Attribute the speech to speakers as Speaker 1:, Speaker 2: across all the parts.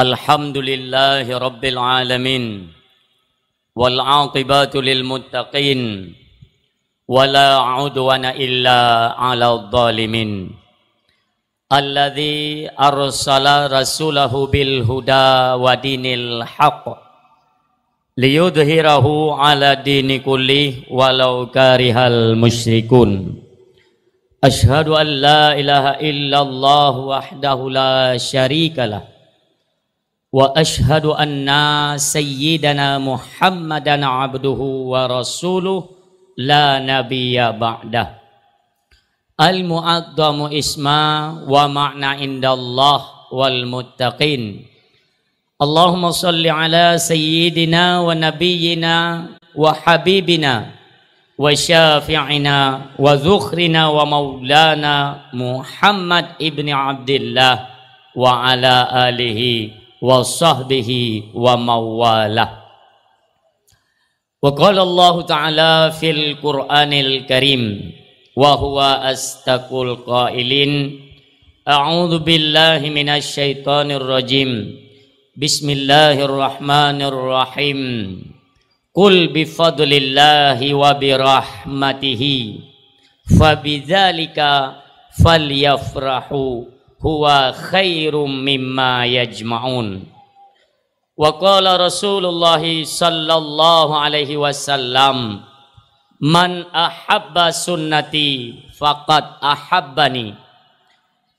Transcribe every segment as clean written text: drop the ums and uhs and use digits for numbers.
Speaker 1: Alhamdulillahi Rabbil Alamin wal aqibatu lil muttaqin wala udwana illa ala dhalimin alladzi arsala rasulahu bil huda wa dinil haqq liyudhhirahu ala dini kulli walau karihal musyrikun. Ashhadu an la ilaha illallah wahdahu la syarikalah wa ashhadu anna sayyidana Muhammadan abduhu wa rasuluh la nabiyya ba'dah. Al-mu'addamu isma wa ma'na indallah wal muttaqin. Allahumma salli ala sayyidina wa nabiyyina wa habibina wa syafi'ina wa dhukhrina wa maulana Muhammad ibn Abdillah wa ala alihi wa sahbihi wa mawalah. Wa qala Allah ta'ala fil Qur'anil Karim wa huwa astaqul qailin a'udzu billahi minasy syaithanir rajim. Bismillahirrahmanirrahim. Qul bi fadlillahi wa bi rahmatihi fabidzalika falyafrahu huwa khairum mimma yajma'un. Wa qala Rasulullah sallallahu alaihi wasallam man ahabba sunnati faqad ahabbani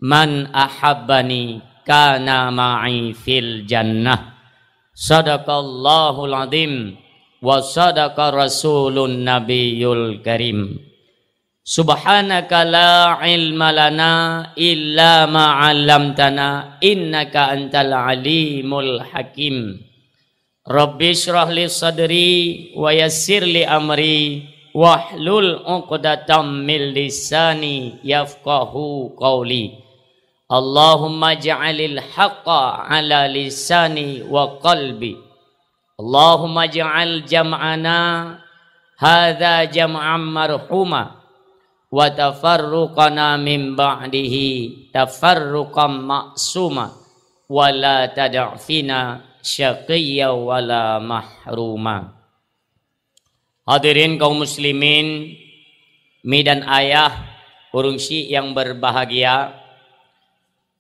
Speaker 1: man ahabbani kana ma'i fil jannah. Sadaqallahul azim wa sadaqa rasulun nabiyul karim. Subhanaka la ilma lana illa ma 'allamtana innaka antal alimul hakim. Rabbi shrah li sadri wa yassir li amri wahlul 'uqdatam min lisani yafqahu qawli. Allahumma ja'alil haqqa 'ala lisani wa qalbi. Allahumma ja'al jam'ana hadza jam'an marhuma wa tafarruqana min ba'dihi tafarruqan ma'suma wa la tad'fina syaqiyya wa la mahruma. Hadirin kaum muslimin mi dan ayah urung si yang berbahagia,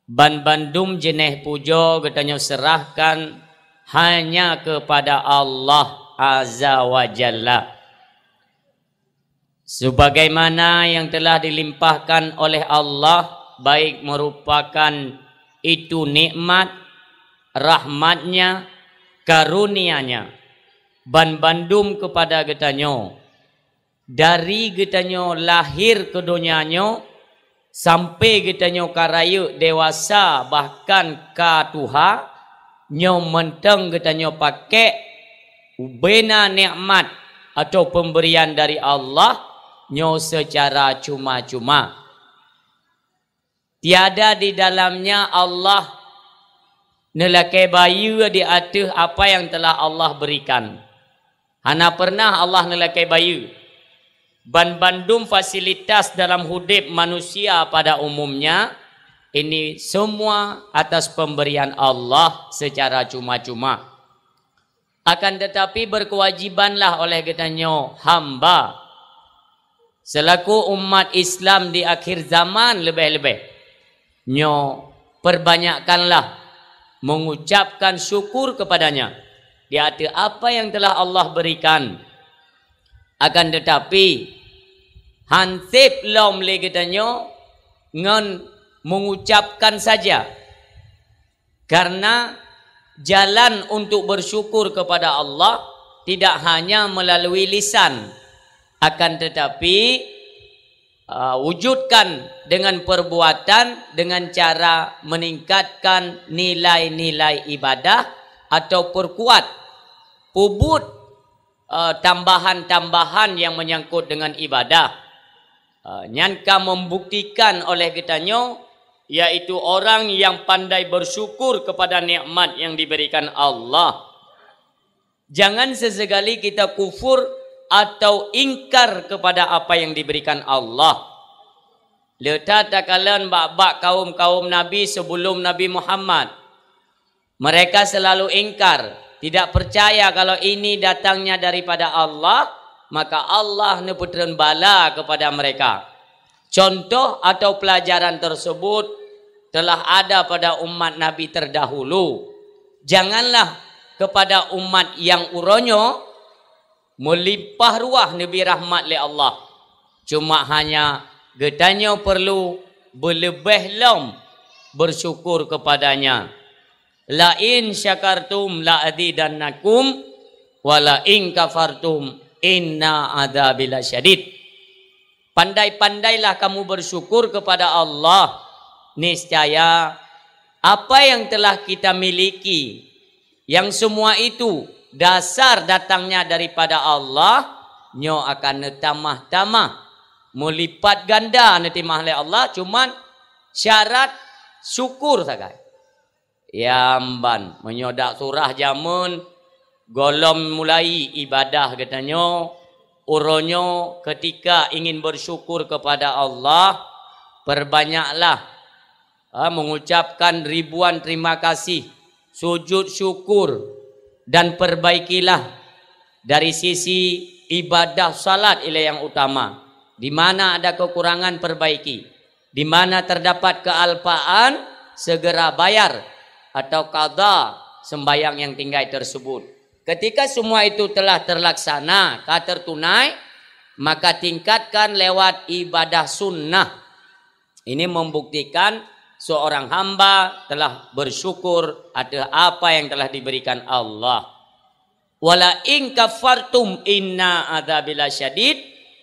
Speaker 1: ban bandum jeneh pujo getanyo serahkan hanya kepada Allah azza wa jalla. Sebagaimana yang telah dilimpahkan oleh Allah, baik merupakan itu nikmat, rahmatnya, karunianya, ban bandum kepada getanyo. Dari getanyo lahir ke dunianyo, sampai getanyo karaya dewasa, bahkan ka tuha, nyo menteng getanyo pakai ubena nikmat atau pemberian dari Allah, nyo secara cuma-cuma. Tiada di dalamnya Allah nelakai bayu di atas apa yang telah Allah berikan. Hana pernah Allah nelakai bayu. Ban bandum fasilitas dalam hidup manusia pada umumnya, ini semua atas pemberian Allah secara cuma-cuma. Akan tetapi berkewajibanlah oleh getanyo hamba selaku umat Islam di akhir zaman lebih-lebih nyo perbanyakkanlah mengucapkan syukur kepadanya di atas apa yang telah Allah berikan. Akan tetapi hansip lom le getanyo ngan mengucapkan saja, karena jalan untuk bersyukur kepada Allah tidak hanya melalui lisan, akan tetapi wujudkan dengan perbuatan, dengan cara meningkatkan nilai-nilai ibadah atau perkuat puput tambahan-tambahan yang menyangkut dengan ibadah. Nyangka membuktikan oleh getanyo, yaitu orang yang pandai bersyukur kepada nikmat yang diberikan Allah. Jangan sesekali kita kufur atau ingkar kepada apa yang diberikan Allah. Letak takalan bak-bak kaum-kaum Nabi sebelum Nabi Muhammad. Mereka selalu ingkar, tidak percaya kalau ini datangnya daripada Allah, maka Allah neputren bala kepada mereka. Contoh atau pelajaran tersebut telah ada pada umat Nabi terdahulu. Janganlah kepada umat yang uronyo melimpah ruah Nabi rahmat li Allah. Cuma hanya getanya perlu berlebih lom bersyukur kepadanya. La in syakartum la azidannakum wa la in kafartum inna adzabil syadid. Pandai-pandailah kamu bersyukur kepada Allah. Niscaya apa yang telah kita miliki, yang semua itu dasar datangnya daripada Allah, nyo akan tamah-tamah melipat ganda nanti oleh Allah. Cuman syarat syukur saja. Yamban menyodak surah jamun golom mulai ibadah katanya, uronyo ketika ingin bersyukur kepada Allah, perbanyaklah mengucapkan ribuan terima kasih, sujud syukur, dan perbaikilah dari sisi ibadah salat yang utama. Di mana ada kekurangan perbaiki, di mana terdapat kealpaan segera bayar atau qada sembayang yang tinggal tersebut. Ketika semua itu telah terlaksana, tertunai, maka tingkatkan lewat ibadah sunnah. Ini membuktikan seorang hamba telah bersyukur atas apa yang telah diberikan Allah. Wala in kafartum inna adzabil syadid.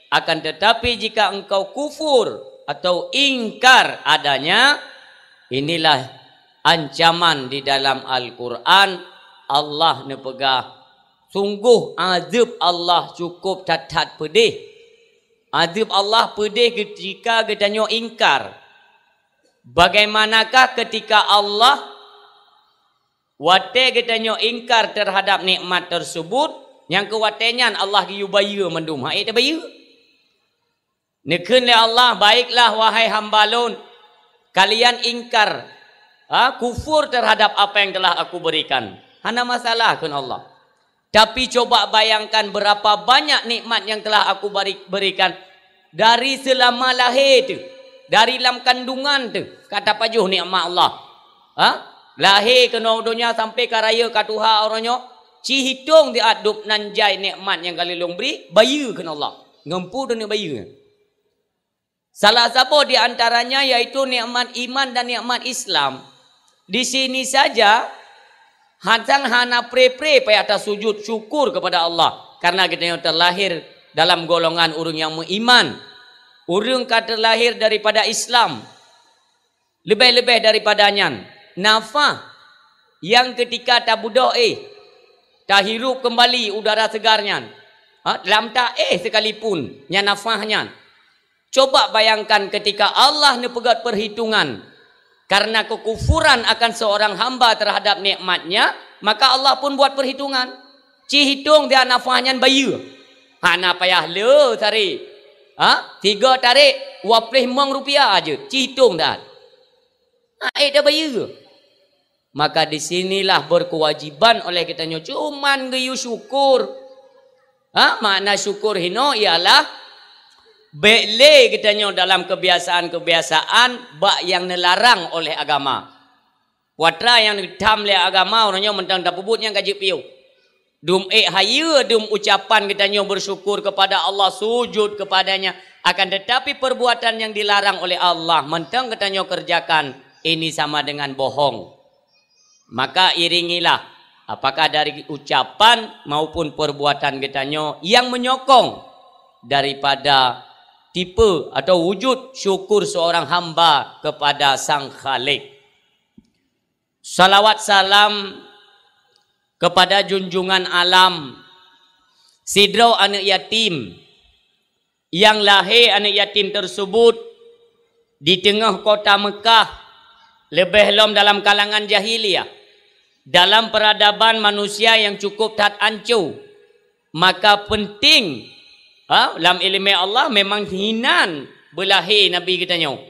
Speaker 1: Akan tetapi jika engkau kufur atau ingkar adanya, inilah ancaman di dalam Al-Quran. Allah nepegah sungguh azab Allah cukup tat pedih. Azab Allah pedih ketika katanya ingkar. Bagaimanakah ketika Allah wate katanya ingkar terhadap nikmat tersebut, yang kewatenyan Allah giubaya mendum hai ta baya. Nekun le Allah, baiklah wahai hambalun, kalian ingkar kufur terhadap apa yang telah aku berikan. Hana masalah kan Allah. Tapi coba bayangkan berapa banyak nikmat yang telah aku berikan dari selama lahir tu, dari dalam kandungan tu. Kata pajuh nikmat Allah. Lahir ke dunia sampai ke raya ke Tuhan orangnya, ci hitung di adub nanjai nikmat yang kali long beri, bayar kan Allah. Ngempu dunia bayar. Salah satu di antaranya yaitu nikmat iman dan nikmat Islam. Di sini saja hansang hana pre-pre pai atas sujud syukur kepada Allah karena kita yang terlahir dalam golongan urang yang beriman. Urang kata terlahir daripada Islam. Lebih-lebih daripadanya nafah yang ketika tabudah tak hirup kembali udara segarnya. Dalam tak sekalipun nya nafahnya. Coba bayangkan ketika Allah nepegat perhitungan karena kekufuran akan seorang hamba terhadap nikmatnya, maka Allah pun buat perhitungan. Ci hitung dia nafahnya bayu. Hana payah le tarik. 3 tarik 25 rupiah aja. Ci hitung dah. Dah bayu. Maka disinilah berkewajiban oleh kita cuman geyu syukur. Makna syukur hino ialah bele kitanya dalam kebiasaan-kebiasaan bak yang nelarang oleh agama. Watra yang ditam oleh agama orangnya mentang tak pubutnya kaji piu. Dum haya dum ucapan kitanya bersyukur kepada Allah, sujud kepadanya. Akan tetapi perbuatan yang dilarang oleh Allah mentang kitanya kerjakan, ini sama dengan bohong. Maka iringilah apakah dari ucapan maupun perbuatan kitanya yang menyokong daripada tipe atau wujud syukur seorang hamba kepada Sang Khalik. Salawat salam kepada junjungan alam, sidrau anak yatim yang lahir anak yatim tersebut di tengah kota Mekah, lebih lom dalam kalangan jahiliyah, dalam peradaban manusia yang cukup tat ancu. Maka penting dalam ilmu Allah memang hinan berlahir Nabi kita nyo.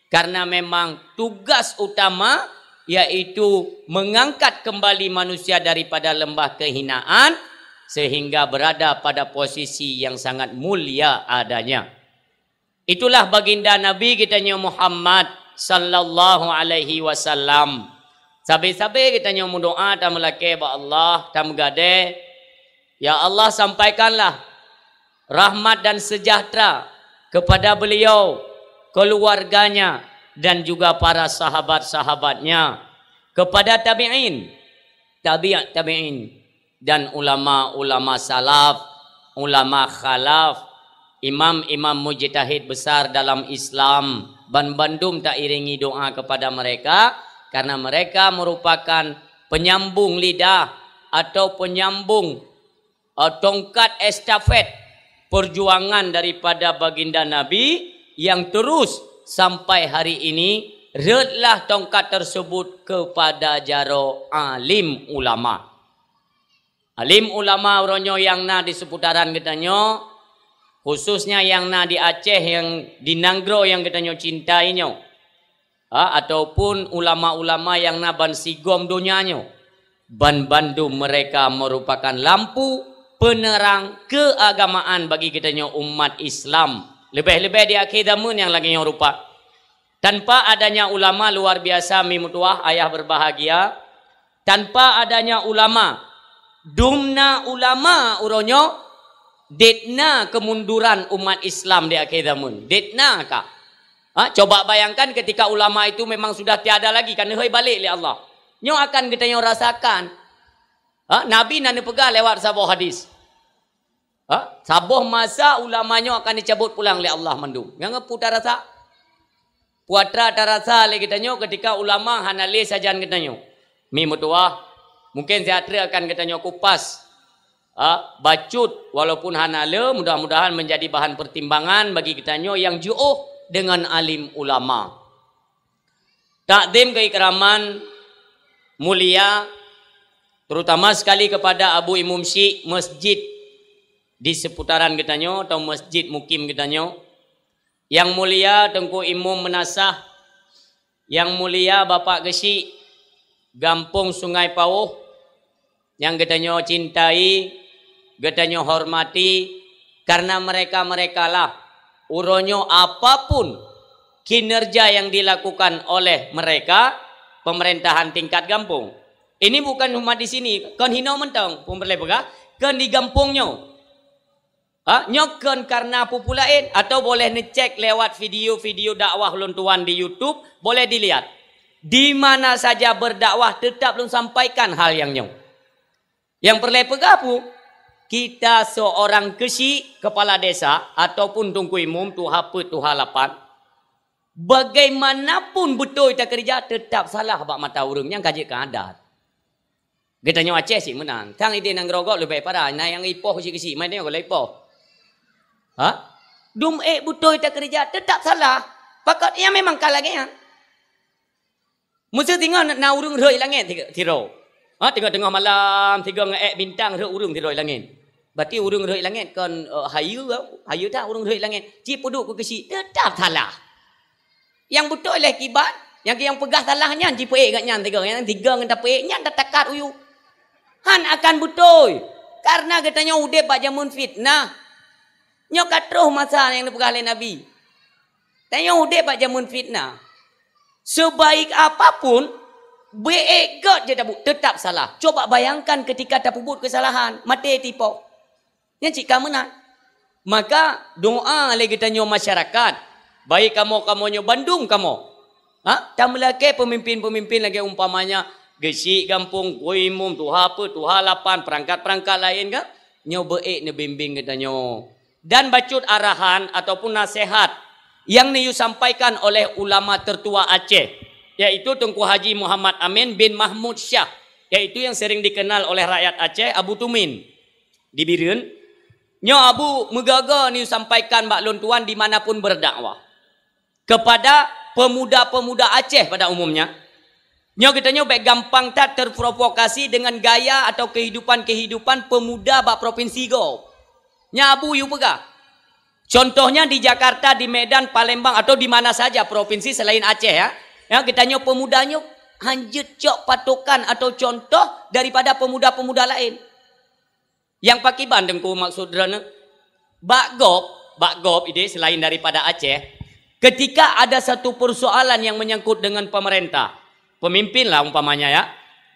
Speaker 1: Karena memang tugas utama yaitu mengangkat kembali manusia daripada lembah kehinaan sehingga berada pada posisi yang sangat mulia adanya. Itulah baginda Nabi kita Muhammad sallallahu alaihi wasallam. Sabi-sabi kita doa ta melake ba Allah ta megade, ya Allah sampaikanlah rahmat dan sejahtera kepada beliau, keluarganya dan juga para sahabat-sahabatnya, kepada tabi'in, tabi'in dan ulama-ulama salaf, ulama khalaf, imam-imam mujtahid besar dalam Islam. Bandum tak iringi doa kepada mereka karena mereka merupakan penyambung lidah atau penyambung tongkat estafet perjuangan daripada baginda Nabi yang terus sampai hari ini. Redlah tongkat tersebut kepada jaro alim ulama. Alim ulama uronyo yang na di seputaran ketanyo, khususnya yang na di Aceh, yang di Nanggro yang ketanyo cintainya, ataupun ulama-ulama yang na ban sigom dunianyo. Ban Bandung mereka merupakan lampu penerang keagamaan bagi ketanyo umat Islam. Lebih-lebih di akhir zaman yang lagi yang rupa. Tanpa adanya ulama luar biasa mimutuah ayah berbahagia. Tanpa adanya ulama, dumna ulama uronyo, detna kemunduran umat Islam di akhir zaman. Detna kah? Coba bayangkan ketika ulama itu memang sudah tiada lagi, kan hei balik li Allah. Nyo akan kita nyo rasakan. Nabi nane pegang lewat sabuh hadis. Sabuh masa ulamanya akan dicabut pulang li Allah mandum. Yang putar rasa. Puatra tarasa le kita nyo ketika ulama hanale sajan kita nyo. Mi mutuah mungkin seatra akan kita nyo kupas. Bacut walaupun hanale mudah-mudahan menjadi bahan pertimbangan bagi kita nyo yang ju'uh dengan alim ulama. Takdim keikraman mulia terutama sekali kepada Abu Imam Syekh masjid di seputaran kita nyo atau masjid mukim kita nyo. Yang mulia Tengku Imam Menasah, yang mulia Bapak Gesi Gampung Sungai Pauh, yang getanyo cintai, getanyo hormati, karena mereka-mereka lah uronyo apapun kinerja yang dilakukan oleh mereka pemerintahan tingkat kampung. Ini bukan cuma di sini, kan hino mentang pemberlai pegah, kan di kampungnya. Nyokan karena populain atau boleh ngecek lewat video-video dakwah luntuan di YouTube, boleh dilihat. Di mana saja berdakwah tetap belum sampaikan hal yang nyong. Yang perlu pegapu, kita seorang kesi kepala desa ataupun tungku imum tuha pe tuha lapan, bagaimanapun betul kita kerja tetap salah bak mata urang yang kaji ke adat. Kita nyo Aceh sih menang. Tang ide nang grogok lebih parah. Nah yang ipoh si kesi main dia kalau ipoh. Betul kita kerja tetap salah. Pakat yang memang kalah gaya. Mesti tinggal nak urung roi langit tiro. Tengah-tengah malam tiga bintang urung roi langit. Berarti urung roi langit kan hayu tak urung roi langit. Cip duduk ke kesi tetap salah. Yang betul lah kibat. Yang pegah salahnya cip gatnya tiga. Yang tiga ngenta nya tak takat uyu. Han akan betul. Karena katanya udah pak jamun fitnah. Nyok katruh masa yang dipegah oleh Nabi. Tanya udah pak jamun fitnah. Sebaik apapun, beegot je tetap salah. Coba bayangkan ketika tak buat kesalahan, mati tipu. Yang cik kamu nak. Maka doa lagi tanya masyarakat. Baik kamu nyo Bandung kamu. Tak melaki pemimpin-pemimpin lagi umpamanya. Gesik kampung, kuimum, tuha apa, tuha lapan, perangkat-perangkat lain kan. Nyo beek ne bimbing katanya. Dan bacut arahan ataupun nasihat yang niu sampaikan oleh ulama tertua Aceh, yaitu Tengku Haji Muhammad Amin bin Mahmud Syah, yaitu yang sering dikenal oleh rakyat Aceh Abu Tumin di Birun. Nyo Abu megaga niu sampaikan bak lontuan dimanapun berdakwah kepada pemuda-pemuda Aceh pada umumnya. Nyo kita nyo baik gampang tak terprovokasi dengan gaya atau kehidupan pemuda bak provinsi go. Nyabu yu pegah. Contohnya di Jakarta, di Medan, Palembang atau di mana saja provinsi selain Aceh ya. Ya kita nyo pemudanya hanjut cok patokan atau contoh daripada pemuda-pemuda lain. Yang pakai bandeng ku maksud drana. Bak Gop ini selain daripada Aceh, ketika ada satu persoalan yang menyangkut dengan pemerintah, pemimpin lah umpamanya ya,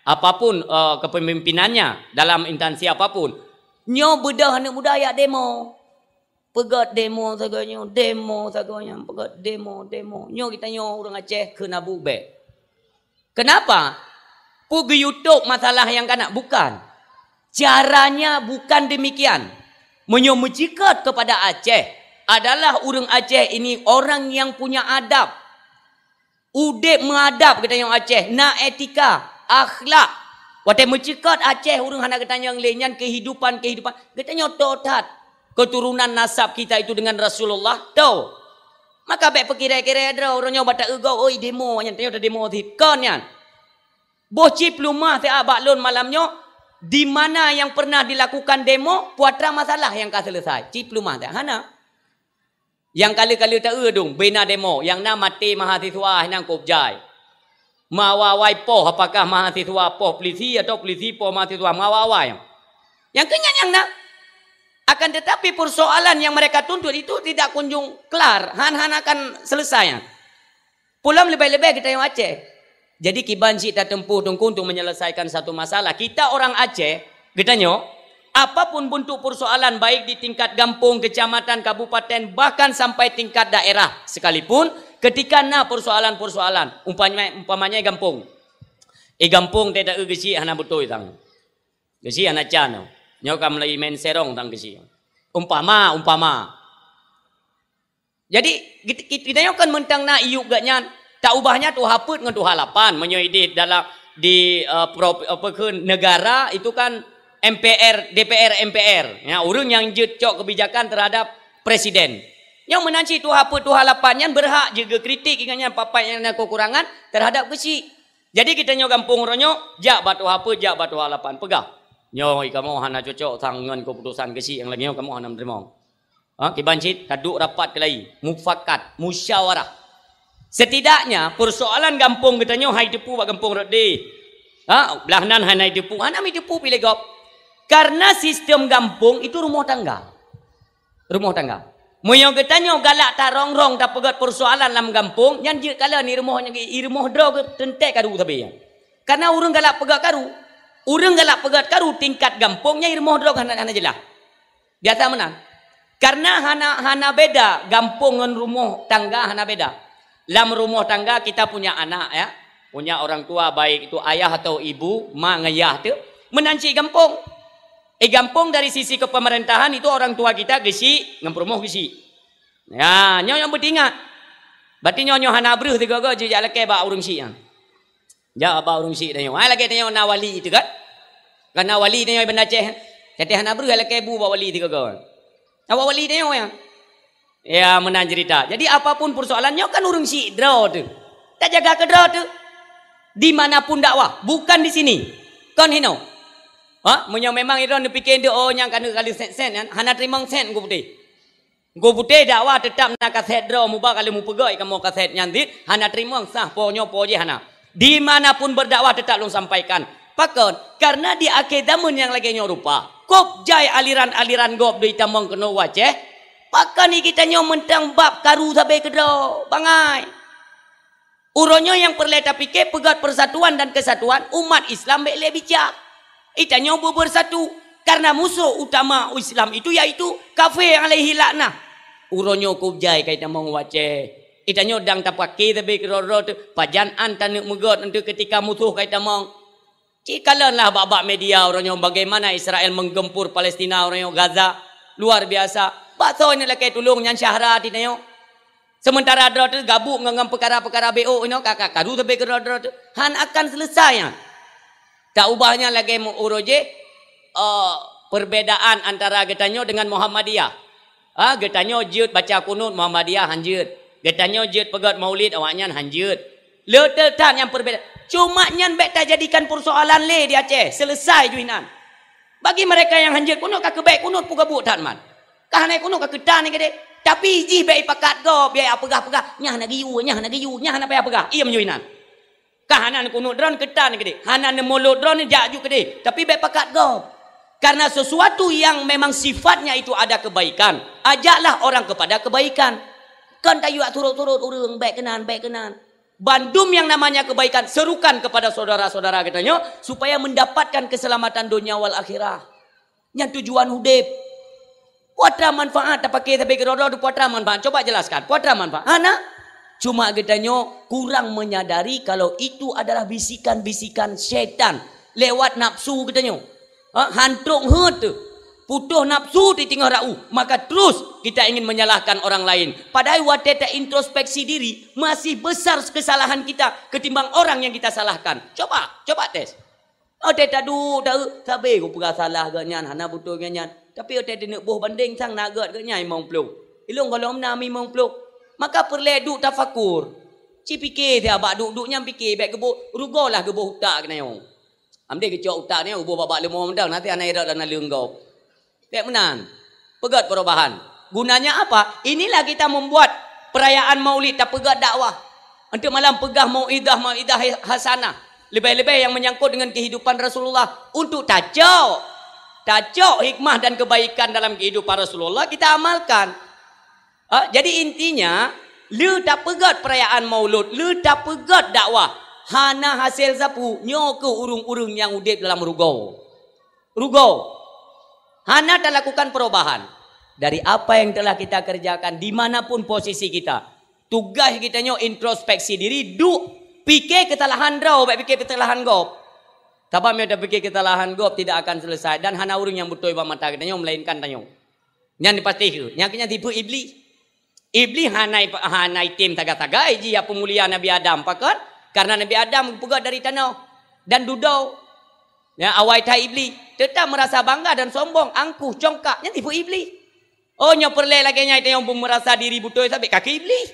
Speaker 1: apapun kepemimpinannya dalam instansi apapun, nyo bedah anak muda ya demo. Pegat demo saganya, pegat demo. Nyo kita nyo orang Aceh kena bubek. Kenapa? Pergi YouTube masalah yang kena bukan. Caranya bukan demikian. Menyomujikat kepada Aceh adalah orang Aceh ini orang yang punya adab. Udip mengadap katanya Aceh, na etika, akhlak. Watai mencikat Aceh orang hendak katanya yang lainnya kehidupan. Katanya totat. Keturunan nasab kita itu dengan Rasulullah tahu. Maka baik perkira-kira ada orangnya batak egau, oi demo yang tanya demo kan yan. Boci plumah te abak lon malamnya. Di mana yang pernah dilakukan demo, puatra masalah yang kah selesai. Ciplumah tak hana. Yang kali-kali tak edung, bina demo. Yang nak mati mahasiswa yang kopjai. Mawawai poh, apakah mahasiswa poh polisi atau polisi poh mahasiswa mawawai. Yang kenyan yang nak. Akan tetapi persoalan yang mereka tuntut itu tidak kunjung kelar. Han akan selesai. Pulang lebih-lebih kita yang Aceh. Jadi kibanci tak tempuh tungku untuk menyelesaikan satu masalah. Kita orang Aceh, katanya, apapun bentuk persoalan baik di tingkat kampung, kecamatan, kabupaten, bahkan sampai tingkat daerah sekalipun, ketika na persoalan-persoalan, umpamanya kampung. Kampung tidak gesi hana betul tang. Gesi hana can. Nyo kam lagi main serong tang gesi. Umpama. Jadi kita kan mentang na iuk gaknya. Tak ubahnya tu haput dengan tu halapan menyoidit dalam di negara itu kan MPR, DPR, MPR. Ya, orang yang cok kebijakan terhadap presiden. Yang menanci tu haput tu halapannya berhak juga kritik ingatnya papai yang ada kekurangan terhadap kesi. Jadi kita nyo kampung ronyo jak batu haput jak batu halapan pegah. Nyo kamu hana cocok tangan keputusan kesi yang lagi kamu hana menerima. Kibancit kaduk rapat kelai mufakat musyawarah. Setidaknya persoalan kampung katanya hai depu bak kampung rode. Belahnan hai depu. Hana mi depu pilih gop. Karena sistem kampung itu rumah tangga. Rumah tangga. Moyo katanya galak tak rongrong tak pegat persoalan dalam kampung, yang je kala ni rumahnya rumah dro ke tentek karu tapi ya. Karena urang galak pegat karu. Urang galak pegat karu tingkat kampungnya rumah dro hana jelah. Biasa menang. Karena hana beda kampung dengan rumah tangga hana beda. Dalam rumah tangga kita punya anak ya, punya orang tua baik itu ayah atau ibu, mak ngayah tu menanci kampung. Kampung dari sisi kepemerintahan itu orang tua kita gesi ngempromoh gesi. Ya, nyo yang bertingat. Berarti nyo hana bruh tiga go je leke ba urang si ya. Ja ba urang si nyo. Ai lagi nyo na wali itu kan. Karena wali nyo benda Aceh. Kata hana bruh leke bu ba wali tiga go. Awak wali nyo ya. Ya menang cerita. Jadi apapun persoalannya kan urung si draw tu. Tak jaga ke draw tu. Dimanapun dakwah, bukan di sini. Kon hino. Menyo memang iron dipikir dia yang kena kali sen kan. Hana terima sen go putih. Go putih dakwah tetap nak kaset draw mubah kali mu pegai kamu kaset nyantit. Hana terima sah ponyo poje hana. Dimanapun berdakwah tetap lu sampaikan. Pakon karena di akhir zaman yang lagi nyorupa. Kop jai aliran-aliran gop di tamong kena waceh. Pakan ni kita nyo mentang bab karu sampai kedo bangai. Uronyo yang perleta fikir pegat persatuan dan kesatuan umat Islam bek bijak. Ita nyo bersatu karena musuh utama Islam itu yaitu kafir yang alaihi laknah. Uronyo kubjai kaita mong wace. Ita nyo dang tapake sampai kedo pajan antan megot untuk ketika musuh kaita mong. Cikalanlah bab media uronyo bagaimana Israel menggempur Palestina uronyo Gaza luar biasa. Bakso ini lagi tolong yang syahra di nyo. Sementara ada tu gabung dengan perkara-perkara BO ini kakak karu sampai kerja tu han akan selesai ya. Tak ubahnya lagi uroje perbedaan antara getanyo dengan Muhammadiyah. Getanyo jut baca kunut Muhammadiyah hanjut. Getanyo jut pegat maulid awaknya hanjut. Letetan yang perbedaan. Cuma nyan bek tak jadikan persoalan le di Aceh. Selesai juinan. Bagi mereka yang hanjut kunut kakek kunut puga buat tan man. Kahane kuno ka kedan ni gede. Tapi ji bai pakat go biai apegah-pegah. Nyah nak giu, nyah nak payah pegah. Ia menjuinan. Kah hanan kunut drone ketan gede. Hanan mulut drone jaju gede. Tapi baik pakat go. Karena sesuatu yang memang sifatnya itu ada kebaikan. Ajaklah orang kepada kebaikan. Kan tayu turut-turut urang baik kenan, baik kenan. Bandum yang namanya kebaikan, serukan kepada saudara-saudara katanya supaya mendapatkan keselamatan dunia wal akhirah. Yang tujuan hidup. Puatra manfaat tak pakai tapi kerodo puatra manfaat. Coba jelaskan. Puatra manfaat. Anak cuma katanya kurang menyadari kalau itu adalah bisikan-bisikan syaitan lewat nafsu katanya. Hantuk hut putuh nafsu di tengah rau, maka terus kita ingin menyalahkan orang lain. Padahal waktu kita introspeksi diri masih besar kesalahan kita ketimbang orang yang kita salahkan. Coba tes. Oh teta du tahu sabe ku pura salah ke nyan hana butuh ke nyan. Tapi teta nak boh banding sang nagat ke nyai mong pluk. Ilung kalau menami mong pluk. Maka perle duk tafakur. Ci fikir dia abak duk nyam fikir baik gebo rugolah gebo utak kena yo. Amde ke cok utak ni ubo babak lemo mendang nanti anak irak dan leunggau. Baik menan. Pegat perubahan. Gunanya apa? Inilah kita membuat perayaan Maulid tak pegat dakwah. Untuk malam pegah mauidah hasanah. Lebih-lebih yang menyangkut dengan kehidupan Rasulullah untuk tajuk hikmah dan kebaikan dalam kehidupan Rasulullah kita amalkan. Jadi intinya, lu tak pegat perayaan Maulud, lu tak pegat dakwah. Hana hasil sapu nyo ke urung-urung yang udip dalam rugau. Hana tak lakukan perubahan dari apa yang telah kita kerjakan dimanapun posisi kita. Tugas kita nyo introspeksi diri, fikir kesalahan draw, fikir kesalahan gop. Tapi mereka fikir kesalahan gop tidak akan selesai dan hana urung yang betul bang mata kita melainkan tanyo. Yang dipastikan, yang kena tipu iblis. Iblis hanai tim taga-taga iji ya pemulihan Nabi Adam pakat karena Nabi Adam pegat dari tanah dan dudau. Ya awai tai iblis tetap merasa bangga dan sombong, angkuh, congkak, yang tipu iblis. Oh nyo perle lagi nyai yang merasa diri betul sampai kaki iblis.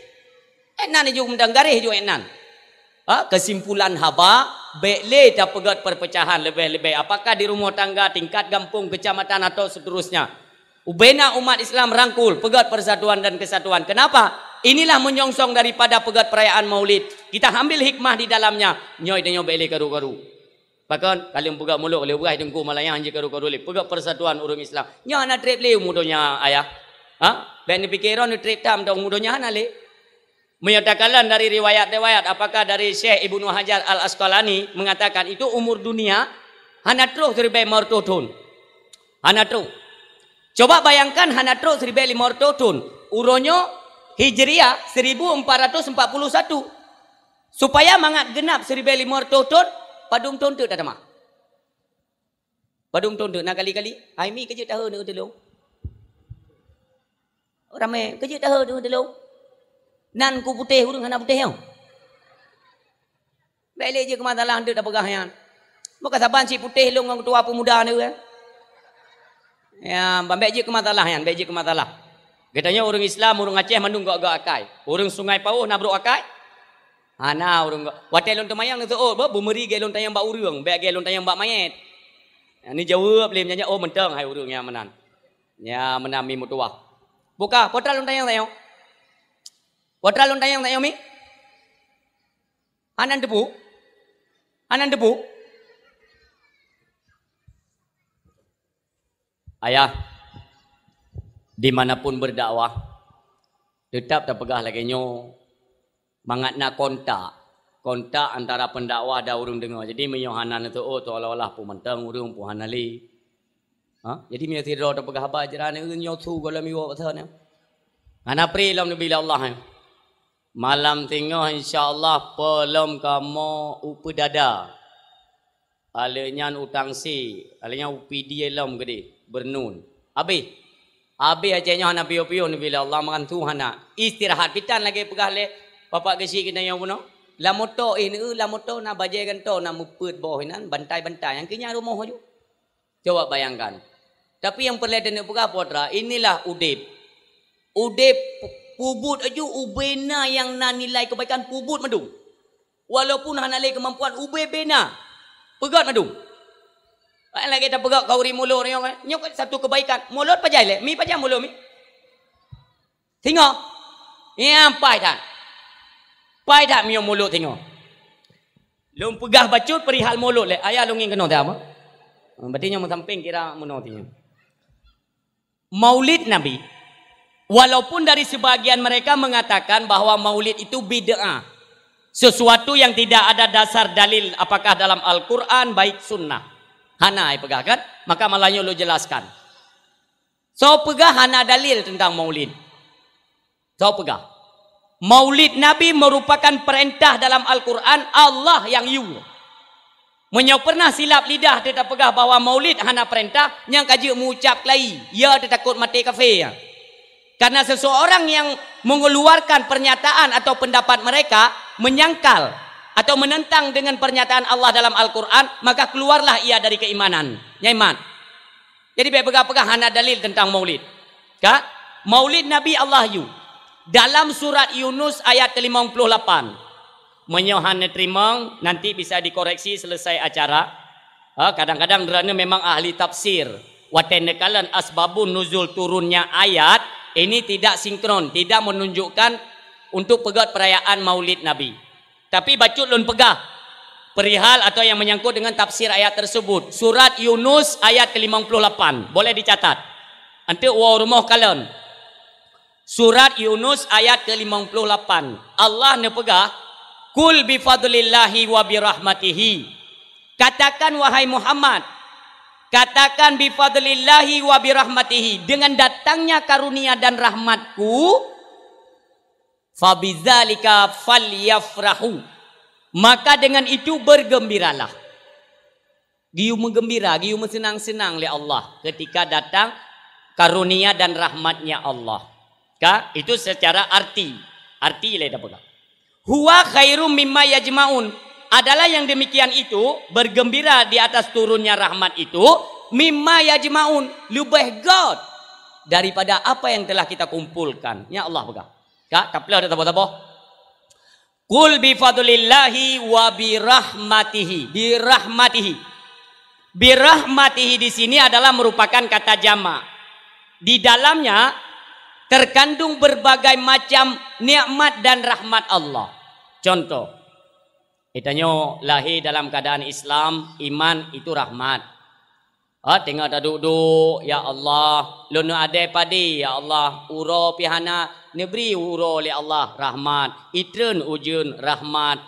Speaker 1: Enan juga mendanggarih juga enan. Kesimpulan haba bekle tak pegat perpecahan lebih-lebih apakah di rumah tangga tingkat kampung kecamatan atau seterusnya ubena umat Islam rangkul pegat persatuan dan kesatuan. Kenapa? Inilah menyongsong daripada pegat perayaan Maulid. Kita ambil hikmah di dalamnya. Nyoy denyo bekle karu-karu. Bahkan kalian pegat mulut oleh buah dengku malayang je karu-karu le pegat persatuan urang Islam. Nya ana trip le mudonya ayah. Ben pikiran trip tam dong mudonya ana le. Menyatakan dari riwayat-riwayat apakah dari Syekh Ibnu Hajar Al-Asqalani mengatakan itu umur dunia hana terus 1500 tahun. Hana terus. Coba bayangkan hana terus 1500 tahun. Uronyo Hijriah 1441. Supaya mangat genap 1500 tahun padung tontok tak mah. Padung tontok nak kali-kali. Ai mi kerja tahun tu dulu. Ramai kerja tahun tu dulu. Nan ku putih urang hana putih yo. Balik je ke masalah hendak dah pegah yan. Bukan saban si putih lu dengan tua pemuda ni kan. Ya, bambek je ke masalah yan, baik je ke masalah. Katanya orang Islam, orang Aceh mandung gak akai. Orang Sungai Pauh nak bro akai. Hana orang watel lon temayang tu oh, bumeri gelon tayang bak urang, baik gelon tayang bak mayat. Ni jawab lem nyanyi oh mentang hai urang yang menan. Ya menami mutuah. Buka potral lon tayang tayo. Potral lon tayang tayo mi. Anan debu. Ayah, dimanapun berdakwah, tetap terpegah lagi nyo, mangat nak kontak antara pendakwah dan urung dengar. Jadi menyohanan itu oh seolah-olah pu mentang urung pu hanali. Jadi mi tidro terpegah apa ajaran ni nyo tu kalau mi wa pasal ni. Ana pri lam nabi Allah. Malam tengah insya-Allah pelom kamu upu dada. Alenyan utang si, alenyan upi dia lam gede. Bernun. Abi acehnya hana pio-pio ni bila Allah makan Tuhan nak. Istirahat pitan lagi pegah le. Bapak kesi kita yang puno. La moto ini la moto na bajai kan to na muput bawah nan bantai-bantai yang kinya rumah ju. Coba bayangkan. Tapi yang perlu dan pegah potra inilah udip. Udip pubut aju ubena yang na nilai kebaikan pubut madung. Walaupun hana le kemampuan ubena. Pegat madung. Lagi kita pegak kau rimulo ni orang. Nyok satu kebaikan. Mulut pajai le. Mi pajai mulut mi. Tengok. Yang pai tak. Pai tak mi mulut tengok. Lung pegah bacut perihal mulut le. Ayah lungin kena tak apa? Berarti yang samping kira menoti. Maulid Nabi, walaupun dari sebagian mereka mengatakan bahwa maulid itu bid'ah, sesuatu yang tidak ada dasar dalil apakah dalam Al-Quran baik sunnah. Hana pegah kan? Maka malahnya lu jelaskan. So pegah hana dalil tentang maulid. So pegah. Maulid Nabi merupakan perintah dalam Al-Quran Allah yang yu. Menyau pernah silap lidah dia tak pegah bahawa maulid hana perintah, yang kaji mengucap kelai. Ya dia takut mati kafir. Ya. Karena seseorang yang mengeluarkan pernyataan atau pendapat mereka menyangkal atau menentang dengan pernyataan Allah dalam Al-Quran, maka keluarlah ia dari keimanan. Iman. Jadi pegah-pegah hana dalil tentang maulid. Kak? Maulid Nabi Allah yu. Dalam surat Yunus ayat ke-58. Menyohan terima, nanti bisa dikoreksi selesai acara. Kadang-kadang kerana memang ahli tafsir. Watenekalan asbabun nuzul turunnya ayat ini tidak sinkron, tidak menunjukkan untuk pegat perayaan Maulid Nabi. Tapi bacut lun pegah perihal atau yang menyangkut dengan tafsir ayat tersebut. Surat Yunus ayat ke-58. Boleh dicatat. Nanti rumah kalian. Surat Yunus ayat ke-58. Allah ne pegah, kul bifadlillahi wa birahmatihi. Katakan wahai Muhammad, katakan bifadlillahi wa birahmatihi, dengan datangnya karunia dan rahmatku, fabidzalika falyafrahu, maka dengan itu bergembiralah. Giu menggembira, giu senang-senang oleh Allah ketika datang karunia dan rahmatnya Allah. Ka? Itu secara arti le dapat. Huwa khairum mimma yajmaun, adalah yang demikian itu, bergembira di atas turunnya rahmat itu, mimma yajmaun, lebih God daripada apa yang telah kita kumpulkan. Ya Allah pegah. Kak, taplah ada apa-apa. Qul bi fadlillahi wa bi rahmatihi. Bi rahmatihi. Bi rahmatihi di sini adalah merupakan kata jamak. Di dalamnya terkandung berbagai macam nikmat dan rahmat Allah. Contoh, itanya lahir dalam keadaan Islam, iman itu rahmat. Tengah dah duduk, ya Allah, lono ade padi, ya Allah, uro pihana nebri uro oleh Allah, rahmat, itren ujun rahmat,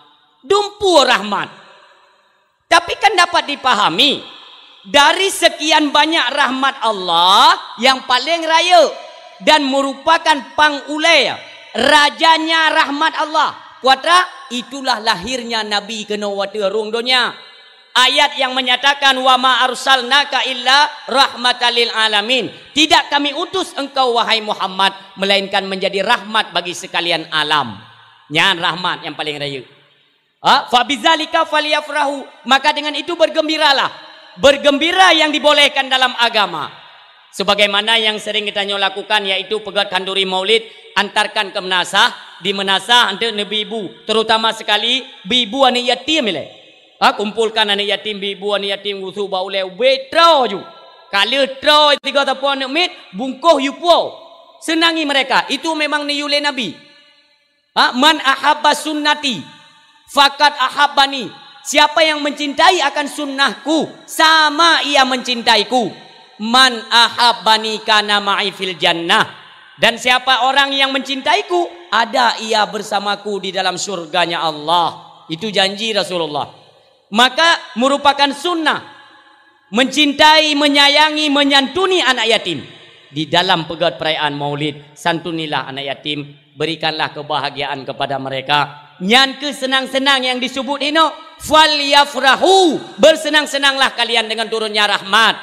Speaker 1: dumpu rahmat. Tapi kan dapat dipahami, dari sekian banyak rahmat Allah, yang paling raya dan merupakan pangulai rajanya rahmat Allah, kuatra itulah lahirnya Nabi kena waterung dunia. Ayat yang menyatakan wa ma arsalnaka illa rahmatan lil alamin. Tidak kami utus engkau wahai Muhammad melainkan menjadi rahmat bagi sekalian alam. Nyan rahmat yang paling raya. Fa bidzalika falyafrahu, maka dengan itu bergembiralah. Bergembira yang dibolehkan dalam agama. Sebagaimana yang sering kita lakukan, yaitu pegat kanduri maulid, antarkan ke menasah, di menasah untuk nabi ibu, terutama sekali bibu anak yatim ile. Kumpulkan anak yatim, bibu anak yatim gusu baule betro ju. Kalau tro 3 tapuan anak mit bungkuh yupo. Senangi mereka. Itu memang niyule Nabi. Man ahabba sunnati fakat ahabbani. Siapa yang mencintai akan sunnahku, sama ia mencintaiku. Man ahabbani kana ma'i fil jannah. Dan siapa orang yang mencintaiku, ada ia bersamaku di dalam surganya Allah. Itu janji Rasulullah. Maka merupakan sunnah mencintai, menyayangi, menyantuni anak yatim. Di dalam pegat perayaan maulid, santunilah anak yatim, berikanlah kebahagiaan kepada mereka. Nyan ke senang-senang yang disebut ini, falyafrahu, bersenang-senanglah kalian dengan turunnya rahmat.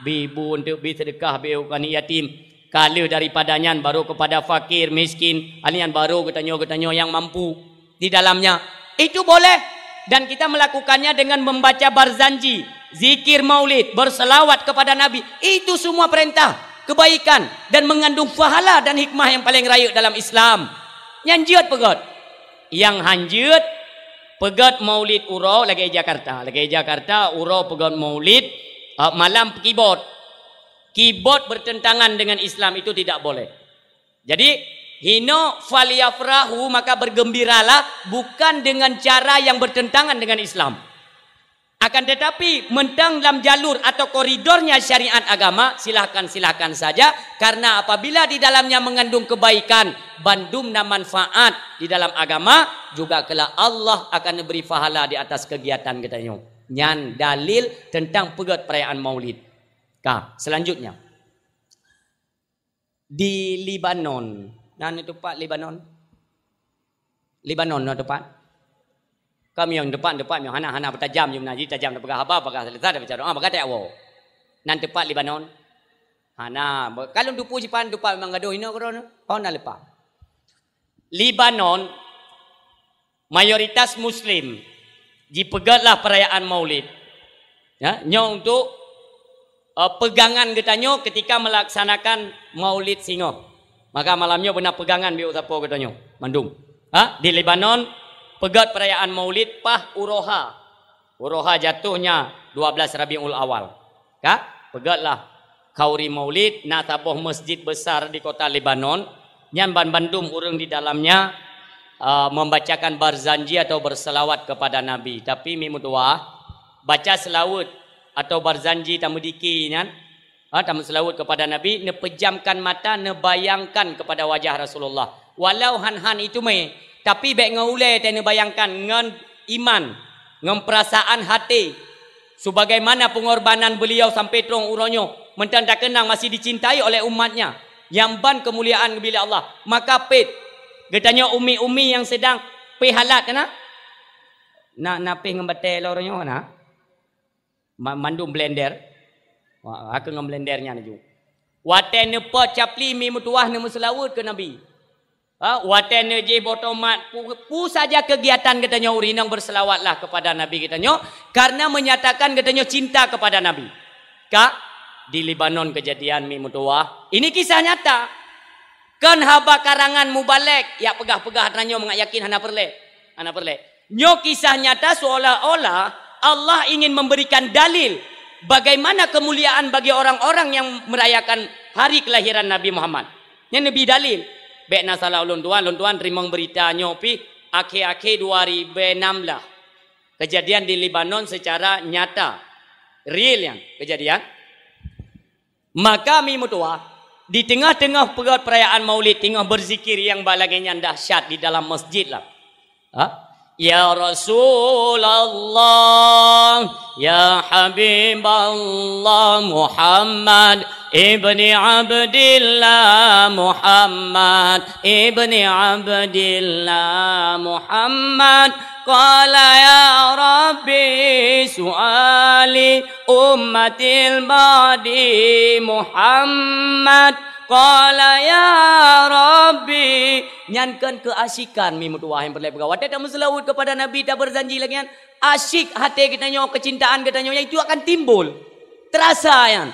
Speaker 1: Bibu untuk bersedekah biu anak yatim, kalau daripadanya baru kepada fakir, miskin, alian baru ketanya yang mampu di dalamnya. Itu boleh. Dan kita melakukannya dengan membaca barzanji, zikir maulid, berselawat kepada Nabi. Itu semua perintah, kebaikan, dan mengandung pahala dan hikmah yang paling raya dalam Islam. Yang jiat pegat. Yang hanjut pegat maulid uro lagi Jakarta. Lagi Jakarta uro pegat maulid malam keyboard. Keyboard bertentangan dengan Islam, itu tidak boleh. Jadi Hino falyafrahu, maka bergembiralah, bukan dengan cara yang bertentangan dengan Islam. Akan tetapi mentang dalam jalur atau koridornya syariat agama, silahkan saja. Karena apabila di dalamnya mengandung kebaikan, bandumna manfaat di dalam agama, juga kelak Allah akan beri pahala di atas kegiatan katanya. Nyan dalil tentang pegat perayaan Maulid. Selanjutnya di Libanon. Nah, itu Pak Libanon. Libanon no tempat. Kami yang depan yang hana bertajam yang naji tajam dah pegang apa selesai dah bicara berkata awo. Nan tempat Libanon. Hana kalau dupu jipan dupa memang gaduh ino krono. Hona lepa. Libanon mayoritas muslim. Dipegatlah perayaan Maulid. Ya, nyo untuk pegangan getanyo ketika melaksanakan Maulid Singo. Maka malamnya benar pegangan biar siapa katanya mandum. Di Lebanon pegat perayaan Maulid pah Uroha. Uroha jatuhnya 12 Rabiul Awal. Pegatlah kauri Maulid na tabuh masjid besar di kota Lebanon. Nyan bandum urang di dalamnya membacakan barzanji atau berselawat kepada Nabi. Tapi mimutua baca selawat atau barzanji tamudiki nyan. Tamu selawat kepada Nabi, ne pejamkan mata, ne bayangkan kepada wajah Rasulullah. Walau han itu tapi baik ngaulai ne bayangkan ngan iman, ngan perasaan hati. Sebagaimana pengorbanan beliau sampai terong uronyo, mentang tak kenang masih dicintai oleh umatnya. Yang ban kemuliaan bila Allah. Maka katanya umi-umi yang sedang halat kena. Nak ngembatel orangnya na. Mandum blender. Aku ngam blendernya naju. Waten ne pot capli mi mutuah ne muselawut ke Nabi. Waten ne je botomat pu saja kegiatan katanya urinang berselawatlah kepada Nabi katanya karena menyatakan katanya cinta kepada Nabi. Di Libanon kejadian mi mutuah. Ini kisah nyata. Kan haba karangan mubalek ya pegah-pegah nanyo mengayakin hana perle. Nyo kisah nyata seolah-olah Allah ingin memberikan dalil bagaimana kemuliaan bagi orang-orang yang merayakan hari kelahiran Nabi Muhammad. Yang Nabi dalil. Baik nasalah lontuan terima berita nyopi akhir-akhir 2006 lah. Kejadian di Libanon secara nyata. Real yang kejadian. Maka kami mutua di tengah-tengah perayaan Maulid tengah berzikir yang balaganya dahsyat di dalam masjid lah. Ya Rasulullah, Ya Habiballah Muhammad ibni Abdillah Muhammad ibni Abdillah Muhammad qala ya Rabbi su'ali ummatil ba'di Muhammad qala ya Rabbi. Nyankan keasikan mimutuah yang berlai pegawai tak selawat kepada Nabi tak berjanji lagi kan asyik hati kita nyo kecintaan kita nyo itu akan timbul terasa yang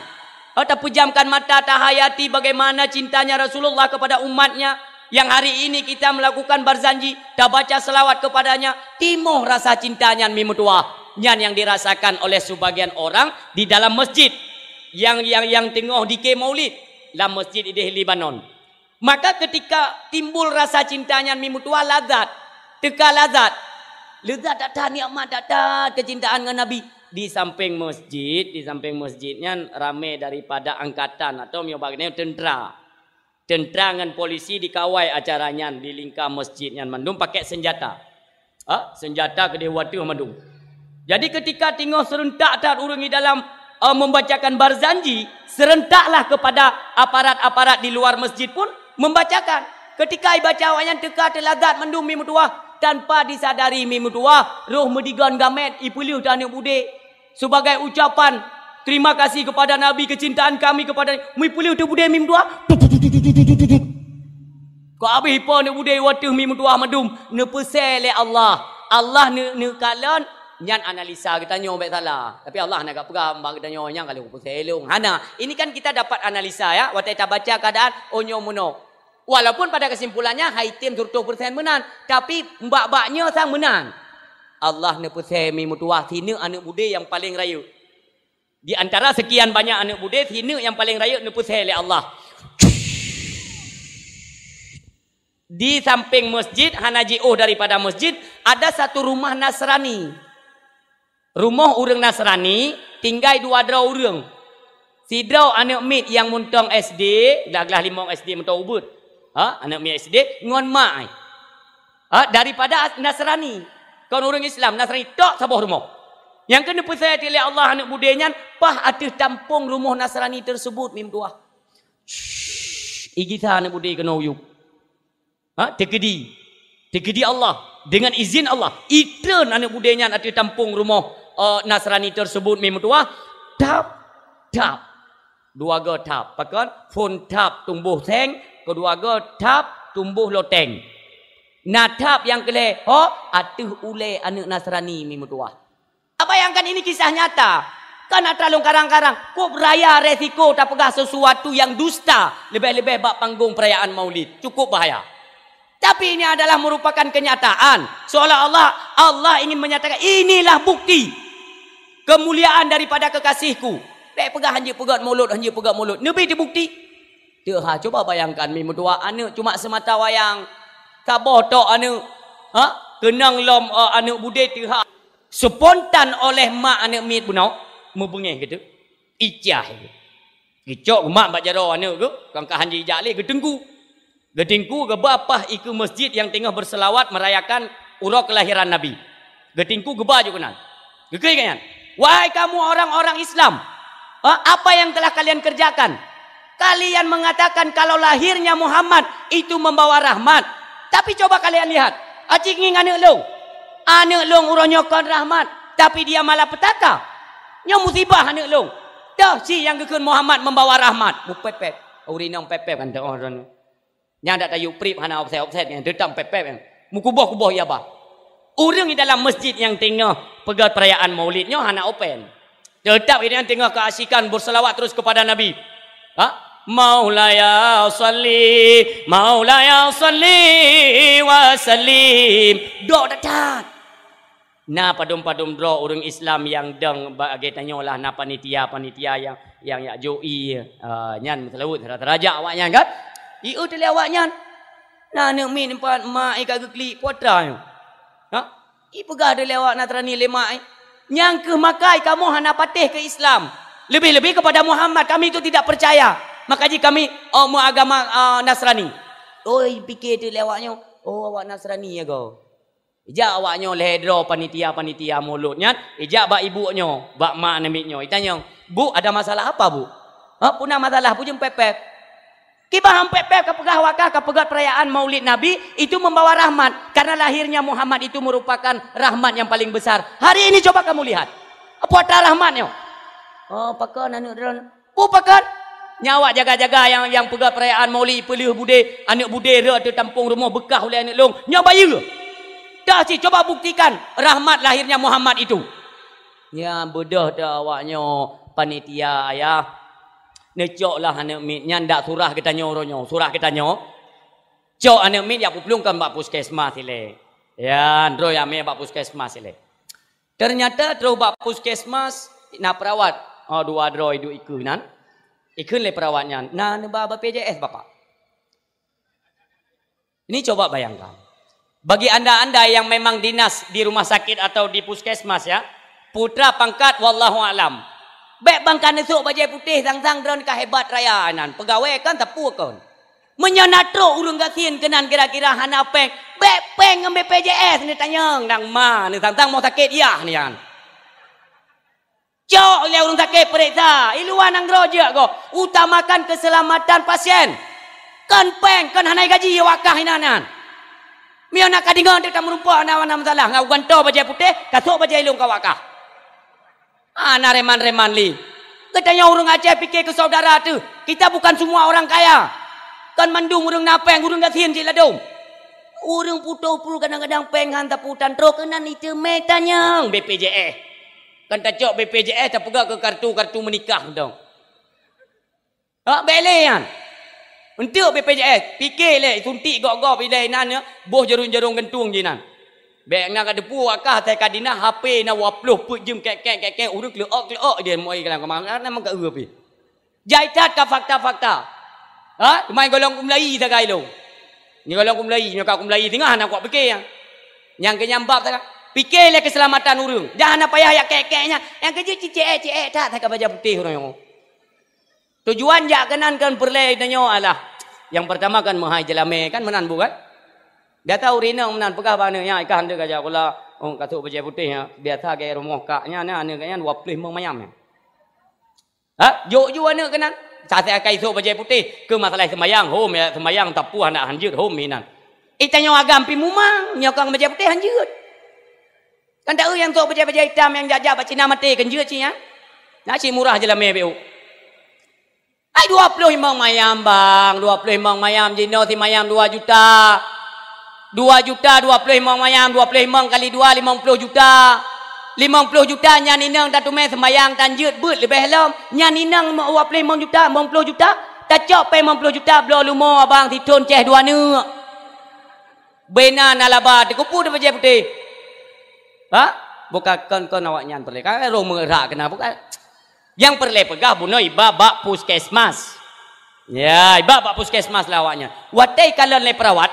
Speaker 1: tak pejamkan mata tak hayati bagaimana cintanya Rasulullah kepada umatnya yang hari ini kita melakukan berjanji tak baca selawat kepadanya timuh rasa cintanya mimutuah yang dirasakan oleh sebagian orang di dalam masjid yang tengah dike Maulid dalam masjid di Libanon. Maka ketika timbul rasa cintanya mimutua lazat, teka lazat datang nikmat datang kecintaan dengan Nabi di samping masjidnya ramai daripada angkatan atau miobagnya tentera dengan polisi dikawai acaranya di lingkar masjidnya mandum pakai senjata kedewatu mandum. Jadi ketika tengok serentak tak urungi dalam membacakan barzanji serentaklah kepada aparat-aparat di luar masjid pun membacakan. Ketika baca awaknya teka telazat mendum mimutuah tanpa disadari mimutuah roh medigan gamet ipulih dan bude sebagai ucapan terima kasih kepada Nabi kecintaan kami kepada mipulih tu bude mimutuah ko abi hipo ne bude watuh mimutuah mendum ne pesel Allah ne kalon nyan analisa kita nyo baik salah tapi Allah nak pegang bang kita nyo yang kalau selong hana ini kan kita dapat analisa ya waktu kita baca keadaan onyo muno walaupun pada kesimpulannya haitim 100% menang tapi mbak-mbaknya sang menang Allah ne pesemi mutuah sini anak bude yang paling rayu di antara sekian banyak anak bude sini yang paling rayu ne pesele Allah Di samping masjid, hana jauh daripada masjid, ada satu rumah Nasrani. Rumah orang Nasrani, tinggal 2 drau orang. Si drau anak mit yang muntang SD, dah kelas 5 SD muntang ubud. Anak mit SD, ngon mak. Daripada Nasrani. Kau orang Islam, Nasrani, tak sabah rumah. Yang kena percaya oleh Allah anak budenya, pah ada tampung rumah Nasrani tersebut, mim tuah. Igita anak budaya kena uyuk. Tegedi Allah dengan izin Allah. Itern anak budanya ada tampung rumah Nasrani tersebut mim tuah. Tap. 2 go tap. Pakan phone tap tumbuh seng, kedua go tap tumbuh loteng. Natap yang kele atuh ule anak Nasrani mim tuah. Apa yang kan ini kisah nyata? Kan terlalu karang-karang. Kok beraya resiko tak pegah sesuatu yang dusta. Lebih-lebih bak panggung perayaan maulid. Cukup bahaya. Tapi ini adalah merupakan kenyataan. Seolah-olah Allah ingin menyatakan inilah bukti kemuliaan daripada kekasihku. Pegang hanya pegang mulut. Nabi dibukti. Coba bayangkan mim dua anak cuma semata wayang. Kabah tok anak. Kenang lom anak budaya tiha. Spontan oleh mak anak mit bunau. Mubengeh gitu. Icah. Gicok mak baca doa anak ke. Kangkahan jijak le gedengku. Getingku ke bapah iku masjid yang tengah berselawat merayakan urah kelahiran Nabi. Getingku geba juga nan. Gekei kan? Wahai kamu orang-orang Islam, apa yang telah kalian kerjakan? Kalian mengatakan kalau lahirnya Muhammad itu membawa rahmat. Tapi coba kalian lihat, acik nging anak long urah nyokon rahmat, tapi dia malah petaka. Nya musibah anak long. Dah si yang gekun Muhammad membawa rahmat. Bu pepep, urinang pepep kan dah orang. Yang tak tahu prip hana offset yang dedam pepep yang mukubah ya bah. Orang di dalam masjid yang tengah pegang perayaan maulidnya hana open. Tetap ini yang tengah keasikan berselawat terus kepada Nabi. Maulaya salli wa sallim. Dok datang. Nah padum-padum draw orang Islam yang deng bagi tanyalah na panitia yang ya joi nyan selawut raja awaknya kan. Iu tele awaknya. Nah nek min empat mak ikak gekli potra. I pegah de lewat Nasrani lemak. Nyang ke makai kamu hana patih ke Islam. Lebih-lebih kepada Muhammad kami itu tidak percaya. Maka jika kami mu agama Nasrani. Oi fikir tu lewatnya. Oh awak Nasrani ya kau. Ijak awaknya ledro panitia mulutnya. Ijak bak ibunya, bak mak nemitnya. Itanya, "Bu, ada masalah apa, Bu?" Punah masalah pujung pepep. Kibah pepep kapegah wakah kapegah perayaan Maulid Nabi itu membawa rahmat karena lahirnya Muhammad itu merupakan rahmat yang paling besar. Hari ini coba kamu lihat. Apa rahmatnya? Pakan anu dron. Pakan nyawa jaga-jaga yang pegah perayaan Maulid pelih bude anak bude re ada tampung rumah bekah oleh anak long. Nyawa ya. Dah si coba buktikan rahmat lahirnya Muhammad itu. Ya bodoh dah awaknya panitia ayah. Necok lah anak mit nyandak surah kita nyoronyo surah kita nyo cok anak mit ya puplungkan bak puskesmas sile ya ndro ya me bak puskesmas sile ternyata terus bak puskesmas na perawat dua dro itu ikunan ikun le perawatnya nah baba PJS bapak ini coba bayangkan bagi anda yang memang dinas di rumah sakit atau di puskesmas ya putra pangkat wallahu alam. Bek bangkan esok bajai putih sang-sang drone kahebat raya nan. Pegawai kan tapu kan. Menyanatro urung gasin kenan kira-kira hana peng. Bek peng ngambil PJS ni tanyang nang ma ni sang-sang mau sakit ya ni kan. Cok le urung sakit periksa. Iluan nang roja ko. Utamakan keselamatan pasien. Kan peng kan hanai gaji wakah inanan. Mio nak kadingan dia tak merupa ana masalah. Ngau ganto bajai putih, kasuk bajai ilung ka wakah. Reman-reman li. Katanya orang Aceh fikir ke saudara tu. Kita bukan semua orang kaya. Kan mandung orang napeng, orang gasian cik ladung. Orang putu pul kadang-kadang penghan taputan tro kenan itu metanyang BPJS. Kan tak cok BPJS tak pegang ke kartu menikah dong. Bele kan. Untuk BPJS fikir le suntik gok-gok pilih nan ya. Boh jarung-jarung gentung je nan. Bek nak ada pu akah tai kadina HP na 20 put jem kek urut leok dia moi kalang kemang memang ka pi. Jaitat ka fakta-fakta. Main golong umlai sagai lo. Ni kalau aku Melayu tengah anak aku fikir yang kenyambap tak. Fikirlah keselamatan urang. Jangan payah ayat kek-keknya. Yang kerja cek tak baca putih orang. Tujuan jak kenankan perlai tanya alah. Yang pertama kan mahai jelame kan menan bukan? Dia tahu rina menan pegah bana nya ikan dia gajah kula katuk baca putih ya. Biasa ke rumah kaknya ana kanya 20 mong mayam. Ha, jo ana kenan. Saya akan isu baca putih ke masalah semayang home ya semayang tapu anak hanjut home minan. Tanya agam pi mumang nyokang baca putih hanjut. Kan tak yang tu baca hitam yang jajah baca nama mati kan jeut cinya. Nak si murah je lah mebeu. Ai 20 mong mayam bang, 20 mong mayam jino si mayam 2 juta. 2 juta 20 mong mayam 20 mong kali 2 50 juta. 50 juta nya ninang tak tume sembayang tanjut but lebih helom nya ninang 20 juta 50 juta tak cok pe 50 juta blo lumo abang titun ceh dua ne bena nalaba dikupu de baje putih ha bukan kon awak nyan perle kan ro merak kena bukan yang perle pegah buno iba bak puskesmas ya iba bak puskesmas lah awaknya watai kalon le perawat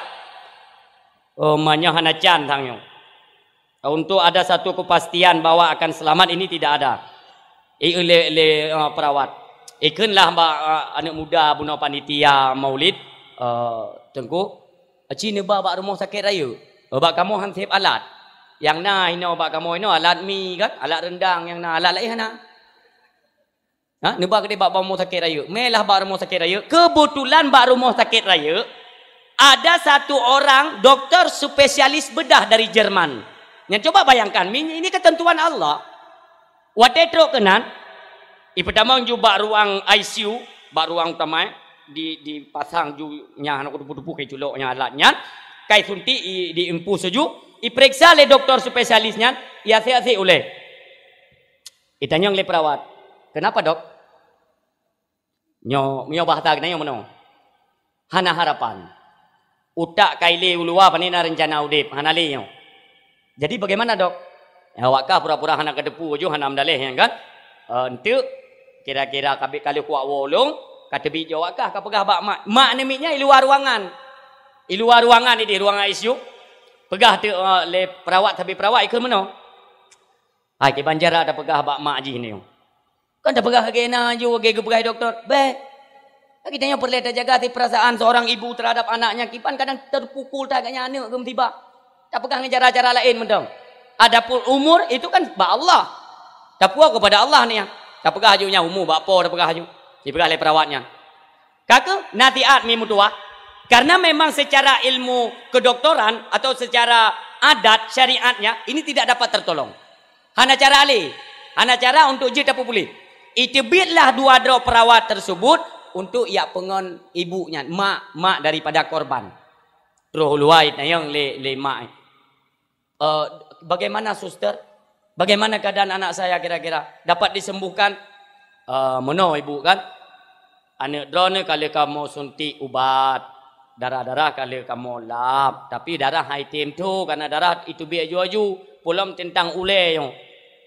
Speaker 1: oh manya hanacan tangyo. Untuk ada satu kepastian bahwa akan selamat ini tidak ada. Oleh perawat. Ikenlah anak muda bunuh panitia maulid tengku. Cina bak rumah sakit raya. Bak kamu hansip alat. Yang na ino bak kamu ino alat mi kan, alat rendang yang na alat lain na. Ha, ni bak bak rumah sakit raya. Melah bak rumah sakit raya. Kebetulan bak rumah sakit raya ada satu orang doktor spesialis bedah dari Jerman. Yang coba bayangkan, ini ketentuan Allah. Watetro kenan, pertama juga ruang ICU, bak ruang utama dipasang ju nya anak dupu-dupu ke culoknya alatnya, kai suntik diimpu sejuk, diperiksa oleh doktor spesialisnya, ia se oleh. Ditanya oleh perawat, kenapa dok? Nyo bahasa kena yang mana? Hana harapan. Utak kaile ulua panina rencana udip, hana le nyo. Jadi bagaimana dok? Ya, wakkah pura-pura anak kedepu je hanam dalih yang kan? Untuk kira-kira kali kuat wolong kata bijak wakkah kapegah bak mak. Mak nemiknya di luar ruangan. Di luar ruangan ini ruangan ICU. Pegah tu le perawat tapi perawat ikut mana? Hai ke Banjar ada pegah bak mak ji ni. Kan dah pegah kena ju ge pegah doktor. Be. Kita yang perlu jaga perasaan seorang ibu terhadap anaknya. Kipan kadang terpukul tak agaknya anak ke tiba. Tak pegang cara-cara lain mendong. Adapun umur itu kan bak Allah. Tak puas kepada Allah ni. Tak pegang hajunya umur bak apa tak pegang haju. Dipegang oleh perawatnya. Kakak natiat mi mutua. Karena memang secara ilmu kedokteran atau secara adat syariatnya ini tidak dapat tertolong. Hana cara ali. Hana cara untuk je tak boleh. Itibitlah dua dro perawat tersebut untuk ia pengon ibunya, mak daripada korban. Terus luait yang le mak. Bagaimana suster? Bagaimana keadaan anak saya kira-kira? Dapat disembuhkan? Mana ibu kan? Anak drone kalau kamu suntik ubat, darah-darah kalau kamu lap. Tapi darah item tu karena darah itu biar aju-aju. Pulam tentang ule yang.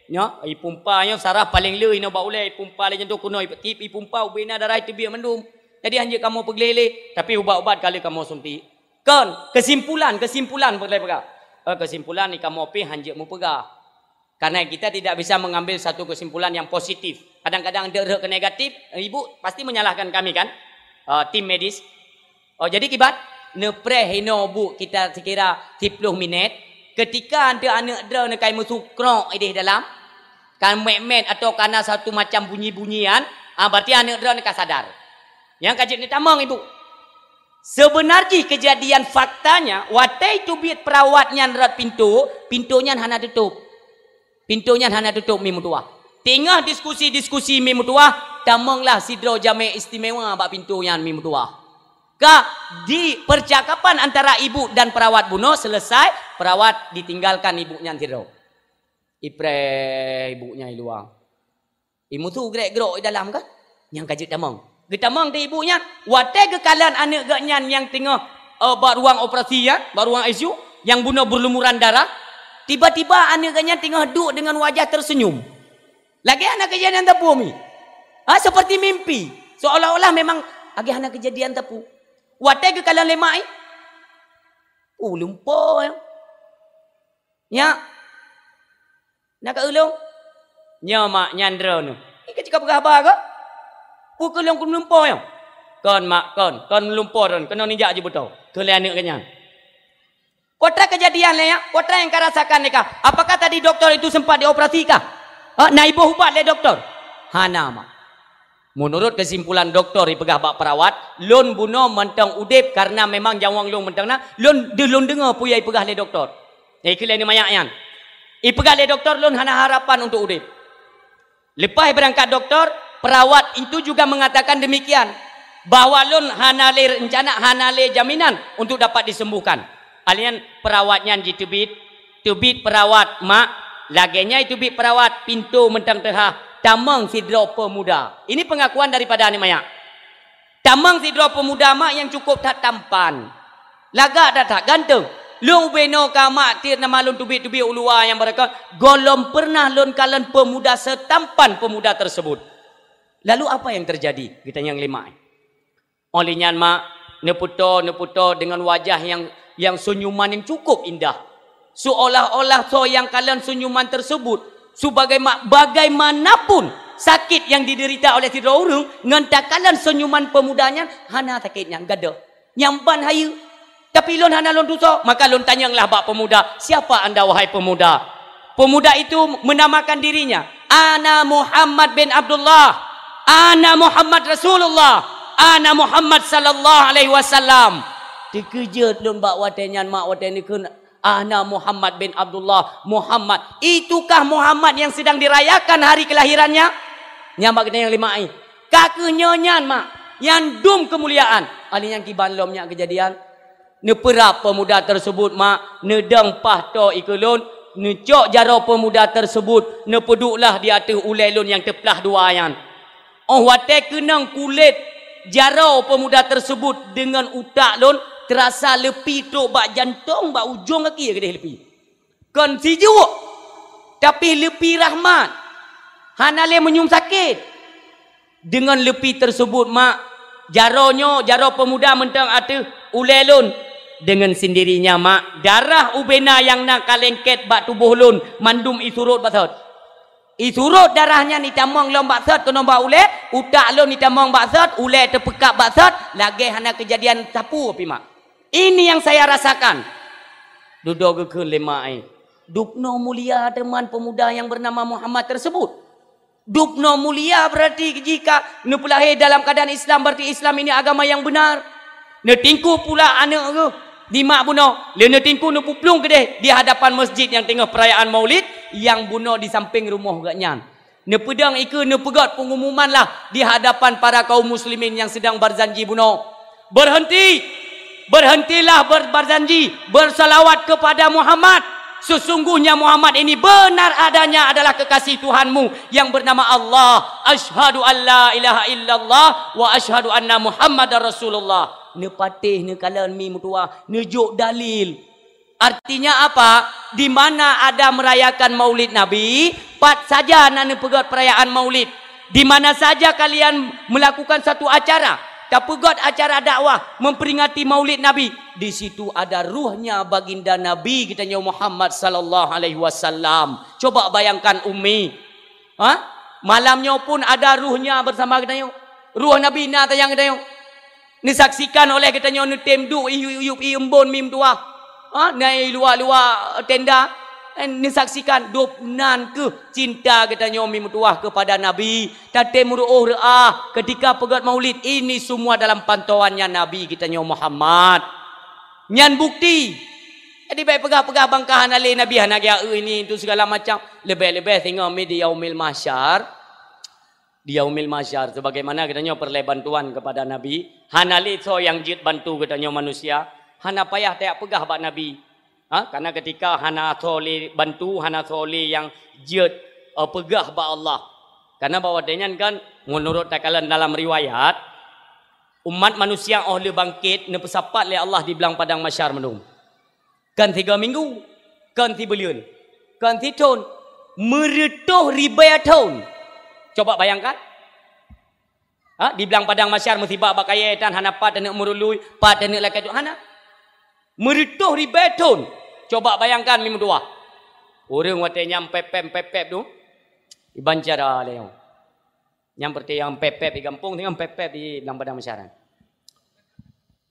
Speaker 1: Nya, ipumpa yang saraf paling le ino ba ule ipumpa le jentuk kuno tip ipumpa ubena darah itu biar mendum. Jadi hanya kamu peglele tapi ubat-ubat kalau kamu suntik. Kan kesimpulan perle-perle. Kesimpulan ni kamu pi hanjak mu pegah. Karena kita tidak bisa mengambil satu kesimpulan yang positif. Kadang-kadang derek ke negatif, ibu pasti menyalahkan kami kan? Tim medis. Jadi kibat nepre hino bu kita sekira 10 minit ketika ada anak dra nak kai musukrok di dalam kan mek atau karena satu macam bunyi-bunyian, berarti anak dra nak sadar. Yang kaji ni tamang ibu. Sebenarnya kejadian faktanya, watai tu biat perawatnya nerat pintunya hana tutup. Pintunya hana tutup mi mutua. Tengah diskusi mi mutua, tamanglah sidro jame istimewa bak pintunya mi mutua. Di percakapan antara ibu dan perawat bunuh selesai, perawat ditinggalkan ibunya sidro. Ipre ibunya luang. Ibu tu gerak-gerak di dalam kan? Yang kaji tamang. Getamang di ibunya, watai kekalian anak gaknyan yang tengah bak ruang operasi ya, bak ruang ICU yang bunuh berlumuran darah, tiba-tiba anak gaknyan tengah duduk dengan wajah tersenyum. Lagi anak kejadian tepu mi. Seperti mimpi. Seolah-olah memang lagi anak kejadian tepu. Watai kekalian lemai. Lumpur ya. Nya. Nak ke ulung? Nya mak nyandra nu. Ika cakap berapa ke? Pukul yang kun lumpur ya. Kon mak kon lumpur kon kena nijak je betul. Kalian anak kenyan. Kotra kejadian le ya. Kotra yang kau rasakan ni kah? Apakah tadi doktor itu sempat dioperasi kah? Naibu ubat le doktor. Hana mak. Menurut kesimpulan doktor ipegah bak perawat, lon buno mentang udip karena memang jawang lon mentang na, lon dengar puya ipegah le doktor. Kalian ni mayak yan. Ipegah le doktor lon hana harapan untuk udip. Lepas berangkat doktor, perawat itu juga mengatakan demikian. Bahawa lon hana le rencana, hana le jaminan untuk dapat disembuhkan. Alian perawatnya tubit perawat mak, lagenya itu bit perawat pintu mentang tehah. Tamang sidro pemuda. Ini pengakuan daripada ni mayak. Tamang sidro pemuda mak yang cukup tak tampan. Lagak dah tak ganteng. Long beno ka mak tir nama lon tubit-tubit ulua yang mereka golom pernah lon kalan pemuda setampan pemuda tersebut. Lalu apa yang terjadi? Kita yang lima. Olehnya mak neputo dengan wajah yang senyuman yang cukup indah. Seolah-olah so yang kalian senyuman tersebut bagaimanapun sakit yang diderita oleh tiada orang, ngentakalan senyuman pemudanya hana sakitnya gada nyamban hayu, tapi lon hana lon dosa. Maka lon tanyanglah bak pemuda, siapa anda wahai pemuda? Pemuda itu menamakan dirinya, ana Muhammad bin Abdullah, ana Muhammad Rasulullah, ana Muhammad sallallahu alaihi wasallam. Dikejut lon bak watenyan mak waten ikun, ana Muhammad bin Abdullah Muhammad. Itukah Muhammad yang sedang dirayakan hari kelahirannya? Nyamak kita yang lima ini. Kakenya nyan mak. Yang dum kemuliaan. Ali yang kiban lomnya kejadian. Neperap pemuda tersebut mak. Nedang pahto ikulun. Necok jaro pemuda tersebut. Nepeduklah di atas ulelun yang teplah dua ayan. Oh wate kenang kulit jaro pemuda tersebut dengan utak lun. Terasa lepi tu bak jantung bak ujung kaki ke dia lepi. Kon si jua. Tapi lepi rahmat. Hanale menyum sakit. Dengan lepi tersebut mak, jaro pemuda mentang atu ulelun dengan sendirinya mak, darah ubena yang nak kalengket bak tubuh lun mandum isurut basat. Isurut darahnya ni tamang lom basat kena bak ule, utak lun ni tamang basat, ule terpekak basat, lagi hana kejadian sapu api mak. Ini yang saya rasakan. Duduk ke lemai. Dupno mulia teman pemuda yang bernama Muhammad tersebut. Dupno mulia berarti jika nepulahir dalam keadaan Islam, berarti Islam ini agama yang benar. Netingku pula anak ke di mak buno. Le netingku nepuplung ke deh di hadapan masjid yang tengah perayaan Maulid yang buno di samping rumah gaknya. Nepedang iku nepegat pengumuman lah di hadapan para kaum muslimin yang sedang berjanji buno. Berhentilah berjanji, bersalawat kepada Muhammad. Sesungguhnya Muhammad ini benar adanya adalah kekasih Tuhanmu yang bernama Allah. Asyhadu an la ilaha illallah wa asyhadu anna Muhammadar Rasulullah. Ne patih ne kalan mi mutua, nejuk dalil. Artinya apa? Di mana ada merayakan Maulid Nabi, pat saja nane pegat perayaan Maulid. Di mana saja kalian melakukan satu acara, tak pegat acara dakwah memperingati Maulid Nabi, di situ ada ruhnya baginda Nabi kita Muhammad sallallahu alaihi wasallam. Coba bayangkan Umi, malamnya pun ada ruhnya bersama kita ruh Nabi na tayang kita disaksikan oleh kita netem du iup embon mim tua, nai luar tenda. Disaksikan dopnan ke cinta kita nyomi mutuah kepada Nabi. Tate muruh re'ah ketika pegat Maulid ini semua dalam pantauannya Nabi kita nyom Muhammad. Nyan bukti. Jadi baik pegah-pegah bangkahan alih Nabi hanagya ini itu segala macam. Lebih-lebih tengok di yaumil mahsyar. Di yaumil mahsyar sebagaimana kita nyom perle bantuan kepada Nabi. Hanali so yang jid bantu kita nyom manusia. Hana payah tak pegah bak Nabi. Karena ketika hana soli bantu, hana soli yang jid pegah ba Allah. Karena bahawa dengan kan menurut takalan dalam riwayat umat manusia oleh bangkit ne pesapat le Allah di belang padang mahsyar menung. Kan 3 minggu, kan 3 bulan, kan 3 tahun, meretuh ribuan tahun. Coba bayangkan. Di belang padang mahsyar musibah bakaya dan hana pat dan umurului, pat dan lakai tu hana. Meretuh ribeton. Coba bayangkan mimpi dua. Orang watanya pepep tu. Iban cara leo. Yang seperti yang pepep di kampung dengan pepep di dalam padang masyarakat.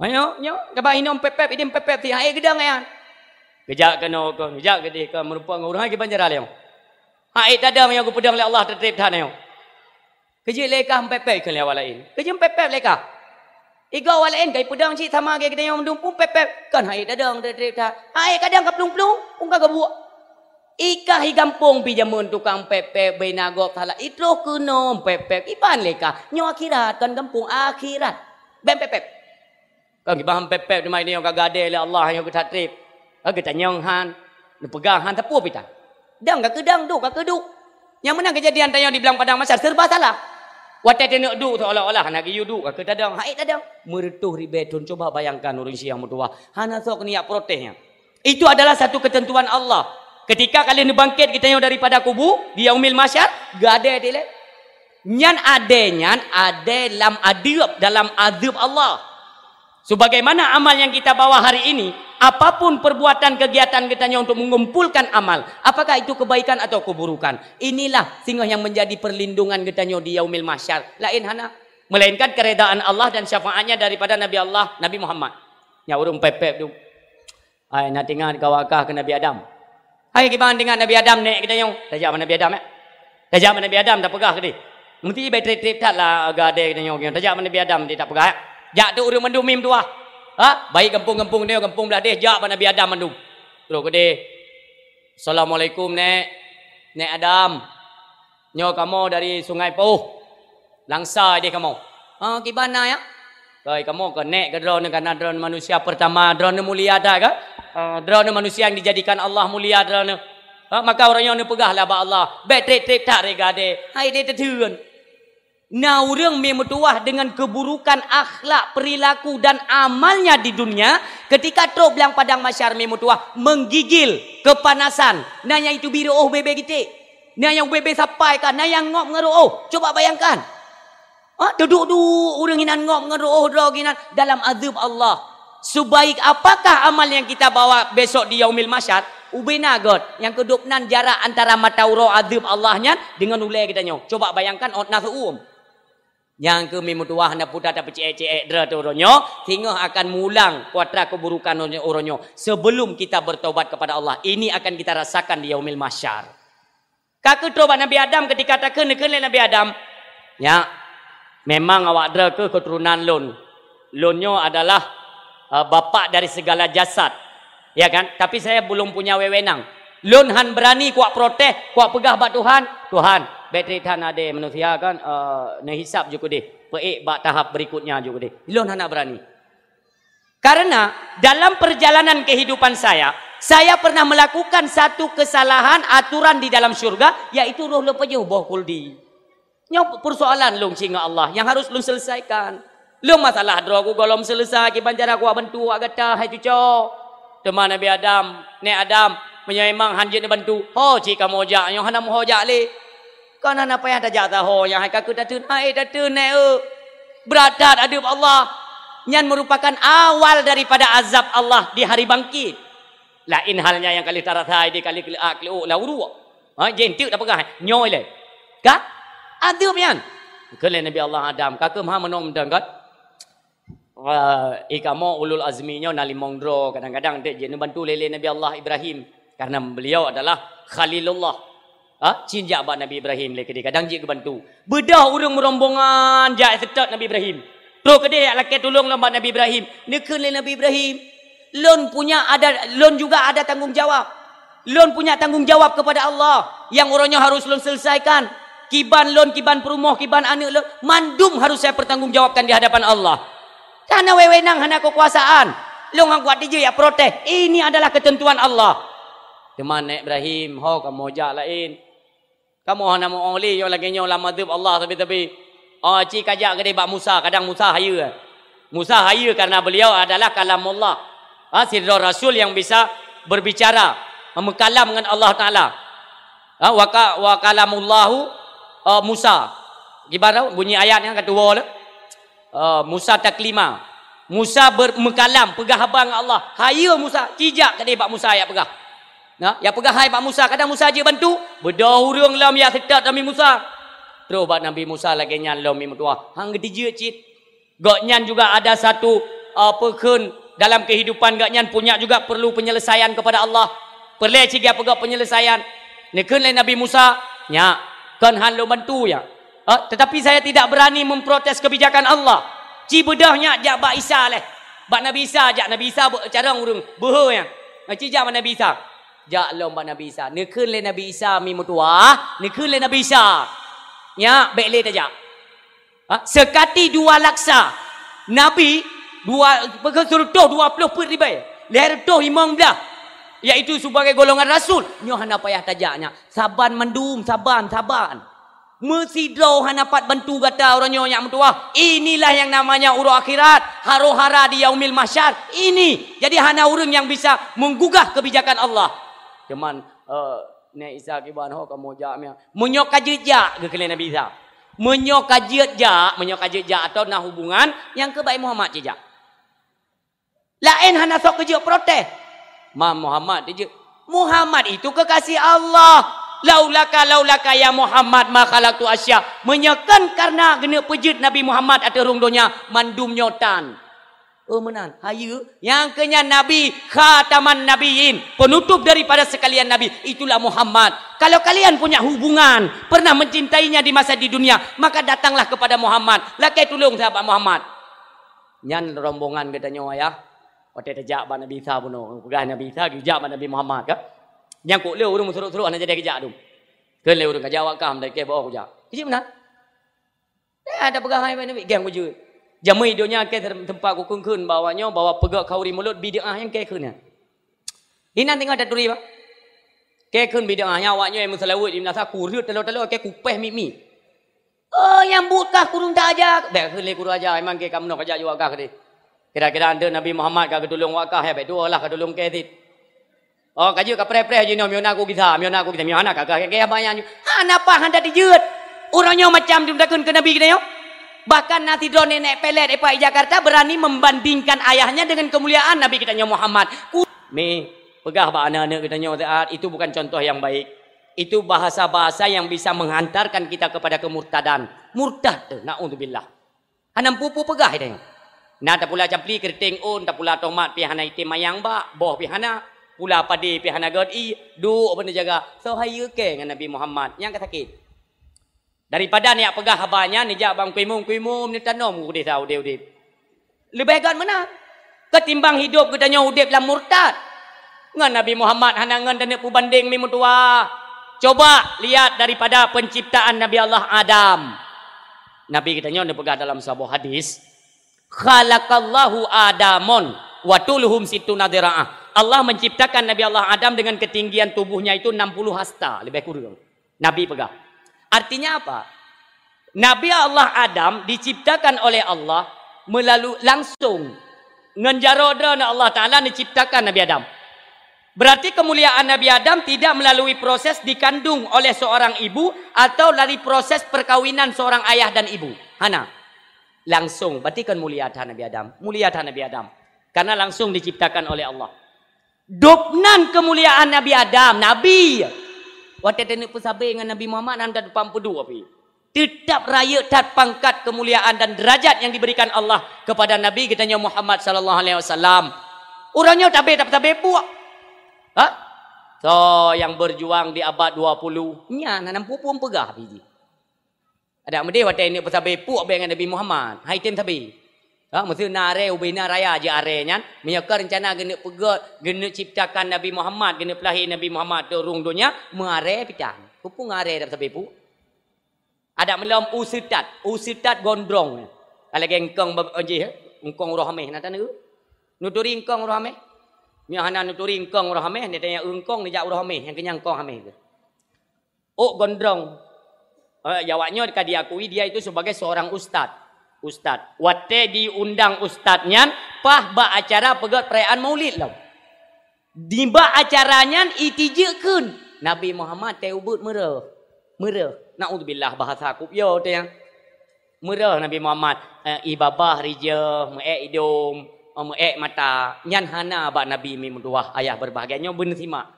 Speaker 1: Ayo, kaba inom pepep, idim pepep ti hai gedang ayan. Kejak kena ko, kejak gede ke merupakan orang lagi banjara leo. Hai tadang yang aku pedang oleh Allah tertib dah leo. Kejik lekah pepep ke leo lain. Kejik pepep lekah. Iga walain kai pedang cik sama ke gedang yang mendung pepep kan hai tadang tertib dah. Hai kadang ka plung-plung, pun ka buak. Ika hi kampung pi jamun tukang pepek benagok thala itro kunom pepek iban leka nyo akhirat kan kampung akhirat ben pepek kan gibaham pepek di mai ni yang gade le Allah yang kita trip kita nyong han pegang han tapu pita dang ka kedang du ka keduk yang mana kejadian tanya di belang padang masar serba salah watai tenuk du seolah-olah nak yudu ka tadang hai tadang meretuh ribetun coba bayangkan orang siang mutua hana sok niat protesnya itu adalah satu ketentuan Allah. Ketika kalian bangkit kita yang daripada kubur di yaumil mahsyar, gak ada dia. Nyan ada dalam azab Allah. Sebagaimana amal yang kita bawa hari ini, apapun perbuatan kegiatan kita untuk mengumpulkan amal, apakah itu kebaikan atau keburukan, inilah sehingga yang menjadi perlindungan kita di yaumil mahsyar. Lain hana, melainkan keredaan Allah dan syafaatnya daripada Nabi Allah, Nabi Muhammad. Ya urung pepep tu. Ai nak tinggal kawakah ke Nabi Adam. Hai gimana dengan Nabi Adam nek kita yang tajak mana Nabi Adam tajak mana Nabi Adam tak pegah ke dia mesti betrip tak lah gade kita yang tajak mana Nabi Adam dia tak pegah jak tu urang mandum mim tu baik kampung-kampung dia kampung belah dia jak mana Nabi Adam mandum terus ke dia Assalamualaikum nek Adam nyo kamu dari Sungai Pauh langsa dia kamu gimana ya kamu ke nek ke drone karena drone manusia pertama drone mulia dah kan drone manusia yang dijadikan Allah mulia drone maka orang yang pegahlah ba Allah betrip tak regade hai dia tertun nah urang memutuah dengan keburukan akhlak perilaku dan amalnya di dunia ketika tro belang padang mahsyar memutuah menggigil kepanasan nanya itu biru bebe gitu nah yang bebe sampai kan nah yang ngop ngeruh coba bayangkan duduk urang inan ngop ngeruh droginan dalam azab Allah. Sebaik apakah amal yang kita bawa besok di yaumil mahsyar? Ubenagot yang kedupnan jarak antara matauro azab Allahnya dengan ulai kita nyo. Coba bayangkan nasu yang ke mimutuah na puta ta pecek dra tu ronyo sehingga akan mulang kuatra keburukan oronyo sebelum kita bertobat kepada Allah. Ini akan kita rasakan di yaumil mahsyar. Kakek tobat Nabi Adam ketika takkan Nabi Adam. Ya. Memang awak dra ke keturunan lon. Lonyo adalah bapak dari segala jasad, ya kan? Tapi saya belum punya wewenang. Lon han berani kuat protes, kuat pegah bak Tuhan. Bateri tan ada manusia kan, nehisap juga deh. Peik bak tahap berikutnya juga deh. Lon han berani. Karena dalam perjalanan kehidupan saya pernah melakukan satu kesalahan aturan di dalam syurga, yaitu roh lepejuh boh kuldi. Nyok persoalan long singa Allah yang harus long selesaikan. Lu masalah draw aku golom selesai ki banjara aku bantu agak dah hai cuco. Teman Nabi Adam, nek Adam menyemang hanjit ni bantu. Ho cik kamu ojak yang hana mo ojak le. Kan hana payah tajak tahu yang hai kaku datun hai datun nek beradat adab Allah. Yang merupakan awal daripada azab Allah di hari bangkit. Lain halnya yang kali tarathai di kali la uru. Jentik dah pegah nyoy le. Ka? Adab yan. Kale Nabi Allah Adam kakak maha menom dan kan ikamo ulul azminya nalimong dro kadang-kadang dia jenis bantu lele Nabi Allah Ibrahim karena beliau adalah Khalilullah cinjak bak Nabi Ibrahim leke dia kadang je bantu bedah urang merombongan jak setat Nabi Ibrahim terus ke dia laki tolong lambat Nabi Ibrahim nekeun le Nabi Ibrahim lon juga ada tanggungjawab lon punya tanggungjawab kepada Allah yang orangnya harus lon selesaikan kiban lon kiban perumah kiban anak lon mandum harus saya pertanggungjawabkan di hadapan Allah. Karena wewenang hana kekuasaan. Long hang kuat DJ ya protes. Ini adalah ketentuan Allah. Teman Ibrahim, ho kamu jak lain. Kamu hana mau oli yo lagi nyo lama dzub Allah tapi ci kajak gede bak Musa, kadang Musa haya. Musa haya karena beliau adalah kalamullah. Sirrul Rasul yang bisa berbicara, mengkalam dengan Allah Taala. Wa kalamullahu Musa. Gimana bunyi ayatnya kedua lah. Musa taklima Musa bermekalam pegah abang Allah. Haya Musa, cijak kadai Pak Musa ya pegah. Nah, ya pegah hai Pak Musa, kadang Musa je bantu. Bedah urang lam ya setat Nabi Musa. Terus Pak Nabi Musa lagi nyan lam mi metua. Hang gedije cit. Gak nyan juga ada satu pekun dalam kehidupan gak nyan punya juga perlu penyelesaian kepada Allah. Perlu ciga pegah penyelesaian. Nekeun lain Nabi Musa, nya kan han lo bantu ya. Tetapi saya tidak berani memprotes kebijakan Allah. Ci bedahnya jak Bak Isa leh. Bak Nabi Isa jak Nabi Isa carang urang beuh ya. Ci jak Nabi Isa. Jak lom Bak Nabi Isa. Nekeun le Nabi Isa mi mutua, nekeun le Nabi Isa. Nya baik le tajak. Sekati dua laksa. Nabi dua suruh 20 put ribai. Leher toh 15. Iaitu sebagai golongan rasul. Nyo hana payah tajaknya. Saban mendum, saban. Mesti draw hana pat bantu kata orangnya yang mentua. Inilah yang namanya urut akhirat, haro-hara di yaumil mahsyar. Ini. Jadi hana orang yang bisa menggugah kebijakan Allah. Cuman ne Isa kiban ho kamu jamnya. Menyok kajejak ke kalian Nabi Isa. Menyok kajejak atau nah hubungan yang ke baik Muhammad jejak. Lain hana sok kejak protes. Muhammad jejak. Muhammad itu kekasih Allah. Laulaka ya Muhammad ma khalaqtu asya. Menyekan karena gena pejit Nabi Muhammad atau rung donya mandum nyotan. Menan. Hayu yang kenya Nabi khataman nabiyin, penutup daripada sekalian nabi, itulah Muhammad. Kalau kalian punya hubungan, pernah mencintainya di masa di dunia, maka datanglah kepada Muhammad. Lakai tulung sahabat Muhammad. Nyan rombongan katanya ya. Waktu terjak ba Nabi Isa puno, pegah Nabi Isa gejak ba Nabi Muhammad ka. Yang kok leu urang seru-seru ana jadi kejak tu. Keun leu urang kajawak kam dari ke bawa kejak. Kejak mana? Ada pegah hai Nabi geng kujut. Jamai dunia ke tempat ku keun bawanya bawa pegak kauri mulut bid'ah yang ke keunnya. Ini nanti ada turi ba. Ke keun bid'ahnya awaknya yang selawat di nasa kurut telo-telo ke kupeh mimi. Yang butkah kurung tak aja. Bek keun le kurung aja memang ke kamu nak kajak juga kah ke. Kira-kira anda Nabi Muhammad ka ketulung wakah ya bek dua lah ketulung ke tit. Kaji ka pre-pre je no miona aku bisa miona ka banyak. Napa handa dijeut. Orangnya macam diundakkeun ke Nabi kita yo. Bahkan nanti drone nenek pelet di Jakarta berani membandingkan ayahnya dengan kemuliaan Nabi kita Muhammad. Mi pegah ba anak-anak kita saat itu bukan contoh yang baik. Itu bahasa-bahasa yang bisa menghantarkan kita kepada kemurtadan. Murtad tu naudzubillah. Hanam pupu pegah itu. Nah tak pula campli keriting on, tak pula tomat pi hana itim mayang ba, boh pi hana, pula padi pi hana god i, du apa jaga. So hayu ke dengan Nabi Muhammad yang sakit. Daripada ni pegah habanya ni jak bang kuimum ni tanom ku desa udip. Lebih baik mana? Ketimbang hidup katanya udip dalam murtad. Ngan Nabi Muhammad hana ngan dan pu banding mi mutua. Coba lihat daripada penciptaan Nabi Allah Adam. Nabi katanya ni pegah dalam sebuah hadis. Khalaqallahu Adamon wa tuluhum situna dira'ah. Allah menciptakan Nabi Allah Adam dengan ketinggian tubuhnya itu 60 hasta, lebih kurang. Nabi pegah. Artinya apa? Nabi Allah Adam diciptakan oleh Allah melalui langsung ngenjaroda Allah Ta'ala diciptakan Nabi Adam. Berarti kemuliaan Nabi Adam tidak melalui proses dikandung oleh seorang ibu atau dari proses perkawinan seorang ayah dan ibu. Hana. Langsung. Berarti kan muliatan Nabi Adam. Muliatan Nabi Adam. Karena langsung diciptakan oleh Allah. Dopnan kemuliaan Nabi Adam. Nabi. Waktu tenek pesabai dengan Nabi Muhammad anda depan pedu api. Tetap raya tat pangkat kemuliaan dan derajat yang diberikan Allah kepada Nabi kitanya Muhammad sallallahu alaihi wasallam. Orangnya tak puak. So yang berjuang di abad 20 nya nanam pupum pegah biji. Ada mede waktu ini pesabai puak dengan Nabi Muhammad. Hai tem sabi. Mesti nare ubina raya je arenya. Menyaka rencana gena pegat, gena ciptakan Nabi Muhammad, gena pelahir Nabi Muhammad turung dunia, mare pitang. Kupu ngare dapat sabi pu. Ada melam usitat gondrong. Kalau gengkong baji, engkong rohameh nata nu. Nuturi engkong rohameh. Nya hana nuturi engkong rohameh, dia tanya engkong ni jak rohameh, yang kenyang engkong hameh. Gondrong. Jawabnya diakui dia itu sebagai seorang ustad. Wate diundang ustadnya pah ba acara pegat perayaan maulid lah. Di ba acaranya itijekeun Nabi Muhammad teh ubud mereh. Naudzubillah bahasa aku yo teh. Murah Nabi Muhammad ibabah rija, hidung, mata. Nyan hana bak Nabi Mutuah ayah berbahagianya benar simak.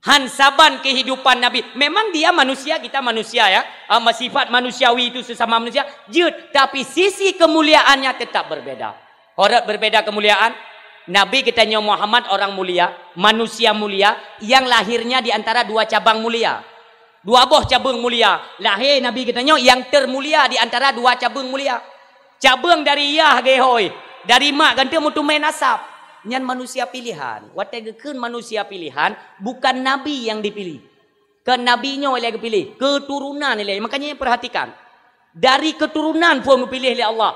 Speaker 1: Han saban kehidupan Nabi. Memang dia manusia, kita manusia ya. Sifat manusiawi itu sesama manusia. Tapi sisi kemuliaannya tetap berbeda. Orang berbeda kemuliaan. Nabi katanya Muhammad orang mulia, manusia mulia yang lahirnya di antara dua cabang mulia. Dua buah cabang mulia. Lahir Nabi katanya yang termulia di antara dua cabang mulia. Cabang dari Yah gehoy. Dari mak ganti mutu main nasab. Nyan manusia pilihan. Wategekeun manusia pilihan bukan nabi yang dipilih. Ke nabinya oleh dipilih, keturunan oleh. Makanya perhatikan. Dari keturunan pun dipilih oleh Allah.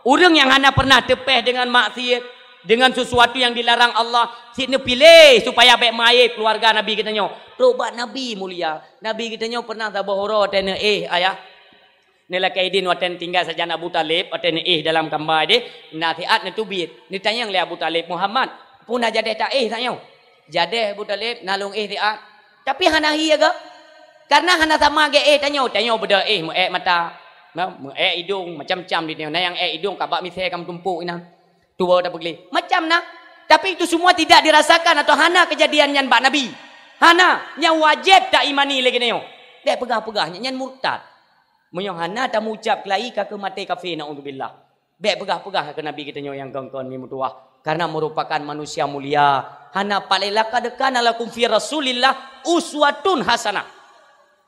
Speaker 1: Orang yang hanya pernah tepeh dengan maksiat, dengan sesuatu yang dilarang Allah, sini pilih supaya baik mai keluarga Nabi katanya. Tobat Nabi mulia. Nabi katanya pernah tak bohoro tena ayah. Nila kaidin waten tinggal saja Abu Talib waten dalam kamar dia nasihat ni tubit ni tanya le Abu Talib Muhammad pun jadi tak tanya jadi Abu Talib nalung tiat tapi hana hi aga karena hana sama ge tanya beda mata hidung macam-macam di dia yang hidung kabak misai kam tumpuk ina tua dah pergi macam nah tapi itu semua tidak dirasakan atau hana kejadian yang bak Nabi hana yang wajib tak imani lagi nyo dia pegah-pegahnya yang murtad. Menyohana tak mengucap kelai ke mati kafir na'udzubillah. Baik pegah-pegah ke Nabi kita yang kawan-kawan mimutuah. Karena merupakan manusia mulia. Hana palilaka dekan alakum fi rasulillah uswatun hasanah.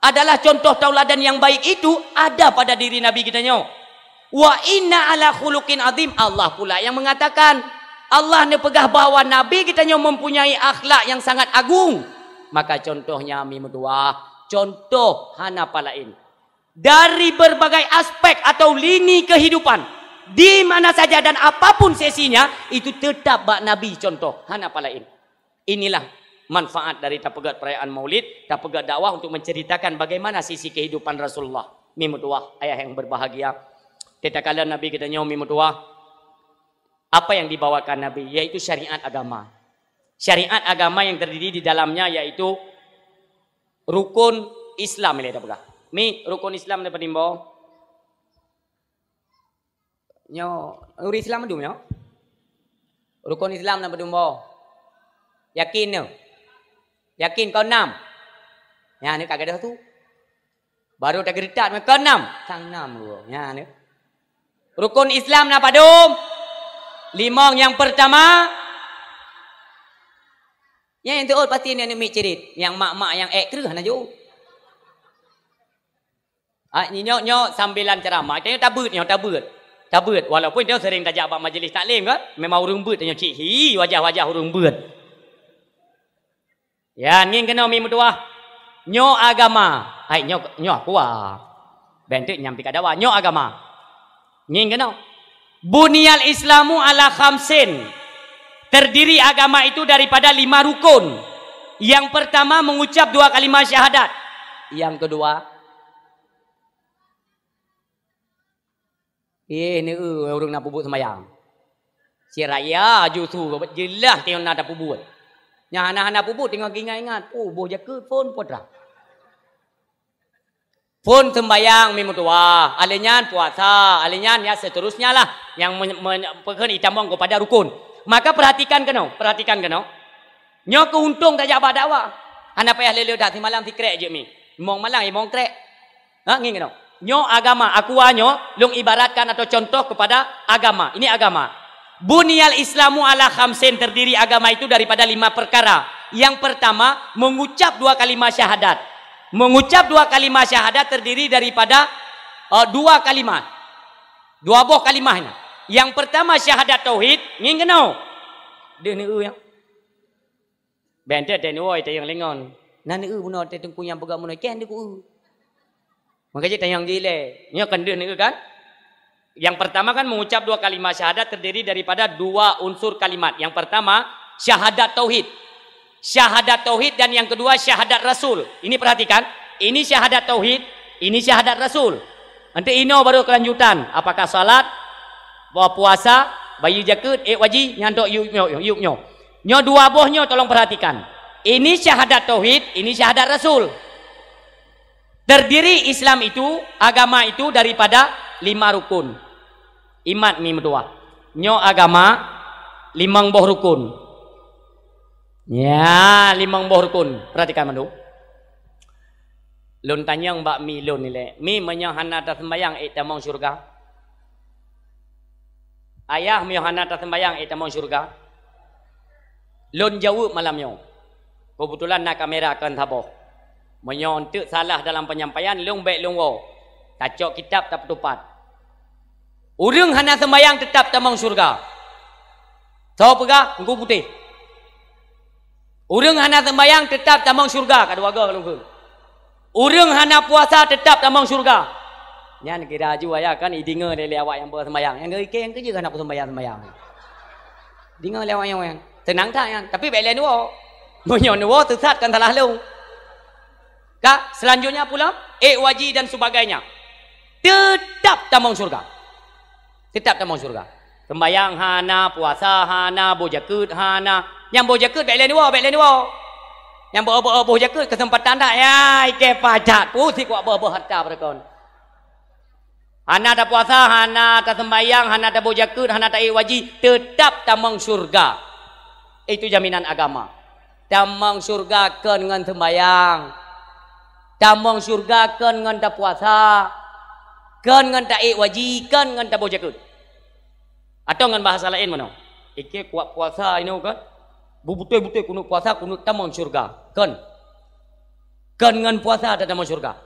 Speaker 1: Adalah contoh tauladan yang baik itu ada pada diri Nabi kita Wa inna ala khuluqin azim. Allah pula yang mengatakan. Allah ni pegah bahawa Nabi kita mempunyai akhlak yang sangat agung. Maka contohnya mimutuah. Contoh hana palain. Dari berbagai aspek atau lini kehidupan di mana saja dan apapun sesinya itu tetap bak Nabi contoh hana palain. Inilah manfaat dari tapegat perayaan Maulid, tapegat dakwah untuk menceritakan bagaimana sisi kehidupan Rasulullah. Mimutuah ayah yang berbahagia. Tatkala Nabi kita mimutuah apa yang dibawakan Nabi yaitu syariat agama. Syariat agama yang terdiri di dalamnya yaitu rukun Islam ini tapegat. Mi rukun Islam dapat dimbawa. Nyo, uri Islam dum nyo. Rukun Islam dapat dimbawa. Yakin no? Yakin kau 6. Ya ni kagak ada tu. Baru tak geritat kau 6. Sang 6 lu. Ya ni. Rukun Islam napa dum? 5 yang pertama. Yang tu pasti ni mi cerit. Yang mak-mak yang kreh hana jo. Nyo sambilan ceramah tanya tabut walaupun dia sering tajak bab majlis taklim kan memang urung beut tanya cik hi wajah urung beut ya ngin kena mi mutuah nyo agama nyo kuah bentuk nyampi kadawa nyo agama ngin kena bunyal islamu ala khamsin terdiri agama itu daripada 5 rukun yang pertama mengucap 2 kalimat syahadat yang kedua ni orang nak pubut sembahyang. Si raya justru jelas tengok nak pubut. Yang anak-anak pubut tengok ingat-ingat. Oh, boh jaket pun potra. Pun sembahyang mimutuah. Alinyan puasa. Alinyan ya seterusnya lah. Yang perken itambang kepada rukun. Maka perhatikan kena. Nyo keuntung tak jawab dakwah. Anak payah leleu dah si malam si krek je mi. Mong malang mong krek. Ngin kena. Nyo agama akuanyo long ibaratkan atau contoh kepada agama. Ini agama. Bunyal Islamu ala khamsin terdiri agama itu daripada 5 perkara. Yang pertama mengucap 2 kalimat syahadat. Mengucap 2 kalimat syahadat terdiri daripada 2 kalimat. 2 buah kalimatnya. Yang pertama syahadat tauhid, ngin kenau. Dia ni yang. Bentet ten oi yang lengon. Nan buno te tengku yang pegang muno ken deku. Makanya tanya yang gile, nyo kan dia ni kan? Yang pertama kan mengucap 2 kalimat syahadat terdiri daripada 2 unsur kalimat. Yang pertama syahadat tauhid. Syahadat tauhid dan yang kedua syahadat rasul. Ini perhatikan, ini syahadat tauhid, ini syahadat rasul. Nanti ino baru kelanjutan. Apakah salat, puasa, bayi jaket, wajib nyantok yuk. Nyo 2 bohnya tolong perhatikan. Ini syahadat tauhid, ini syahadat rasul. Terdiri Islam itu, agama itu daripada 5 rukun. Iman mi medua. Nyo agama 5 boh rukun. Ya, 5 boh rukun. Perhatikan mandu. Lun tanyang mbak mi lun ni le. Mi menyang hana ta sembayang tamong syurga. Ayah mi hana ta sembayang tamong syurga. Lun jawab malam nyo. Kebetulan nak kamera akan taboh. Menyontek salah dalam penyampaian lung baik lung wo. Kacok kitab tak petupat. Urang hana sembayang tetap tamong syurga. Tahu pegah engkau putih. Urang hana sembayang tetap tamong syurga kadua ga lung. Urang hana puasa tetap tamong syurga. Nyan kira ju aya kan idinga le awak yang bersembayang. Yang ke yang kerja kan nak sembayang. Dinga le awak yang tenang tak yang. Tapi baik lain wo. Menyon wo tersesatkan salah lu. Kak, selanjutnya pula waji dan sebagainya. Tetap tamong syurga. Tetap tamong syurga. Sembayang hana, puasa hana, bojakut hana. Yang bojakut baik lain wo. Yang boh jakut kesempatan tak ya ike pacat pusik wak boh harta berkon. Hana tak puasa, hana tak sembayang, hana tak boh jakut, hana tak waji, tetap tamong syurga. Itu jaminan agama. Tamong syurga kan dengan sembayang. Tamong syurga kan dengan tak puasa. Kan dengan tak waji, kan dengan tak boh jakut. Atau dengan bahasa lain mana? Ike kuat puasa ini kan? Betul-betul kunut puasa, kunut tamong syurga. Kan dengan puasa ada tamong syurga.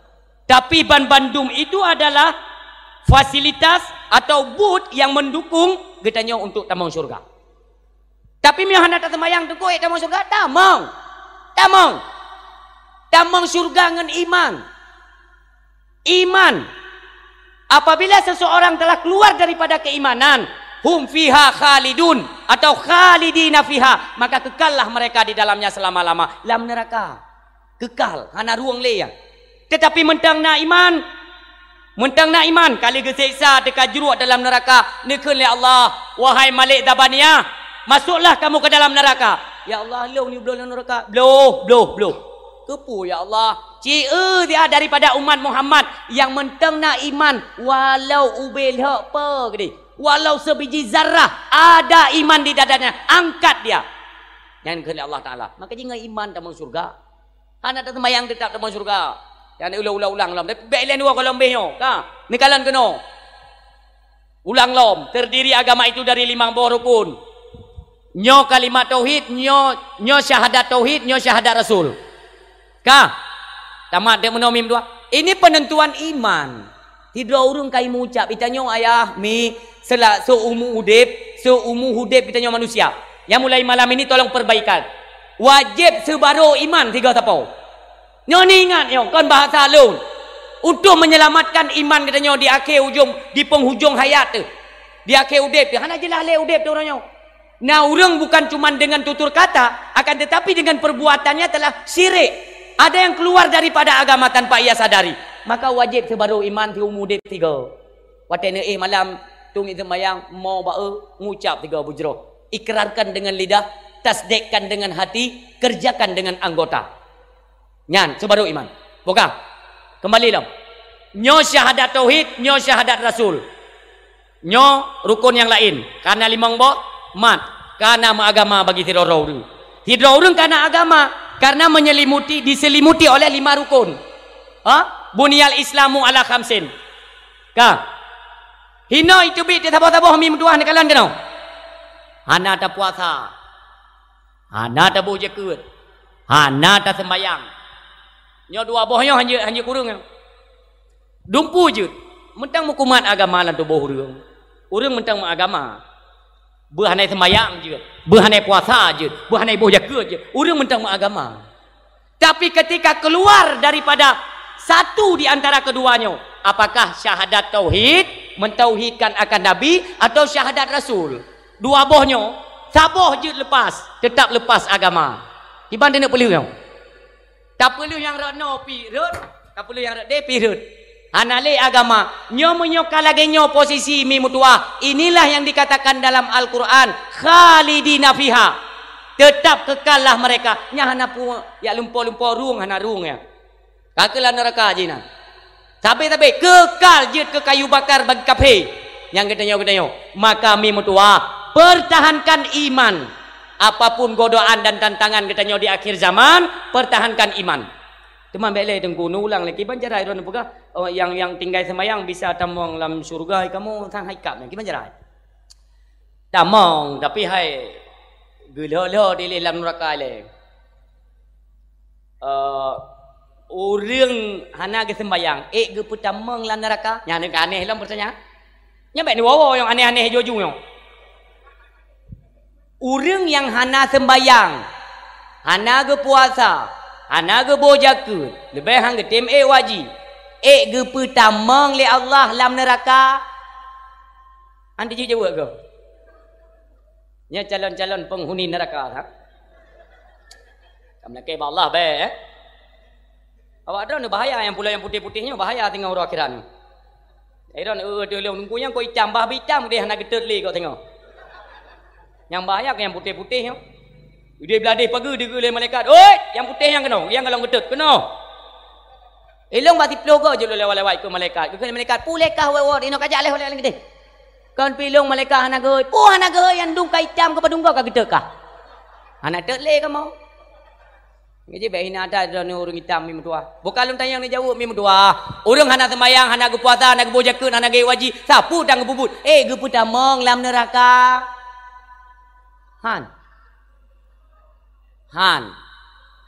Speaker 1: Tapi ban Bandung itu adalah fasilitas atau booth yang mendukung getanya untuk tamong syurga. Tapi mihana tak sembayang tu koi tamong syurga, tamong syurga dengan iman. Iman. Apabila seseorang telah keluar daripada keimanan, hum fiha khalidun atau khalidina fiha, maka kekallah mereka di dalamnya selama-lama. Dalam neraka kekal hana ruang le ya. Tetapi mentang na iman kali geseksa dekat jeruat dalam neraka nekeun le Allah, wahai Malik Zabaniyah, masuklah kamu ke dalam neraka. Ya Allah, lu ni belum neraka. Bloh. Kepu ya Allah. Dia daripada umat Muhammad yang mentang na iman walau ubel apa gede. Walau sebiji zarah ada iman di dadanya, angkat dia. Yang kehendak Allah Taala. Maka jangan iman tamong surga. Hana tak sembahyang tetap tamong surga. Yang ulang-ulang lom. Baik lain dua kalau lembehnya. Ka, ni kalan kena. Ulang lom. Terdiri agama itu dari 5 buah rukun. Nyo kalimat tauhid, nyo syahadat tauhid, nyo syahadat rasul. Ka, tamat dia menomim dua. Ini penentuan iman. Tidak urung kai mengucap. Itanya ayah mi seumur hudib kita manusia. Yang mulai malam ini tolong perbaikan. Wajib sebaru iman 3 tapau. Nyo ni ingat nyo kan bahasa lu. Untuk menyelamatkan iman kita di akhir ujung, di penghujung hayat tu. Di akhir hudib tu. Hana jelah le hudib tu orangnya. Nah, orang bukan cuma dengan tutur kata, akan tetapi dengan perbuatannya telah syirik. Ada yang keluar daripada agama tanpa ia sadari. Maka wajib sebaru iman di umur hudib 3. Watene malam tung sembahyang mau ngucap 3 bujroh. Ikrarkan dengan lidah, tasdikkan dengan hati, kerjakan dengan anggota. Nyan sebaru iman. Bukan? Kembali dong. Nyo syahadat tauhid, nyo syahadat rasul. Nyo rukun yang lain. Karena 5 boh mat. Karena agama bagi tidorong. Tidorong karena agama, karena diselimuti oleh 5 rukun. Bunyal Islamu ala khamsin. Ka. Hino itu bi taboh-taboh mi meduah nekalan kenau. Hana ta puasa. Hana ta boh jakut. Hana ta sembayang. Nyo 2 bohnya hanya kurung. Dumpu je. Mentang mukumat agama lan tu boh urang. Urang mentang agama. Berhanai sembayang je. Berhanai puasa je. Berhanai boh jakut je. Urang mentang agama. Tapi ketika keluar daripada satu di antara keduanya, apakah syahadat tauhid, mentauhidkan akan Nabi, atau syahadat Rasul? 2 bohnya, saboh je lepas, tetap lepas agama. Iban dia nak perlu yang? Tak perlu yang rano pirut, tak perlu yang rade pirut. Hanale agama, nyo menyokal lagi nyo posisi mi mutua. Inilah yang dikatakan dalam Al-Quran, khalidina fiha. Tetap kekallah mereka. Nya hana pu ya lumpur-lumpur ruang hana ruang ya. Kakelah neraka je nah. Tapi kekal je ke kayu bakar bagi kafir. Yang katanya maka mi mutua pertahankan iman. Apapun godaan dan tantangan katanya di akhir zaman, pertahankan iman. Teman bele tengku ulang lagi banjarai ron buka yang tinggal semayang bisa tamong dalam surga kamu sang haikap ni banjarai. Tamong tapi hai gelo di dalam neraka le. Orang hana ke sembayang ge putamong dalam neraka. Nya aneh lah bertanya. Nya baik ni wawo yang aneh-aneh jojo yang. Orang yang hana sembayang, hana ke puasa, hana ke bojaka, lebih hang ke tim wajib. Ge putamong le Allah dalam neraka. Anda jawab ke? Nya calon-calon penghuni neraka ha. Kamu nak ke Allah be Awak ada ni bahaya yang pula yang putih-putihnya bahaya tengok orang akhirat ni. Iron dia nunggu yang kau hitam bah hitam dia nak getet li kau tengok. Yang bahaya yang putih-putihnya. Dia beladih pagi dia oleh malaikat. Oi, yang putih yang kena, yang kalau getet kena. Elong bati plogo je lewat-lewat ke malaikat. Ke malaikat pulekah wa dino kajak leh oleh gede. Kan pilong malaikat hana geut. Pu hana geut yang dung kai hitam ke padung kau ka getet kah? Hana tet le ka mau. Ngaji baik hina ada orang hitam mim tua. Bukan lum tanya ni jawab mim tua. Orang hana sembayang, hana ke puasa, hana ke bojakeun, hana ke wajib. Sapu tang bubut. Ge putamong lam neraka. Han.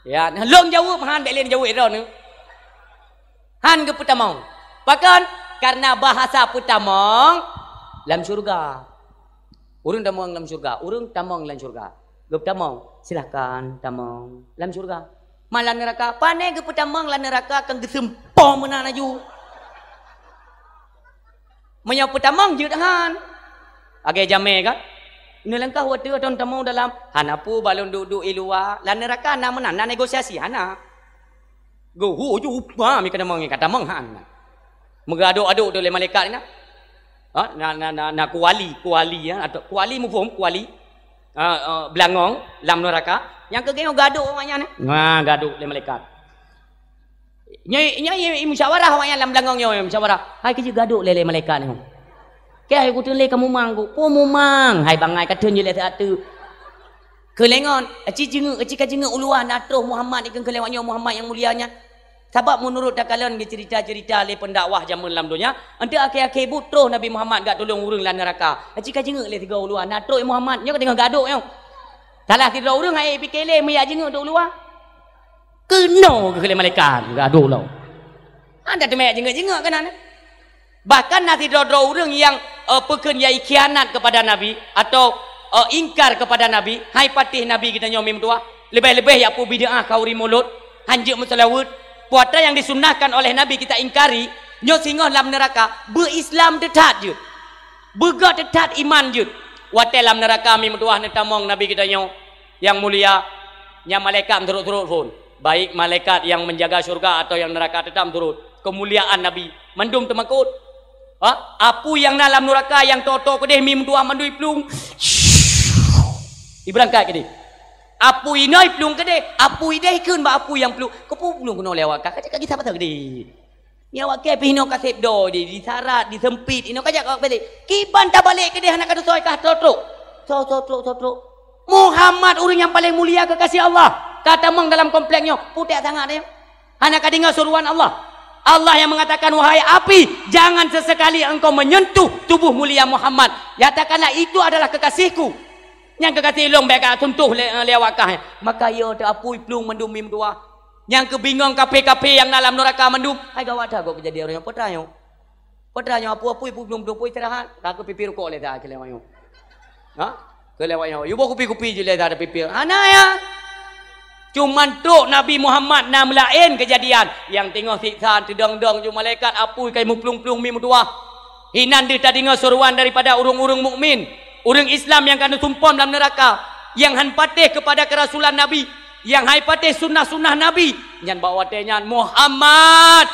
Speaker 1: Ya, long jawab han baik le jawab ero ni. Han ke putamong. Bahkan karena bahasa putamong lam syurga. Urang tamong lam syurga, urang tamong lam syurga. Gep tamong, silakan tamong lam syurga. Malam neraka, pane gep tamong lam neraka kang gesempom meuna naju. Menyau putamong je han. Age jame kan? Ini langkah waktu atau tamong dalam hanapu balon duduk ilua, lam neraka na menan na negosiasi hana. Go hu ju upma mi kana mong kata mong han. Mengaduk-aduk oleh malaikat ni na. Na kuali ya atau kuali mufhum kuali. Belangong lam neraka yang kegeno gaduh awaknya ni. Gaduh oleh malaikat. Nyai musyawarah awaknya lam belangong nya musyawarah. Hai kerja gaduh oleh malaikat ni. Ke hai ku tele kamu mang ku. Po mumang. Hai bangai kata je le satu. Kelengon, aci jenga uluan natuh Muhammad ikan kelewatnya Muhammad yang mulianya. Sebab menurut takalan cerita-cerita le pendakwah zaman lam dunia, ante akhir-akhir butuh Nabi Muhammad gak tolong urang lan neraka. Aci jenga le tiga uluan natuh Muhammad nya tengah gaduh nya. Salah tiga urang ai pikele meyak jenga tok uluan. Kena ke malaikat gaduh law. Anda temek jenga-jenga kan. Bahkan nanti dua orang yang pekerjai khianat kepada Nabi atau ingkar kepada Nabi, hai patih Nabi kita nyomim tua, lebih-lebih ya pu bid'ah kauri mulut, hanjuk musalawud, puasa yang disunnahkan oleh Nabi kita ingkari, nyo singoh dalam neraka, berislam detat je. Begat detat iman je. Watel dalam neraka mim tua netamong Nabi kita nyo yang mulia, yang malaikat turut-turut pun. Baik malaikat yang menjaga surga atau yang neraka tetap turut. Kemuliaan Nabi mendum temakut. Apu yang dalam neraka yang toto kedeh mim tua mandui plung. Iberangkat kedeh. Apu inoi plung kedeh. Apu ideh keun ba apu yang plung. Kepu plung kena lewat kak. Kajak kita apa kedeh. Ni awak ke pino kasep do disarat disempit ino kajak awak kedeh. Kiban tak balik kedeh anak kata soy kah toto. Toto. Muhammad orang yang paling mulia kekasih Allah. Kata mong dalam kompleknya putih sangat dia. Anak kadinga suruhan Allah. Allah yang mengatakan wahai api jangan sesekali engkau menyentuh tubuh mulia Muhammad. Nyatakanlah itu adalah kekasihku. Yang kekasih long baik sentuh lewakah. Maka ia apu plung mendum mim dua. Yang kebingung kape-kape yang dalam neraka mendum. Hai gawat dah kau kejadian orang potranyo. Potranyo apu plung plung istirahat. Tak ke pipi rukuk le dah kelewayo. Kelewayo. You bawa kupi-kupi je le dah ada pipi. Ana ya. Cuman tu Nabi Muhammad nam lain kejadian yang tengok siksaan tedang-dang ju malaikat apui kai muplung-plung mim dua. Hinan dia tadi dengar seruan daripada urung-urung mukmin, urung Islam yang kena tumpam dalam neraka, yang han patih kepada kerasulan Nabi, yang hai patih sunnah-sunnah Nabi. Nyan bawa tenyan Muhammad,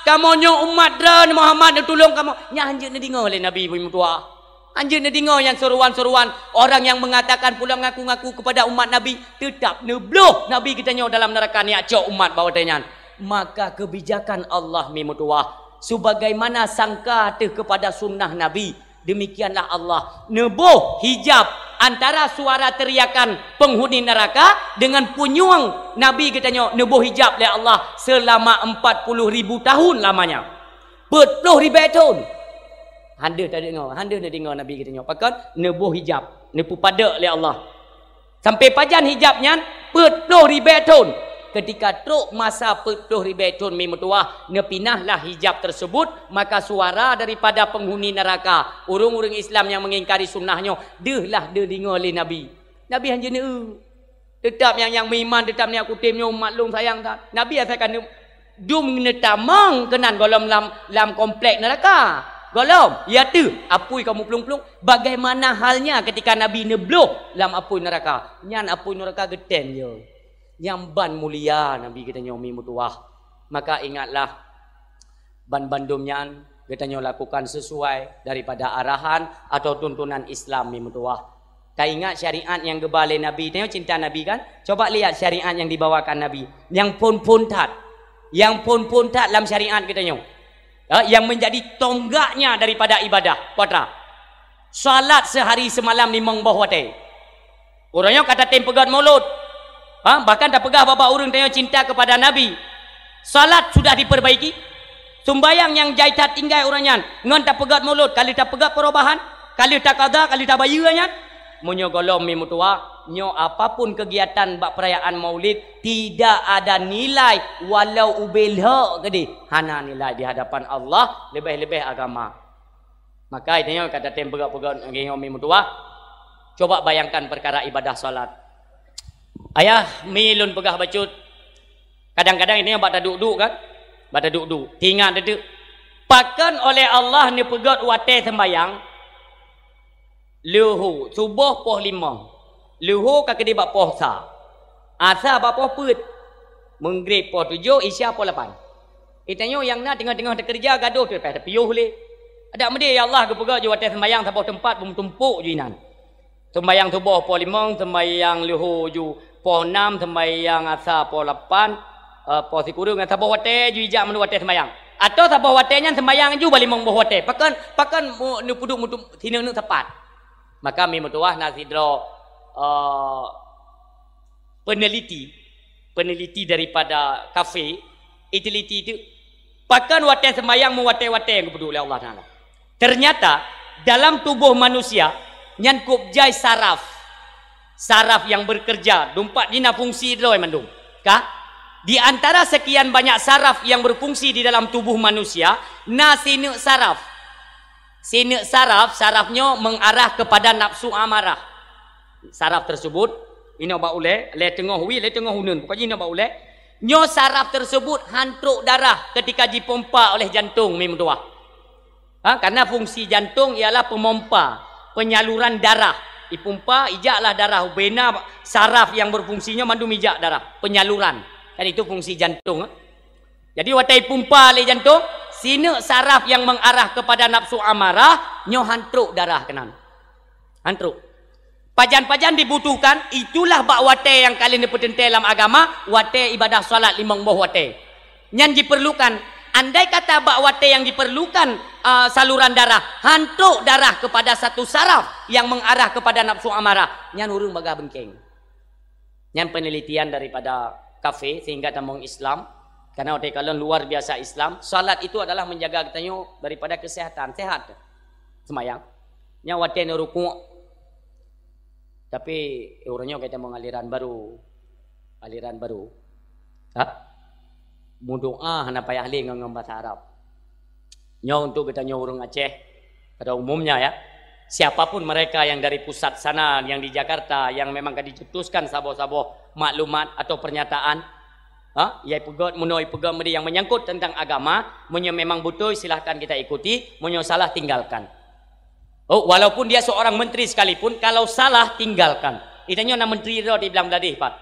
Speaker 1: kamu nyo umat dran Muhammad tolong kamu. Nya hanjeun dengar oleh Nabi mim dua. Anjir ni dengar yang seruan-seruan orang yang mengatakan pula ngaku-ngaku kepada umat Nabi tetap nebloh Nabi kita nyo dalam neraka ni acok umat bawa tenyan. Maka kebijakan Allah mimutuah sebagaimana sangka tu kepada sunnah Nabi. Demikianlah Allah nebuh hijab antara suara teriakan penghuni neraka dengan penyuang Nabi katanya nebuh hijab oleh Allah selama 40,000 tahun lamanya. 40,000 tahun. Handa tak dengar, handa nak dengar Nabi katanya. Pakai nebuh hijab, nepu pada oleh Allah. Sampai pajan hijabnya 40,000 tahun. Ketika truk masa 40,000 tahun memutuah nepinahlah hijab tersebut, maka suara daripada penghuni neraka, orang-orang Islam yang mengingkari sunnahnya, dehlah dia dengar oleh Nabi. Nabi hanya tetap yang beriman, tetap ni aku timnya maklum sayang tak. Nabi asalkan dum netamang kenan golom lam komplek neraka. Golom, ya tu, apui kamu pelung-pelung. Bagaimana halnya ketika Nabi nebloh lam apui neraka? Nyan apui neraka geten je. Yang ban mulia Nabi katanya umi mutuah. Maka ingatlah ban-bandumnya katanya lakukan sesuai daripada arahan atau tuntunan Islam mi mutuah. Tak ingat syariat yang gebale Nabi. Tengok cinta Nabi kan? Coba lihat syariat yang dibawakan Nabi. Yang pun-puntat. Yang pun-puntat dalam syariat katanya. Yang menjadi tonggaknya daripada ibadah. Putra. Salat sehari semalam 5 buah wate. Orangnya kata tem pegat mulut. Bahkan tak pegah bapa orang tanya cinta kepada Nabi. Salat sudah diperbaiki. Sembayang yang jaitat tinggal orangnya. Ngan tak pegat mulut. Kali tak pegat perubahan. Kali tak kada. Kali tak bayarnya. Munyo golom mi mutua. Nyo apapun kegiatan bak perayaan maulid. Tidak ada nilai. Walau ubelha ke di. Hana nilai di hadapan Allah. Lebih-lebih agama. Maka itu kata tem pegat-pegat mi mutua. Coba bayangkan perkara ibadah salat. Ayah milun pegah bacut. Kadang-kadang ini bak duduk kan? Bak duduk. Tinggal duduk. Pakan oleh Allah ni pegat wate sembayang. Luhu subuh poh 5. Luhu kaki dia bak poh sa. Asa bak poh put. Menggrib poh 7, Isya poh 8. Itanya yang nak tengah-tengah kerja gaduh tu lepas piuh le. Ada mesti ya Allah ke pegat je wate sembayang sampai tempat tumpuk je inan. Sembayang subuh poh 5, sembayang luhu ju poh 6, sembayang asa poh 8, poh sikurung asa poh wate ju ijak menu wate sembayang. Atau sabah watenya sembayang ju balik mong wate. Pakan nu puduk mutu sini nu tepat. Maka mi mutuah nasidro peneliti daripada kafe iteliti itu pakan wate sembayang mu wate-wate yang peduli Allah Taala. Ternyata dalam tubuh manusia nyankup jai saraf yang bekerja dumpat dina fungsi droi mandum kah di antara sekian banyak saraf yang berfungsi di dalam tubuh manusia sinu sarafnya mengarah kepada nafsu amarah. Saraf tersebut ini ba ule le tengah wi le tengah hunun pokoknya ini ba ule nyo saraf tersebut hantruk darah ketika dipompa oleh jantung memang karena fungsi jantung ialah pemompa penyaluran darah. Dipompa ijaklah darah bena saraf yang berfungsinya mandum ijak darah penyaluran kan itu fungsi jantung. Jadi watai pompa oleh jantung sini saraf yang mengarah kepada nafsu amarah nyo hantruk darah kenan hantruk pajan-pajan dibutuhkan. Itulah bak wate yang kalian dipertentai dalam agama wate ibadah salat 5 buah wate yang diperlukan. Andai kata bak wate yang diperlukan saluran darah hantuk darah kepada satu saraf yang mengarah kepada nafsu amarah nyan urung bagah bengkeng. Nyan penelitian daripada kafe sehingga tamong Islam karena waktu kalian luar biasa Islam. Salat itu adalah menjaga katanya daripada kesehatan sehat semayang nya wate ni rukuk tapi orangnya kita mau aliran baru mudoa hana payah ahli ngam bahasa Arab. Nya untuk kita orang Aceh pada umumnya ya. Siapapun mereka yang dari pusat sana yang di Jakarta yang memang dicetuskan sabo-sabo maklumat atau pernyataan ya pegot munoi pegot medi yang menyangkut tentang agama, munyo memang betul silahkan kita ikuti, munyo salah tinggalkan. Walaupun dia seorang menteri sekalipun kalau salah tinggalkan. Itanya na menteri ro dibilang tadi Pak.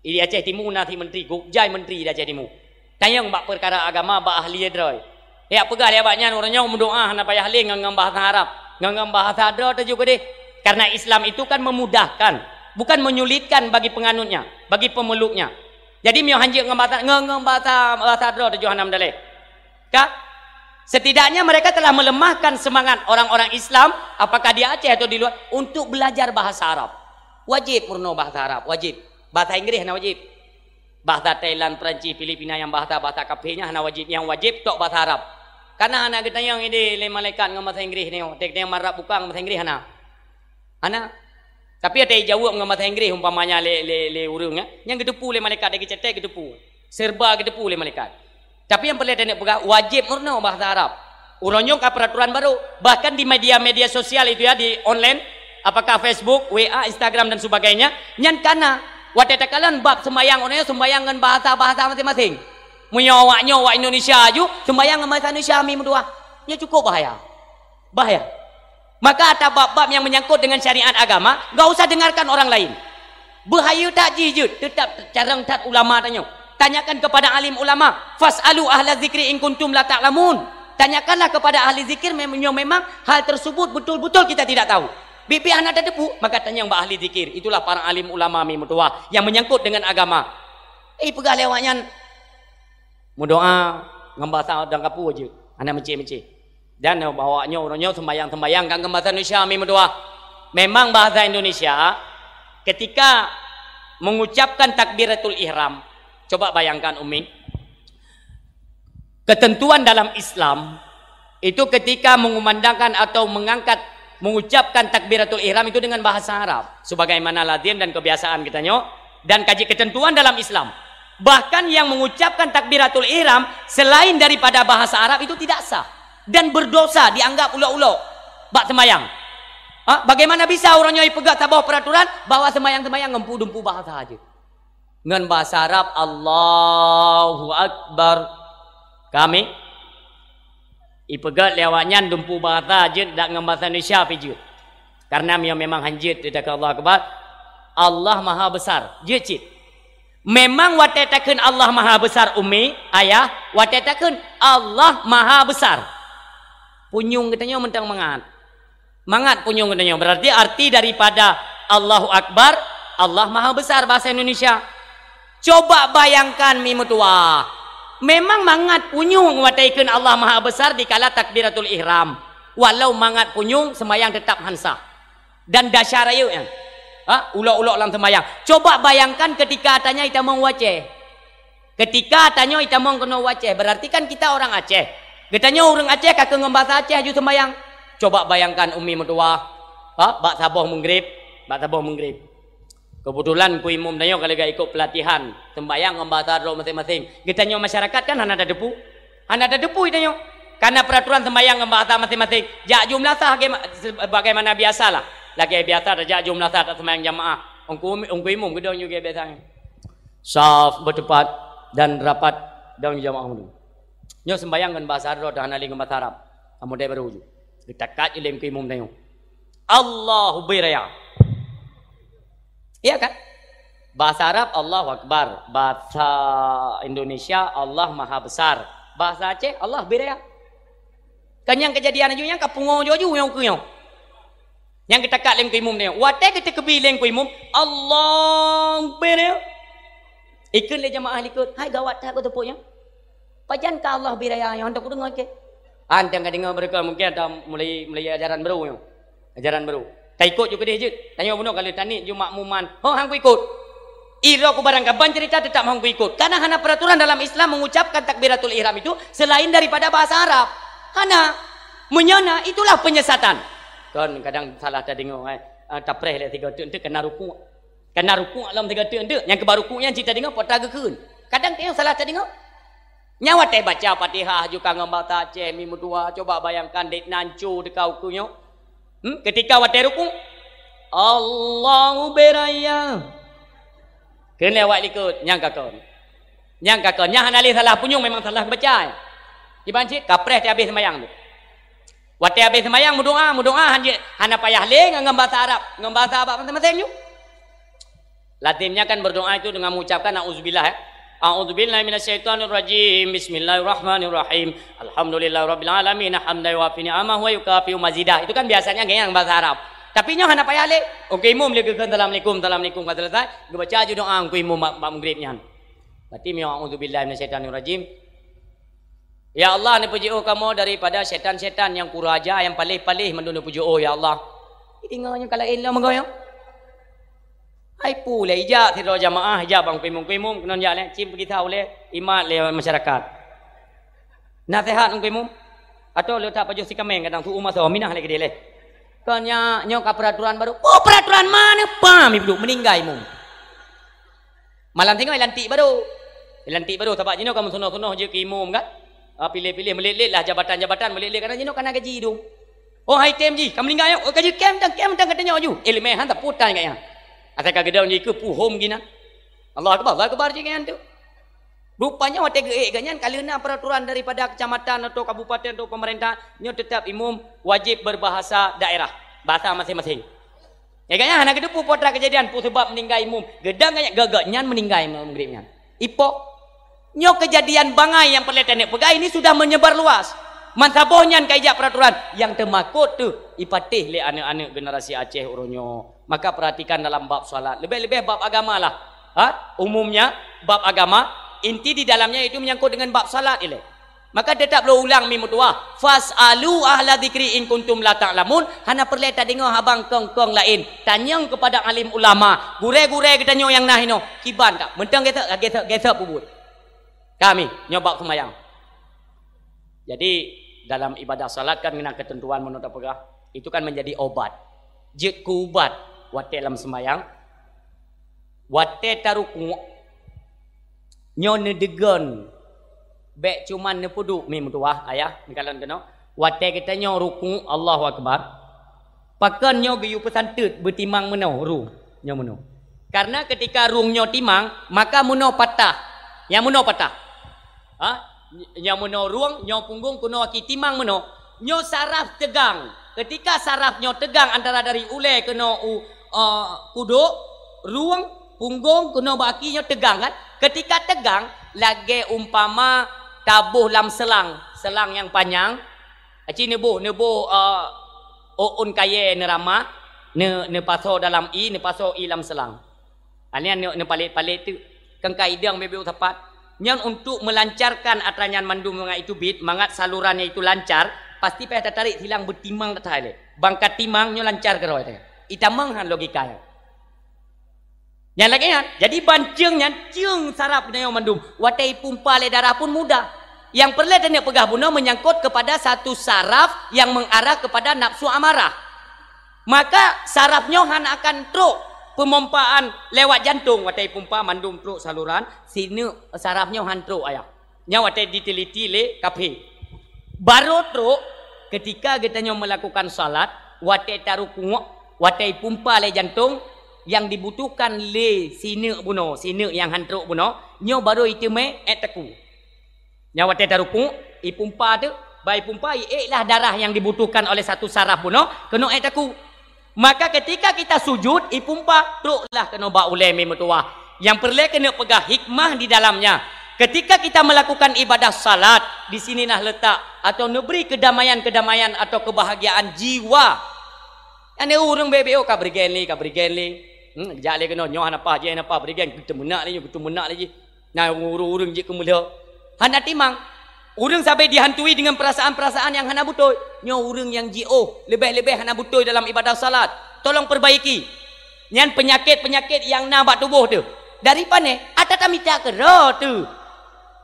Speaker 1: Di Aceh Timur nanti menteri, Gujai menteri di Aceh Timur. Tayang bak perkara agama bak ahli droi. Ya pegal ya baknya orangnya mendoa hana payah ahli ngam bahasa Arab, ngam bahasa Arab tu juga deh. Karena Islam itu kan memudahkan, bukan menyulitkan bagi penganutnya, bagi pemeluknya. Jadi mio hanjik ngam bahasa Arab tu Johanam daleh. Kak Setidaknya mereka telah melemahkan semangat orang-orang Islam, apakah di Aceh atau di luar, untuk belajar bahasa Arab. Wajib murno bahasa Arab, wajib. Bahasa Inggris hana wajib. Bahasa Thailand, Perancis, Filipina yang bahasa kafirnya hana wajib. Yang wajib tok bahasa Arab. Karena hana kita yang ini le malaikat dengan bahasa Inggris ni, tek yang marab bukan bahasa Inggris hana. Hana. Tapi ada jawab dengan bahasa Inggris umpamanya le urang yang gedepu le malaikat dia cetek gedepu. Serba gedepu le malaikat. Tapi yang perlu dia pegang wajib murno bahasa Arab. Urangnya ke peraturan baru. Bahkan di media-media sosial itu ya, di online, apakah Facebook, WA, Instagram dan sebagainya, nyan kana watetakalan bab sembayang orangnya sembayang dengan bahasa-bahasa masing-masing. Menyawak-nyawak Indonesia aju sembayang dengan bahasa Indonesia mi mudua. Ya cukup bahaya. Bahaya. Maka ada bab-bab yang menyangkut dengan syariat agama, enggak usah dengarkan orang lain. Bahaya tak jijut, tetap carang tat ulama tanya. Tanyakan kepada alim ulama, fas'alu ahla zikri in kuntum la ta'lamun. Tanyakanlah kepada ahli zikir memang hal tersebut betul-betul kita tidak tahu. Bibi anak ada debu, maka tanya mbak ahli zikir. Itulah para alim ulama mutua yang menyangkut dengan agama. Pegah lewatnya mudoa ngembasa dan kapu aja. Anak mencik-mencik. Dan bawanya orangnya sembayang-sembayang kan bahasa Indonesia mutua. Memang bahasa Indonesia ketika mengucapkan takbiratul ihram. Coba bayangkan Umi, ketentuan dalam Islam itu ketika mengumandangkan atau mengucapkan takbiratul ihram itu dengan bahasa Arab, sebagaimana lazim dan kebiasaan kita nyok, dan kaji ketentuan dalam Islam. Bahkan yang mengucapkan takbiratul ihram selain daripada bahasa Arab itu tidak sah dan berdosa, dianggap ulo-ulo bak semayang. Bagaimana bisa orangnya pegang tabah peraturan bahwa semayang-semayang ngempu-dempu bahasa aja. Dengan bahasa Arab Allahu Akbar kami ipegat lewatnya dumpu bahasa je dak dengan bahasa Indonesia pijut karena memang hanjit tidak Allah Akbar Allah Maha Besar je cit memang watetakeun Allah Maha Besar Umi ayah watetakeun Allah Maha Besar punyung katanya mentang mangat punyung katanya berarti arti daripada Allahu Akbar Allah Maha Besar bahasa Indonesia. Coba bayangkan mimutua. Memang mangat punyung wataikan Allah Maha Besar dikala takbiratul ihram. Walau mangat punyung semayang tetap hansah. Dan dasyar ayu ya. Ulok-ulok dalam semayang. Coba bayangkan ketika tanya kita mau waceh. Ketika tanya kita mau kena waceh, berarti kan kita orang Aceh. Katanya orang Aceh kakek ngembahasa Aceh aju semayang. Coba bayangkan umi mutua. Bak saboh menggrib. Kebetulan ku imum danyo kalau gak ikut pelatihan sembayang ngembahasa Arab masing-masing. Kita nyo masyarakat kan hana ada depu. Hana ada depu danyo. Karena peraturan sembayang ngembahasa masing-masing. Jak jumlah sah bagaimana biasalah. Lagi biasa ada jak jumlah sah tak sembayang jamaah. Ongku imum gedong juga biasanya. Saf bertepat dan rapat dalam jamaah mudu. Nyo sembayang kan bahasa Arab dan hana li ngembahasa Arab. Kamu dah baru ju. Ditakat ilim ku imum danyo. Allahu biraya. Iya kan? Bahasa Arab Allahu Akbar, bahasa Indonesia Allah Maha Besar, bahasa Aceh Allah biraya. Kan yang kejadian aja yang kapungo joju yang kuyo. Yang kita kat lem imum ni. Wate kita kebileng ku imum Allah biraya. Ikut le jamaah ikut. Hai gawat tak betul punya. Pajan ka Allah biraya yang hendak dengar ke. Anda enggak dengar mereka mungkin ada mulai ajaran baru. Ajaran baru. Tak ikut juga dia je. Tanya bunuh kalau tani ju makmuman. Oh hang ku ikut. Ira ku barang kaban cerita tetap hang ku ikut. Karena hana peraturan dalam Islam mengucapkan takbiratul ihram itu selain daripada bahasa Arab. Hana menyana itulah penyesatan. Kan kadang salah tak dengar tapreh le 3 tu kena rukuk. Kena rukuk dalam 3 tu yang kebar rukuknya cerita dengar potag keun. Kadang tengok salah tak dengar. Nyawa teh baca Fatihah juga ngembata Aceh mimpi dua coba bayangkan dek nancu dekau kunyo. Ketika wate ruku Allahu beraya kena awak ikut nyang kakon nyang hanali salah punyung memang salah baca dibancit kapreh ti habis sembayang tu wate habis sembayang mudoa hanjit hana payah le ngam bahasa Arab masing-masing tu lazimnya kan berdoa itu dengan mengucapkan auzubillah A'udzubillahi minasyaitonir rajim. Bismillahirrahmanirrahim. Alhamdulillahirabbil alamin. Hamdan wa fi ni'amahu wa yukafi mazidah. Itu kan biasanya yang bahasa Arab. Tapi nya hana payah le. Okey imum le ke assalamualaikum kan selesai. Ge baca je doa ku imum mak maghribnya. Berarti mi a'udzubillahi minasyaitonir rajim. Ya Allah, ni puji kamu daripada setan-setan yang kuraja, yang palih-palih menduna puji ya Allah. Tinggalnya kalau ilah mengoyong. Hai pula ijak tidur jamaah, ijak bang pimum-pimum, kena jalan, cim pergi tahu le, imat le masyarakat. Nasihat pimum, atau letak baju si kameng kadang tu umat minah lagi dia le. Kanya nyok peraturan baru. Oh peraturan mana? Pam ibu meninggal mu. Malam tengok lantik baru. Lantik baru sebab jino kamu sono-sono je ke imum kan? Pilih-pilih melilit lah jabatan-jabatan melilit kerana jino kena gaji tu. Oh hai tem ji, kamu meninggal oh gaji kem tang katanya ju. Ilmu han tak putai kaya. Atakah gedang je ke puhum gina. Allah akbar je kan tu. Rupanya waktu ganyan kalina peraturan daripada kecamatan atau kabupaten atau pemerintah nyo tetap imum wajib berbahasa daerah, bahasa masing-masing. Ya ganyan anak kedepu potra kejadian pu sebab meninggal imum. Gedang ganyan gagaknyan meninggal imum gripnya. Ipo nyo kejadian bangai yang perletan pegai ini sudah menyebar luas. Mansabohnya kaijak peraturan yang termakut tu ipatih le anak-anak generasi Aceh uronyo. Maka perhatikan dalam bab solat. Lebih-lebih bab agama lah. Umumnya bab agama inti di dalamnya itu menyangkut dengan bab salat ile. Maka tetap lo ulang mi mutuah. Fasalu ahla dzikri in kuntum la ta'lamun. Hana perle tak dengar habang kong-kong lain. Tanyang kepada alim ulama. Gure-gure kita nyo yang nahino. Kiban tak. Mentang gesek pubut. Kami nyobak semayang. Jadi dalam ibadah salat kan kena ketentuan menurut pegah. Itu kan menjadi obat. Jek ubat wate dalam semayang. Wate taruku nyo nedegan bek cuman nepuduk mi mutuah ayah nikalan kena wate kita nyo ruku Allahu akbar pakan nyo geyu pesantut bertimang menau ru nyo menau karena ketika rung nyo timang maka menau patah yang menau patah yang menau ruang nyo punggung kuno aki timang menau nyo saraf tegang ketika saraf nyo tegang antara dari ule kena kuduk ruang punggung kuno baki nyo tegang kan. Ketika tegang, lagi umpama tabuh dalam selang yang panjang. Aci nebuh oun kaya nerama, ne paso dalam ne paso dalam selang. Anian ne palit-palit tu, kengkai idang bebeu tepat. Yang untuk melancarkan atranyan mandum mengat itu bit, mangat salurannya itu lancar, pasti payah tarik hilang bertimang ke tali. Bangkat timang nyo lancar ke roh itu. Itamang han logikanya. Yang lagi kan, jadi bancengnya ceng sarap kena mandum. Watai pumpa le darah pun mudah. Yang perlu dan pegah bunuh menyangkut kepada satu saraf yang mengarah kepada nafsu amarah. Maka sarafnya han akan truk pemompaan lewat jantung. Watai pumpa mandum truk saluran, sini sarafnya han truk ayah. Nya watai diteliti le kafe. Baru truk ketika kita melakukan salat, watai taruku, watai pumpa le jantung. Yang dibutuhkan le sini buno sini yang hantruk buno nyo baru itu me teku nyawa te taruku ipumpa tu bai pumpa lah darah yang dibutuhkan oleh satu saraf buno kena teku maka ketika kita sujud ipumpa truklah kena ba ulemi mutuah yang perlu kena pegah hikmah di dalamnya ketika kita melakukan ibadah salat di sinilah letak atau neberi kedamaian atau kebahagiaan jiwa ane urang bebeo ka bergenli jale kena nyoh apa je apa berikan kita menak lagi nah urung je kemulia hana timang urang sampai dihantui dengan perasaan-perasaan yang hana butuh nyo urang yang jio lebih-lebih hana butuh dalam ibadah salat tolong perbaiki nyan penyakit-penyakit yang nampak tubuh tu dari pane atata mita kero tu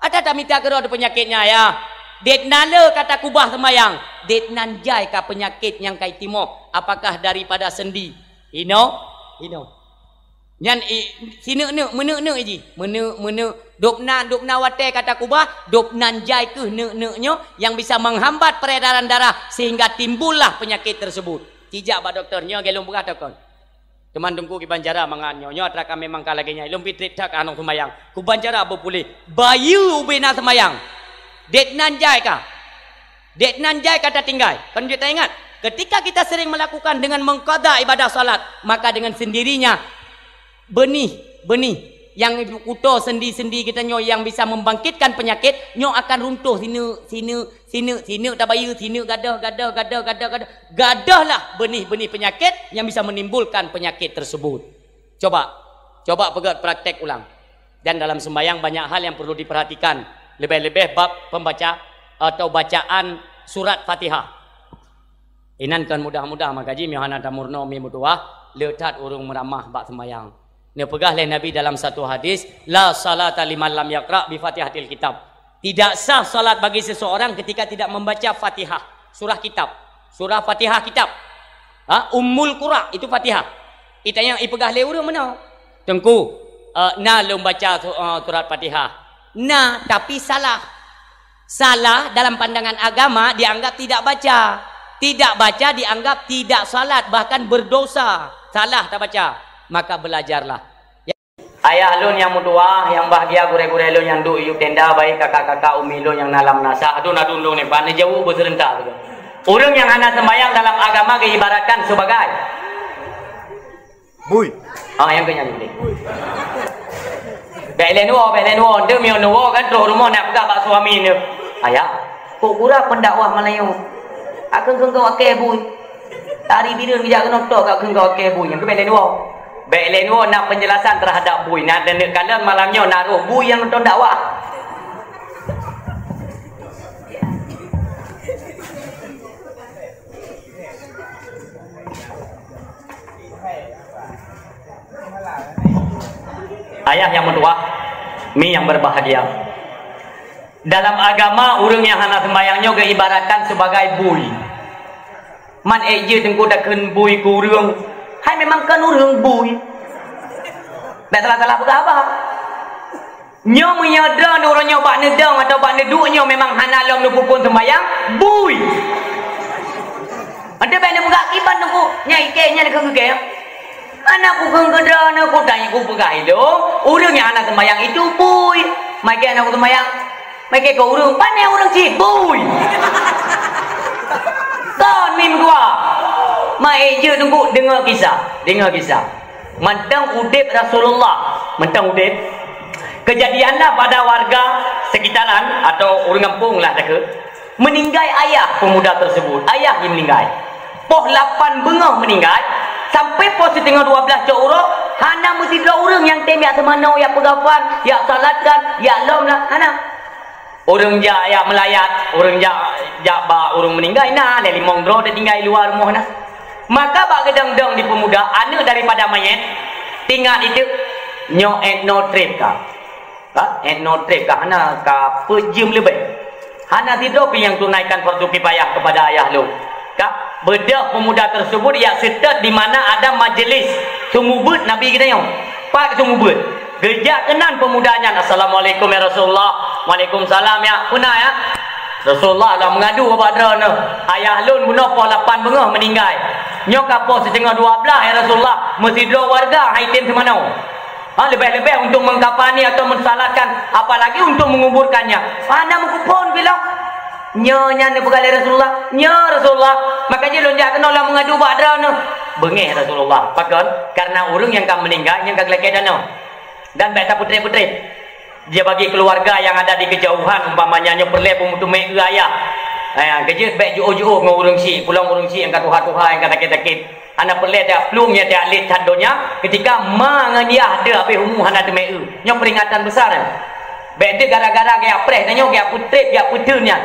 Speaker 1: atata mita kero tu penyakitnya ya det nala kata kubah semayang det nanjai ka penyakit yang kai timo apakah daripada sendi ino Nyan sini menu ji menu dopna wate kata kubah dopnan jai ke nyo yang bisa menghambat peredaran darah sehingga timbullah penyakit tersebut. Tijak ba doktor nyo gelung buka takon. Teman dengku ki banjara mangan nyo atraka memang kalaginya ilum pitrit tak anong semayang. Ku banjara apa pulih bayu ubena semayang. Detnan jai ka. Detnan jai kata tinggal. Kan kita ingat ketika kita sering melakukan dengan mengqada ibadah salat maka dengan sendirinya benih yang kuto sendi-sendi kita nyo yang bisa membangkitkan penyakit nyo akan runtuh sini tabayu sini gadah lah benih-benih penyakit yang bisa menimbulkan penyakit tersebut. Coba pegat praktek ulang. Dan dalam sembahyang banyak hal yang perlu diperhatikan, lebih-lebih bab pembaca atau bacaan surat Fatihah. Inankan mudah-mudah makaji mihana tamurno mi mutuah letat urung meramah bak sembayang. Ni pegah oleh Nabi dalam satu hadis, la salata liman lam yaqra bi Fatihatil kitab. Tidak sah salat bagi seseorang ketika tidak membaca Fatihah, surah kitab. Surah Fatihah kitab. Ummul Qura itu Fatihah. Itu yang ipegah oleh urung mana? Tengku na lum baca surat Fatihah. Na tapi salah. Salah dalam pandangan agama dianggap tidak baca. Tidak baca dianggap tidak salat, bahkan berdosa. Salah tak baca, maka belajarlah. Ayah lun yang mutua, yang bahagia gure-gure lun yang duk yuk tenda baik kakak-kakak umi lun yang nalam nasa. Adun lun ni pan jauh berserentak tu. Orang yang hana sembahyang dalam agama diibaratkan sebagai bui. Yang kenyanyi ni. Belen wo, dia mion wo kan terus rumah nak pegang bak suami ni. Ayah, kok gura pendakwah Melayu. Akan kengkau akeh bui. Tari bidan kerja kena tok kat kengkau akeh bui. Yang kebelen wo. Belen wo nak penjelasan terhadap bui. Nak denek kala malamnya naruh bui yang nonton dakwah. Ayah yang mentua, mi yang berbahagia. Dalam agama orang yang hana sembayangnya diibaratkan sebagai bui. Man je tengku dah ken bui ku urang. Hai memang kan urang bui. Tak salah-salah apa? Nyo menyadar orang nyo bak nedang atau bak neduknya memang hana lom nu pun sembayang bui. Ada banyak buka kiban tu nyai kenya nak ke. Anak ku kengkedra nak ku tanya ku pegai dong. Urang yang hana sembayang itu bui. Mai ke anak ku sembayang. Mereka kau urung, pandai orang cik, bui. Tahun mim dua. Mai je tunggu dengar kisah. Mentang udip Rasulullah. Kejadianlah pada warga sekitaran atau orang kampung lah tak ke. Meninggal ayah pemuda tersebut. Ayah yang meninggal. Poh 8 bengah meninggal. Sampai poh setengah 12 cok urang. Hana mesti 2 orang yang tem ya semana ya pegafan, ya salatkan, ya lom lah. Hana. Orang jak melayat, orang jak ba orang meninggal nah, dari mongdro dia tinggal di luar rumah nah. Maka bak gedang-dang di pemuda anak daripada mayat tinggal itu nyo no trip ka. No trip ka hana ka pejam lebih. Hana tidur yang tunaikan fardu kifayah kepada ayah lu. Ka bedak pemuda tersebut ia setat di mana ada majlis sumubut Nabi kita yo. Pak sumubut. Gejak kenan pemudanya. Assalamualaikum ya Rasulullah. Waalaikumsalam ya. Pernah ya? Rasulullah dah mengadu kepada dia. Ayah lun bunuh poh 8 bengah meninggal. Nyok apa setengah 12 ya Rasulullah. Mesti 2 warga haitim semana. Lebih-lebih untuk mengkafani atau mensalatkan. Apalagi untuk menguburkannya. Mana mengkupon bilang. Nyonya ni berkali Rasulullah. Nya Rasulullah. Makanya lun dia kena lah mengadu kepada dia. Bengih Rasulullah. Pakon. Karena orang yang akan meninggal. Yang akan kelakir dana. Dan baca putri-putri dia bagi keluarga yang ada di kejauhan umpamanya nya perle pemutu mek ayah kerja baik juo-juo ngau urang si pulang urang si yang katuha-tuha yang sakit-sakit anak perle dia plungnya dia alit hadonya ketika manganiah dia habis umur hana de mek nya peringatan besar baik dia gara-gara gaya preh nya gaya putri gaya putunya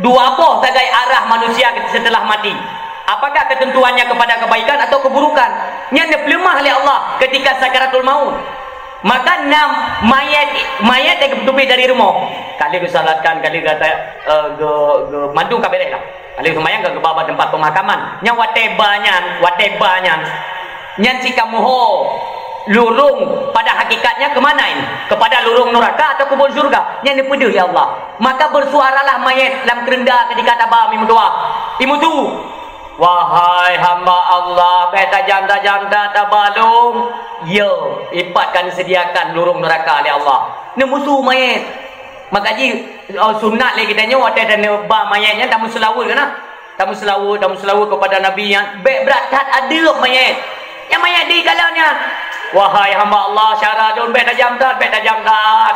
Speaker 1: dua apa sebagai arah manusia setelah mati. Apakah ketentuannya kepada kebaikan atau keburukan? Nya lemah oleh Allah ketika sakaratul maut. Maka mayat yang ketupi dari rumah kali disalatkan kali kata mandu kabeh lah kali semayang ke bawah tempat pemakaman nya watebanyan nyan si kamuho lurung pada hakikatnya kemana ini kepada lurung neraka atau kubur surga nya dipedih ya Allah maka bersuaralah mayat dalam kerenda ketika tabah mimdua imutu wahai hamba Allah tajam-tajam tabalung yo ipatkan sediakan lurung neraka oleh Allah ni musuh mayat maka ji sunat lagi kita nyawa ada ba mayatnya tamu selawat kan tamu selawat kepada nabi yang berat ada mayat yang mayat di kalaunya wahai hamba Allah syara don tajam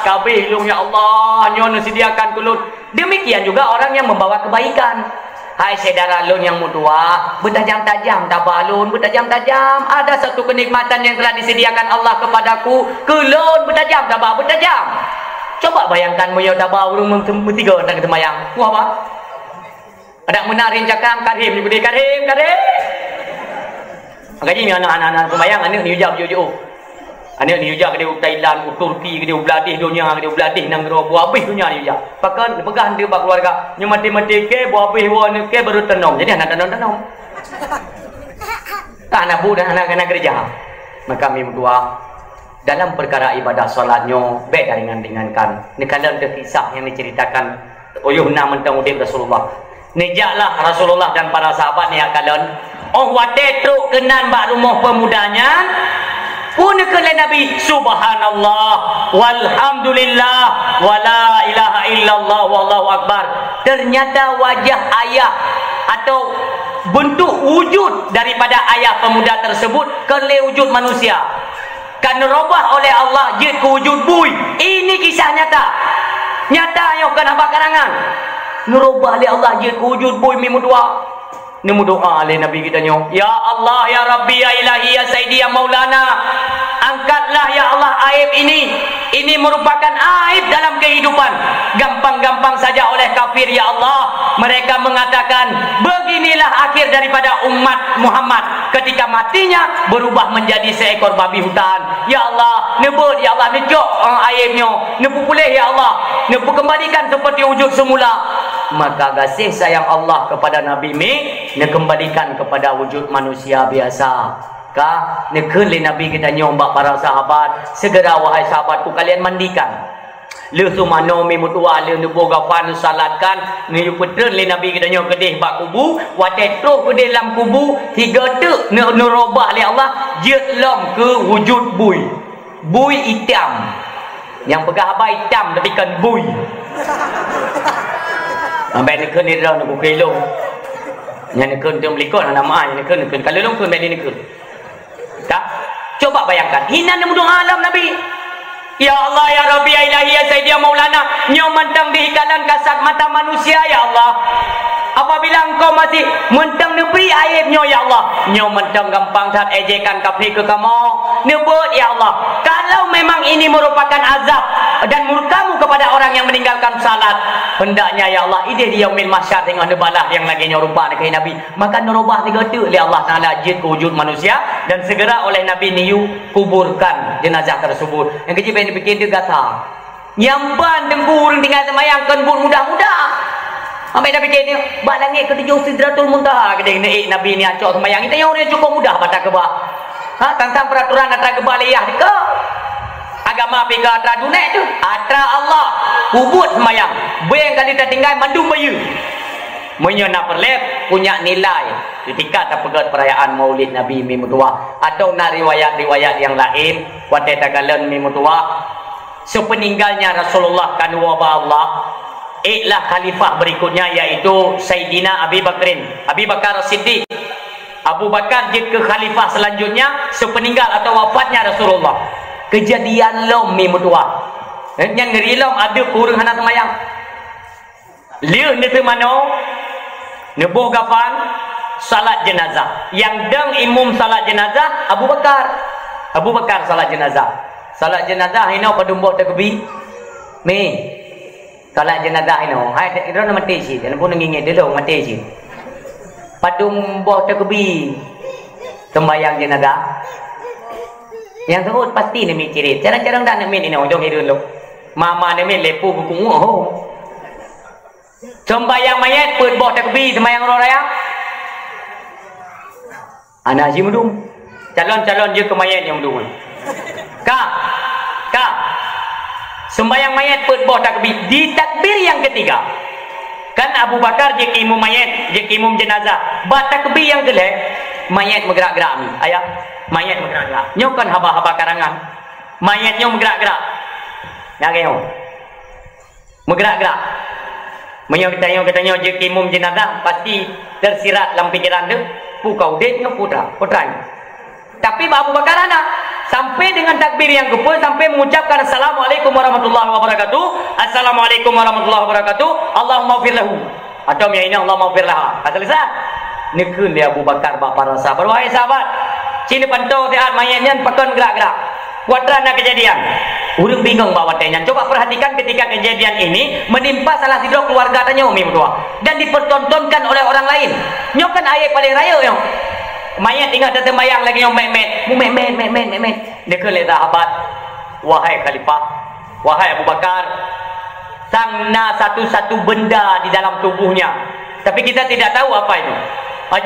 Speaker 1: kabeh lung ya Allah nyon sediakan kulut demikian juga orang yang membawa kebaikan. Hai saudara lun yang mutua, bertajam-tajam tabalun, bertajam-tajam. Ada satu kenikmatan yang telah disediakan Allah kepadaku. Kelun bertajam, tabah bertajam.
Speaker 2: Coba bayangkan moyo tabah urung bertiga tentang semayang. Wah apa? Ada menarin cakap karim ni karim. Makanya ni anak-anak semayang anak ni ujak. Anak ni ujak ke dia Thailand, Turki ke dia beladih dunia ke dia beladih nang buah habis dunia ni ujak. Pakan pegang dia bak keluarga. Nyo mati-mati ke buah habis wan ke baru tanam. Jadi anak tanam. Tak anak budak anak kerja. Maka kami berdua dalam perkara ibadah solatnya baik ringan-ringankan. Ni kalau ada kisah yang diceritakan oyuhna mentang udip Rasulullah. Nijaklah Rasulullah dan para sahabat ni kalian. Oh wate truk kenan bak rumah pemudanya. Pun kelai Nabi subhanallah walhamdulillah wala ilaha illallah wallahu akbar. Ternyata wajah ayah atau bentuk wujud daripada ayah pemuda tersebut kelai wujud manusia. Kan robah oleh Allah jid ke wujud bui. Ini kisah nyata. Nyata yang kena bakarangan. Nurubah oleh Allah jid ke wujud bui mimu doa. Nimu doa oleh Nabi kita nyo. Ya Allah, ya Rabbi, ya Ilahi, ya Sayyidi, ya Maulana. Angkatlah ya Allah aib ini. Ini merupakan aib dalam kehidupan. Gampang-gampang saja oleh kafir ya Allah. Mereka mengatakan beginilah akhir daripada umat Muhammad. Ketika matinya berubah menjadi seekor babi hutan. Ya Allah, nebut ya Allah, necok aibnya. Nebu pulih ya Allah. Nebu kembalikan seperti wujud semula. Maka kasih sayang Allah kepada Nabi mi kembalikan kepada wujud manusia biasa. Kah nekeli Nabi kita nyombak para sahabat, segera wahai sahabatku kalian mandikan. Le sumano mi mutua le neboga pan salatkan ni putren le Nabi kita nyok kedih bak kubu, wate troh ke dalam kubu, tiga tek nerobah le Allah jet lom ke wujud bui. Bui hitam. Yang pegah apa hitam tapi kan bui. Ambil nekun ni dah nak kelong. Yang nekun tu melikut anak mak nekun. Kalau long kun beli nekun. Tak? Coba bayangkan. Hina nama alam Nabi. Ya Allah, ya Rabbi, ya Ilahi, ya Sayyidi, ya Maulana. Nyo mentang di hikalan kasat mata manusia ya Allah. Apabila engkau masih mentang neberi aibnya ya Allah, nyo mentang gampang tak ejekan kafir ke kamu, nebut ya Allah. Kalau memang ini merupakan azab dan murkamu kepada orang yang meninggalkan salat, hendaknya ya Allah ide di yaumil mahsyar dengan debalah yang lagi nyorupa dekat Nabi, maka nerubah tiga tu oleh Allah Taala jid wujud manusia dan segera oleh Nabi niu kuburkan jenazah tersebut. Yang kecil pengen fikir dia kata nyamban dengkur tinggal semayang kan bun mudah-mudah. Ambil Nabi kini, bak langit ke tujuh sidratul muntaha ke dia Nabi ni acok semayang. Kita yang orang cukup mudah pada kebak. Ha, tentang peraturan atra kebak liyah ke? Agama api ke atra dunia tu? Atra Allah. Ubud semayang. Bayang kali tertinggal mandum bayu. Menyo nak perlep punya nilai. Ketika terpegat perayaan Maulid Nabi Mimudwa atau nak riwayat-riwayat yang lain, wadah tagalan Mimudwa. Sepeninggalnya Rasulullah kan wabah Allah. Iklah khalifah berikutnya yaitu Sayyidina Abi Bakar Siddiq. Abu Bakar jadi ke khalifah selanjutnya sepeninggal atau wafatnya Rasulullah. Kejadian lom mi mutua. Yang ngeri lom ada kurang anak semayang. Liu ni tu mano? Nebuh gapan salat jenazah. Yang deng imum salat jenazah Abu Bakar. Abu Bakar salat jenazah. Salat jenazah hina pada mbuh takbir. Mi salat jenazah ini, hai dia nak mati sih, dia pun ngingit dia dong mati sih. Padum boh takbir, sembahyang jenazah. Yang terus pasti ni mikir, jarang-jarang dah nak min ini orang hidup lo. Mama ni min lepu buku oh. Sembahyang mayat pun boh takbir, sembahyang orang raya. Anak si mudum, calon-calon je ke mayat yang mudum. Kak. Sembahyang mayat pun boh takbir. Di takbir yang ketiga kan Abu Bakar je imam mayat, je imam jenazah. Ba takbir yang kelak mayat bergerak-gerak ni. Ayah, mayat bergerak-gerak. Nyo kan haba-haba karangan. Mayatnya bergerak-gerak. Ya ke bergerak-gerak. Menyo katanya je imam jenazah pasti tersirat dalam pikiran dia. Pukau dek nyo putra. Tapi Abu Bakar anak sampai dengan takbir yang ke-10 sampai mengucapkan Assalamualaikum warahmatullahi wabarakatuh. Assalamualaikum warahmatullahi wabarakatuh. Allahumma ghfir lahu. Atau yang ini Allahumma ghfir laha. Selesai. Nekun dia Abu Bakar bak para sahabat. Wahai sahabat, cili pantau tiat mayatnya pakai gerak-gerak. Kuatran kejadian. Urang bingung bawa tanya. Coba perhatikan ketika kejadian ini menimpa salah satu keluarga tanya umi berdua dan dipertontonkan oleh orang lain. Nyo kan ayat paling raya nyo. Mayat tinggal tertembayang lagi nyo met. Dia ke sahabat, wahai khalifah, wahai Abu Bakar, sangna satu-satu benda di dalam tubuhnya. Tapi kita tidak tahu apa itu.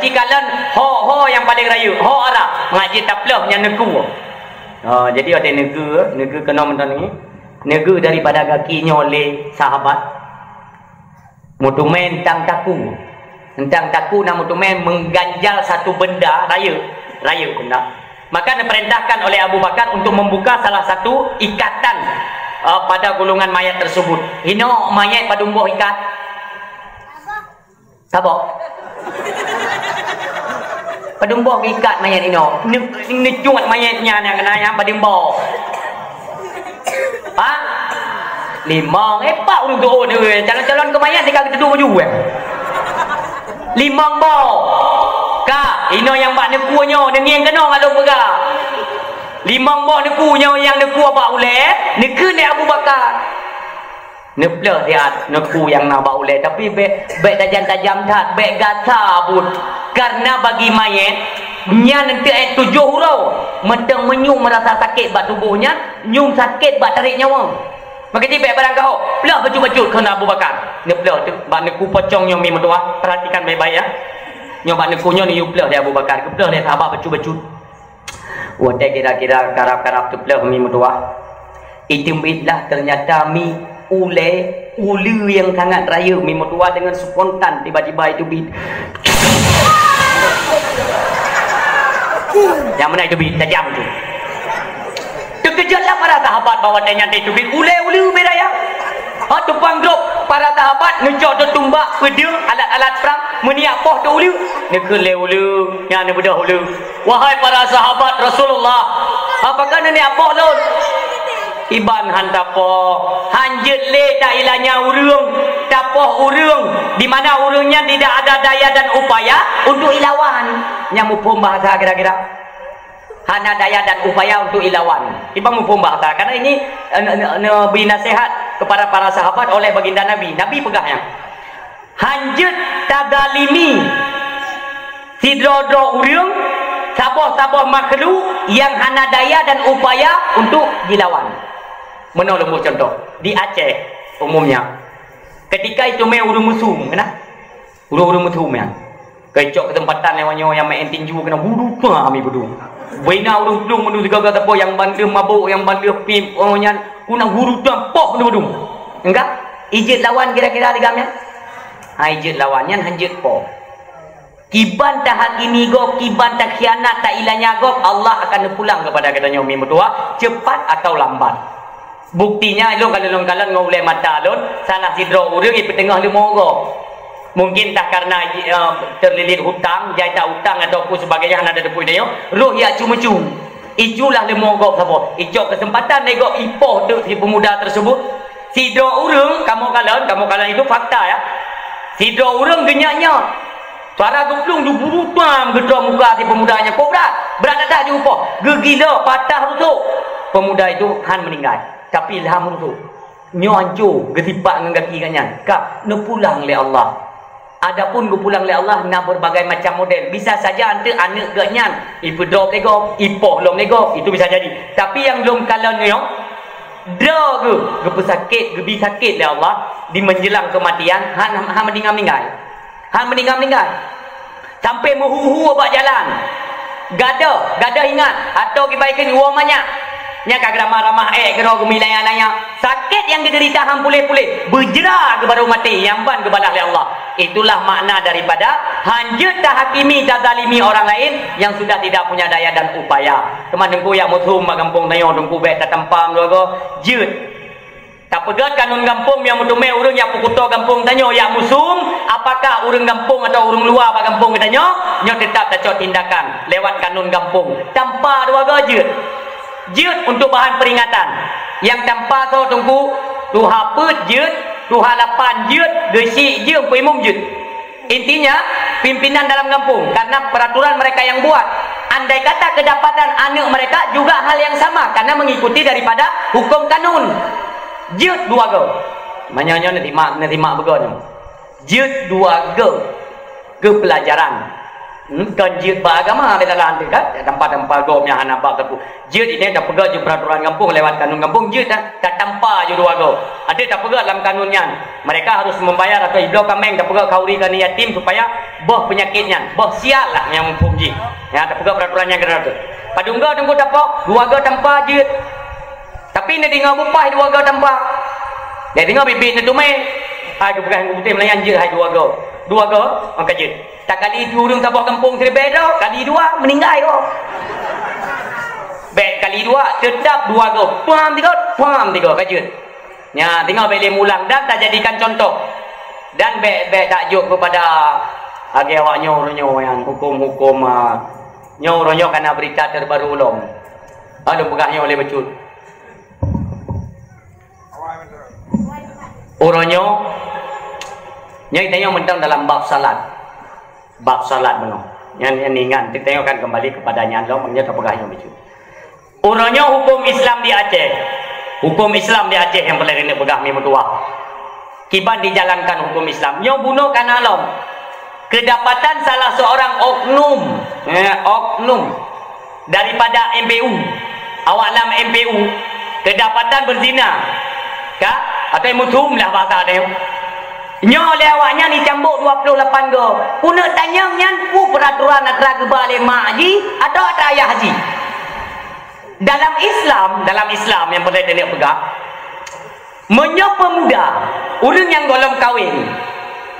Speaker 2: Jikalan ho yang paling raya, ho arah mengaji taplah yang neku. Jadi ada nega kena mentang ni. Nega daripada kakinya oleh sahabat. Mutumen tang taku. Tentang taku nak mutumen mengganjal satu benda raya benda. Maka diperintahkan oleh Abu Bakar untuk membuka salah satu ikatan pada golongan mayat tersebut. Hino mayat pada umbuh ikat. Sabar. Padumboh ikat mayat ini. Ni cuat mayatnya yang kena yang padumboh. Ha? Limang pak urang tu ni. Calon-calon ke mayat dekat kita baju limang boh. Ka, ino yang bak nekunya, nengiang kena kalau pega. Limang boh nekunya yang neku abak uleh, neku ni Abu Bakar. Neplah dia neku yang nak bak uleh tapi baik tajam-tajam tak, baik gata pun. Karena bagi mayat nya nanti 7 hurau mentang menyung merasa sakit bak tubuhnya, nyung sakit bak tarik nyawa. Maka tiba barang kau pelah baju-baju kena Abu Bakar. Ni pelah tu bak neku pocongnya mi mertua. Perhatikan baik-baik ya. Nyo bak nekunya ni you pelah dia Abu Bakar. Pelah dia sahabat baju-baju. Wah kira-kira karap-karap tu pelah mi mertua. Itimbillah ternyata mi ulu yang sangat raya mi mertua dengan spontan tiba-tiba itu bit. Yang mana itu bit tajam tu. Terkejutlah para sahabat bahawa tanya itu bit ulu beraya. Tupang grup para sahabat ngejok tu tumbak pedang alat-alat perang meniak poh tu ulu. Ni kele ulu yang ni bedah ulu. Wahai para sahabat Rasulullah, apakah ni apa lon? Iban hantapoh hanjet le tak ilahnya urung tapoh urung di mana urungnya tidak ada daya dan upaya untuk ilawan yang mupum bahasa kira-kira hana daya dan upaya untuk ilawan ibang mupum bahasa karena ini nabi nasihat kepada para sahabat oleh baginda Nabi pegahnya hanjet tagalimi sidro-dro urung saboh-saboh makhluk yang hana daya dan upaya untuk dilawan. Menolong contoh di Aceh umumnya ketika itu main urung musuh kena urung musuh ya kecok kesempatan lewatnya yang main tinju kena budu tu kami budu bina urung belum budu segala apa yang bandu mabuk yang bandu pip orangnya kuna guru tu pok budu enggak ijit lawan kira-kira digamnya ijit lawannya hanjit pok kiban tak hakimi gop kiban tak khianat tak ilahnya gop Allah akan pulang kepada katanya umi berdua cepat atau lambat. Buktinya lo kalau kalan ngoleh mata lon salah sidro urang di tengah lemogo. Mungkin tak karena terlilit hutang, jaita hutang ataupun sebagainya ada depu dia. Roh ya cuma-cu. Itulah lemogo sabo. Icok kesempatan nego ipoh tu si pemuda tersebut. Sidro urang kamu kalan itu fakta ya. Sidro urang genyaknya. Suara guplung du buru tam gedor muka si pemudanya. Kok berat tak diupoh. Gegila patah rusuk. Pemuda itu han meninggal. Tapi ilham itu nyonco getipak dengan kaki kannya kak nu pulang oleh Allah adapun gu pulang oleh Allah na berbagai macam model bisa saja ante anak ganyan ibu drop lego ipoh lom lego itu bisa jadi tapi yang belum kalau nyong dro ge pesakit gebi sakit oleh Allah di menjelang kematian han meninggal sampai muhu abak jalan gada ingat atau kebaikan uamanya nya kagak ramah kena gemilayanya sakit yang diderita hang pulih-pulih berjera kepada umat yang ban kepada Allah itulah makna daripada hanjut tahakimi tazalimi orang lain yang sudah tidak punya daya dan upaya teman dengku yang muthum kampung tayo dengku bet tatempam dogo jut tak pegat kanun kampung yang mutume urang yang pukuto kampung tanyo yang musum apakah urang kampung atau urang luar ba kampung tanyo nyo tetap tacot tindakan lewat kanun kampung tanpa dua gajut jut untuk bahan peringatan yang tanpa tahu tunggu tuha put jut tuha lapan jut gesik je umum jut intinya pimpinan dalam kampung karena peraturan mereka yang buat andai kata kedapatan anak mereka juga hal yang sama karena mengikuti daripada hukum kanun. Jut 2 go. Maknanya nanti mak begoni. Jut 2 go. Ke pelajaran. Kan jut beragama beta lah nanti kan tempat-tempat go nya anak bak tu. Jut ini dah pegang je peraturan kampung lewat kanun kampung jut dah tanpa je 2 go. Ada tak pegang dalam kanunnya. Mereka harus membayar atau iblau kameng tak pegang kauri kan yatim supaya boh penyakitnya. Boh sial lah yang mempuji. Ya tak pegang peraturannya kena tu. Padungga tunggu tapak 2 go tanpa jut. Tapi ni tinggal bupah 2 go tanpa. Dia tinggal bibit ni tu mai. Aku pegang putih melayan je 2 go. 2 go angkat jut. Tak kali urang tabah kampung terlebih dah. Kali 2 meninggal kau. Baik kali 2 tetap 2 go. Pam 3 kajut. Ya, tinggal boleh mulang dan tak jadikan contoh. Dan baik takjuk kepada agi awak nyo yang hukum-hukum nyo kena berita terbaru ulung. Ada pegahnya oleh becut. Uronyo nyai tengok mentang dalam bab salat. Bab salat benar. Yang ingat kita tengokkan kembali kepadanya Allah mengenai pegahnya begitu. Urangnya hukum Islam di Aceh. Hukum Islam di Aceh yang boleh kena pegah mi mertua. Kiban dijalankan hukum Islam. Nyo bunuh kan alam. Kedapatan salah seorang oknum daripada MPU. Awak lam MPU kedapatan berzina. Kah? Atau mutum lah bahasa dia. Nyo lewatnya ni cambuk 28 go. Puna tanya nyan peraturan antara gebalik mak haji atau antara ayah haji. Dalam Islam yang boleh dia pegang. Menyo pemuda, orang yang golong kahwin.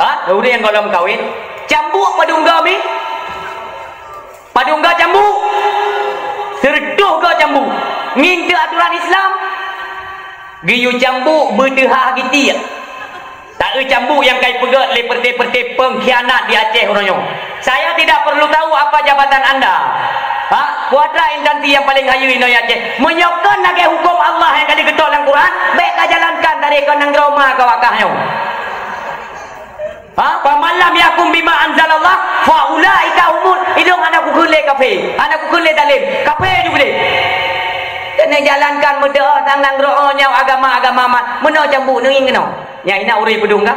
Speaker 2: Orang yang golong kahwin, cambuk padungga mi. Padungga cambuk. Serduh ke cambuk. Ngin aturan Islam. Giyu cambuk berdehah gitu. Tak ada cambuk yang kait pegat oleh perti-perti pengkhianat di Aceh orangnya. Saya tidak perlu tahu apa jabatan anda. Kuadra intanti yang paling hayu di Aceh. Menyokong lagi hukum Allah yang kali ketok dalam Quran. Baik kau jalankan dari kau nang Roma kau wakahnya. Pamalam yakum bima anzalallah fa ulaika humul idung anakku kule kafir. Anakku kule dalim. Kafir juga boleh. Kena jalankan berdoa tang rohnya agama-agama mat. Meno cambuk nenging kena. Yang ina uri pedung kah?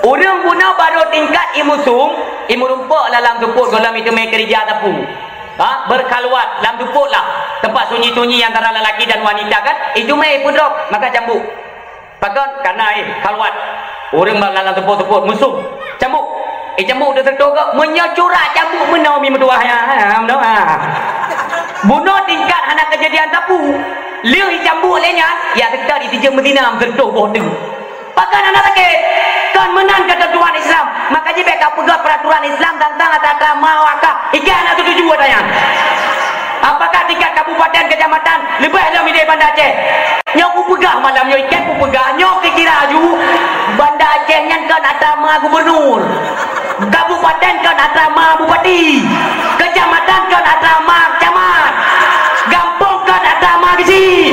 Speaker 2: Orang guna baru tingkat imu rumpuk dalam tupuk dalam itu mai kerja tapu. Berkalwat dalam tupuk lah. Tempat sunyi-sunyi antara lelaki dan wanita kan? Itu mai pudrop maka cambuk. Pakan karena kalwat. Orang dalam tupuk-tupuk musuh. Cambuk. Cambuk dah tertogak menyocorak cambuk menau mi meduahnya. Bunuh tingkat anak kejadian tapu. Liu cambuk lenya ya kita di tiga Medina berdoh bodoh. Pakan anak sakit kan menang ketentuan Islam. Maka jika kau pegang peraturan Islam tentang kata mau akak ikan anak tujuh tanya. Apakah tingkat kabupaten kecamatan lebih dalam ide Banda Aceh? Nyo pegang malam nyo ikan pegang nyo kira ju Banda Aceh nyan kan atama gubernur. Kabupaten kan atama bupati. Kecamatan kan atama camat. Gampung kan atama gisi.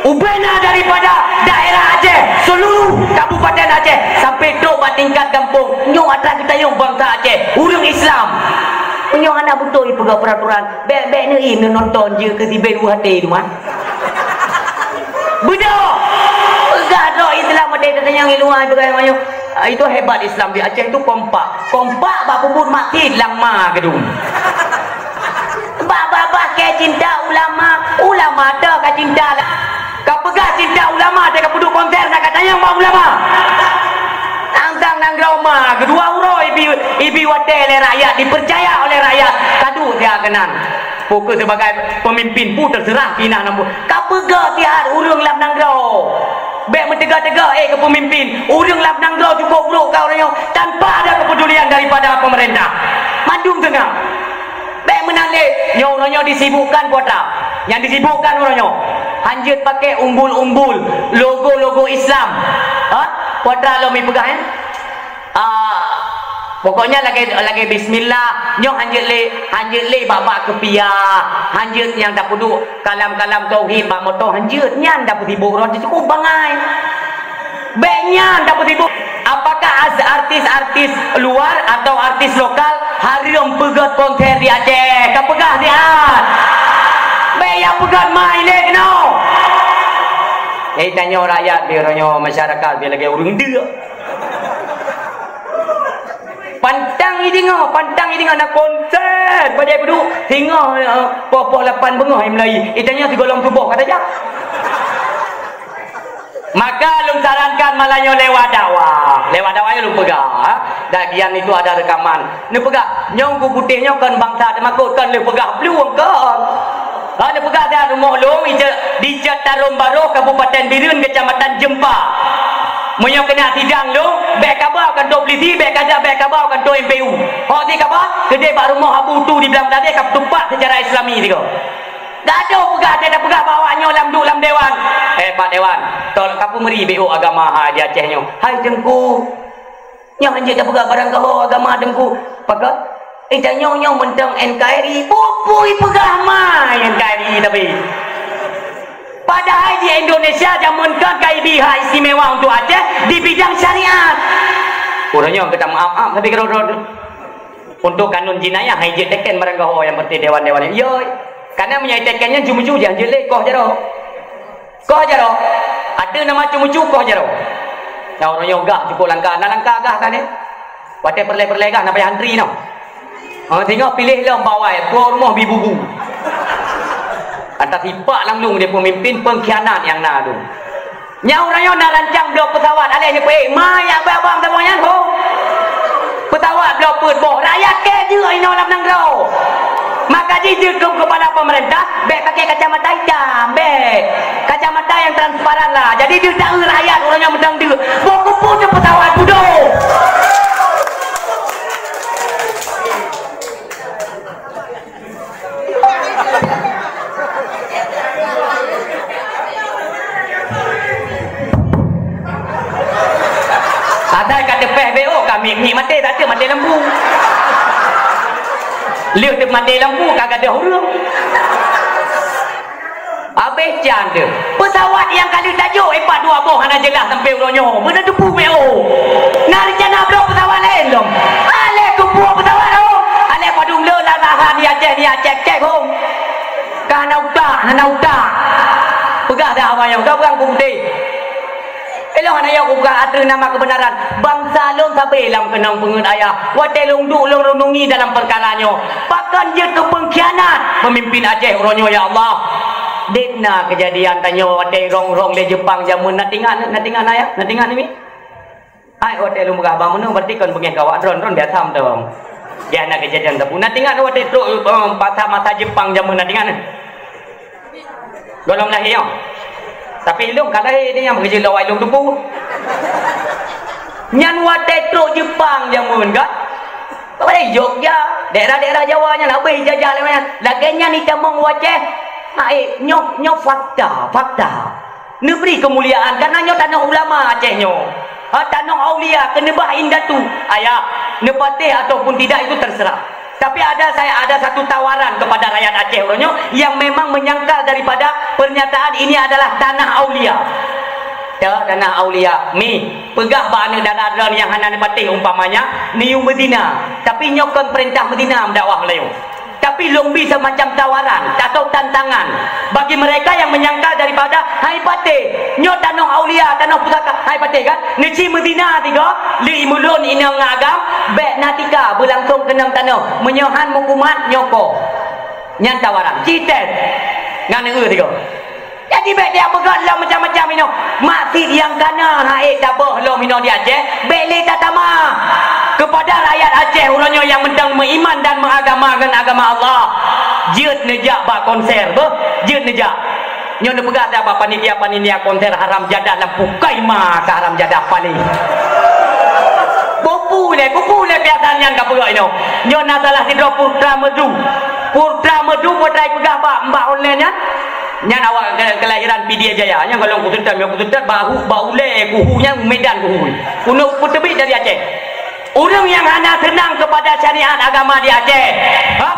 Speaker 2: Ubena daripada daerah Aceh, seluruh kabupaten Aceh sampai dok tingkat kampung. Nyo atra kita yang bangsa Aceh, urang Islam. Punya anak betul pegang peraturan. Bek ni nonton je ke tiba dua hati tu mah. Betul. Gado Islam ada katanya yang luar pegang mayu. Itu hebat Islam di Aceh itu kompak. Kompak bak puput mati lama gedung. Bak ke cinta ulama dah ke cinta. Kau pegang cinta ulama dia kau duduk konser nak katanya yang ulama. Tang nang Roma kedua uroi ibi watel rakyat dipercaya oleh rakyat kadu dia kenan fokus sebagai pemimpin pun terserah pinah nampu kau pegang tiar urang lam nang ro bek mentegak-tegak ke pemimpin urang lam nang ro cukup buruk kau orangnya tanpa ada kepedulian daripada pemerintah mandung tengah bek menalik nyo disibukkan kota yang disibukkan orangnya hanjut pakai umbul-umbul logo-logo Islam kota lo mi pegang pokoknya lagi bismillah nyong hanjut le babak kepiah hanjut yang dah puduk kalam-kalam tauhid bak motor hanjut nyan dah putibuk ron cukup bangai beknya dah putibuk apakah apakah artis-artis luar atau artis lokal harum pegat konser di Aceh? Kau pegah dia. Bayar pegat main leh kena. Tanya rakyat biarnya masyarakat biar lagi urung dia. Pantang ini nak konser pada pedu hingga pokok 8 bengah yang Melayu. Tanya segolong tubuh kata aja. Maka lum sarankan malahnya lewat dakwah lu pegah. Dagian itu ada rekaman. Ni pegah nyong ku putihnya kan bangsa ada makut kan lu pegah peluang kan. Ada pegah dah rumah long di Tarum Baru Kabupaten Birun Kecamatan Jempa. Moyo kena sidang lu, bek khabar kan tu polisi, bek khabar kan tu MPU. Hok di khabar, kedai bak rumah Abu tu di belakang tadi kap tupak secara Islami tiga. Dak ada pegah, dia dah pegah bawanya lam dewan. Pak dewan, tol kapu meri BO agama ha di Aceh nyo. Hai dengku. Nya hanje dah pegah barang kau agama dengku. Pakat tanya nyo mentang NKRI, pupui pegah mai NKRI tapi. Padahal di Indonesia jamunkan KIBH istimewa untuk Aceh di bidang syariat. Orangnya kita maaf tapi kalau untuk kanun jinayah hanya teken barang kau yang berarti dewan-dewan yang yo. Karena menyaitannya cuma-cuma jangan jelek kau jaro. Ada nama cuma-cuma kau jaro. Nah orangnya gah cukup langkah gah kan ni. Watai perlai gah nak payah antri no. Tengok pilih lah bawa tua rumah bibubu. Atas hipak langsung dia pemimpin pengkhianat yang nadu. Nya orangnya nak rancang blok pesawat alih ni mayak abang semuanya ho. Pesawat blok boh rakyat ke dia ino lam nang ro. Maka jijik kepada pemerintah bek pakai kacamata hitam, bek kacamata yang transparan lah. Jadi dia tak rakyat orangnya mentang dia. Buku punya pesawat bodoh. Ada kata PBO kami ni mati tak ada mati lembu. Lihat tu mati lembu kagak ada huruf. Habis janda. Pesawat yang kali tajuk 42 boh hana jelas sampai uronyo. Benar depu BO. Nak rencana blok pesawat lain lom. Ale ku buat pesawat tu. Ale padung le lah di Aceh cek hom. Kana utak. Pegah dah awak yang kau bukan putih. Elok anak yang bukan atas nama kebenaran. Bangsa long sampai dalam kenang pengut ayah. Watai long renungi dalam perkaranya. Pakan dia ke pengkhianat pemimpin Aceh uronyo ya Allah. Dena kejadian tanya watai rong le Jepang jamun natingan ayah. Natingan ni. Ai watai long buka abang mana berarti kan pengen kawat ron biasa am. Dia nak kejadian tapi natingan watai truk masa Jepang jamun natingan. Golong lahir yo. Tapi ilung kalau ini yang bekerja lawai ilung tupu. Nyan watai truk Jepang jamun kan? Kau boleh Jogja, daerah-daerah Jawa nya nak beri jajah lemas. Laganya ni tamang wajah. Nyok fakta. Negeri kemuliaan karena nyok tanah ulama Aceh nyok. Tanah aulia kena bahin datu. Ayah, nepatih ataupun tidak itu terserah. Tapi saya ada satu tawaran kepada rakyat Aceh orangnya yang memang menyangkal daripada pernyataan ini adalah tanah aulia. Ya, tanah aulia. Pegah bahana darat yang hana nepatih umpamanya niu Medina. Tapi nyokon perintah Medina mendakwah Melayu. Tapi lombi semacam tawaran atau tantangan bagi mereka yang menyangkal daripada hai pate nyo tanah aulia tanah pusaka hai pate kan neci Medina tiga li mulun ina ngagam bek natika berlangsung kenang tanah menyohan hukumat nyoko nyan tawaran citen ngan tiga. Jadi bek dia begat lah macam-macam ino masjid yang kana hai tabah lo mino di Aceh bek le tatama kepada rakyat Aceh orangnya yang mentang beriman dan mengagamakan agama Allah. Jeut nejak ba konser be, jeut nejak. Nyo ne pegat apa panitia konser haram jadah lampu kaima ke haram jadah paling. Pupu le biasanya ka pegak ino. Nyo na salah sidro Putra Medu potrai pegah ba mbak online nya. Nyan awak kelahiran Pidia Jaya nya kalau kututat bahu le kuhunya Medan kuhu. Kuno putebit dari Aceh. Orang yang hanya senang kepada syariat agama di Aceh.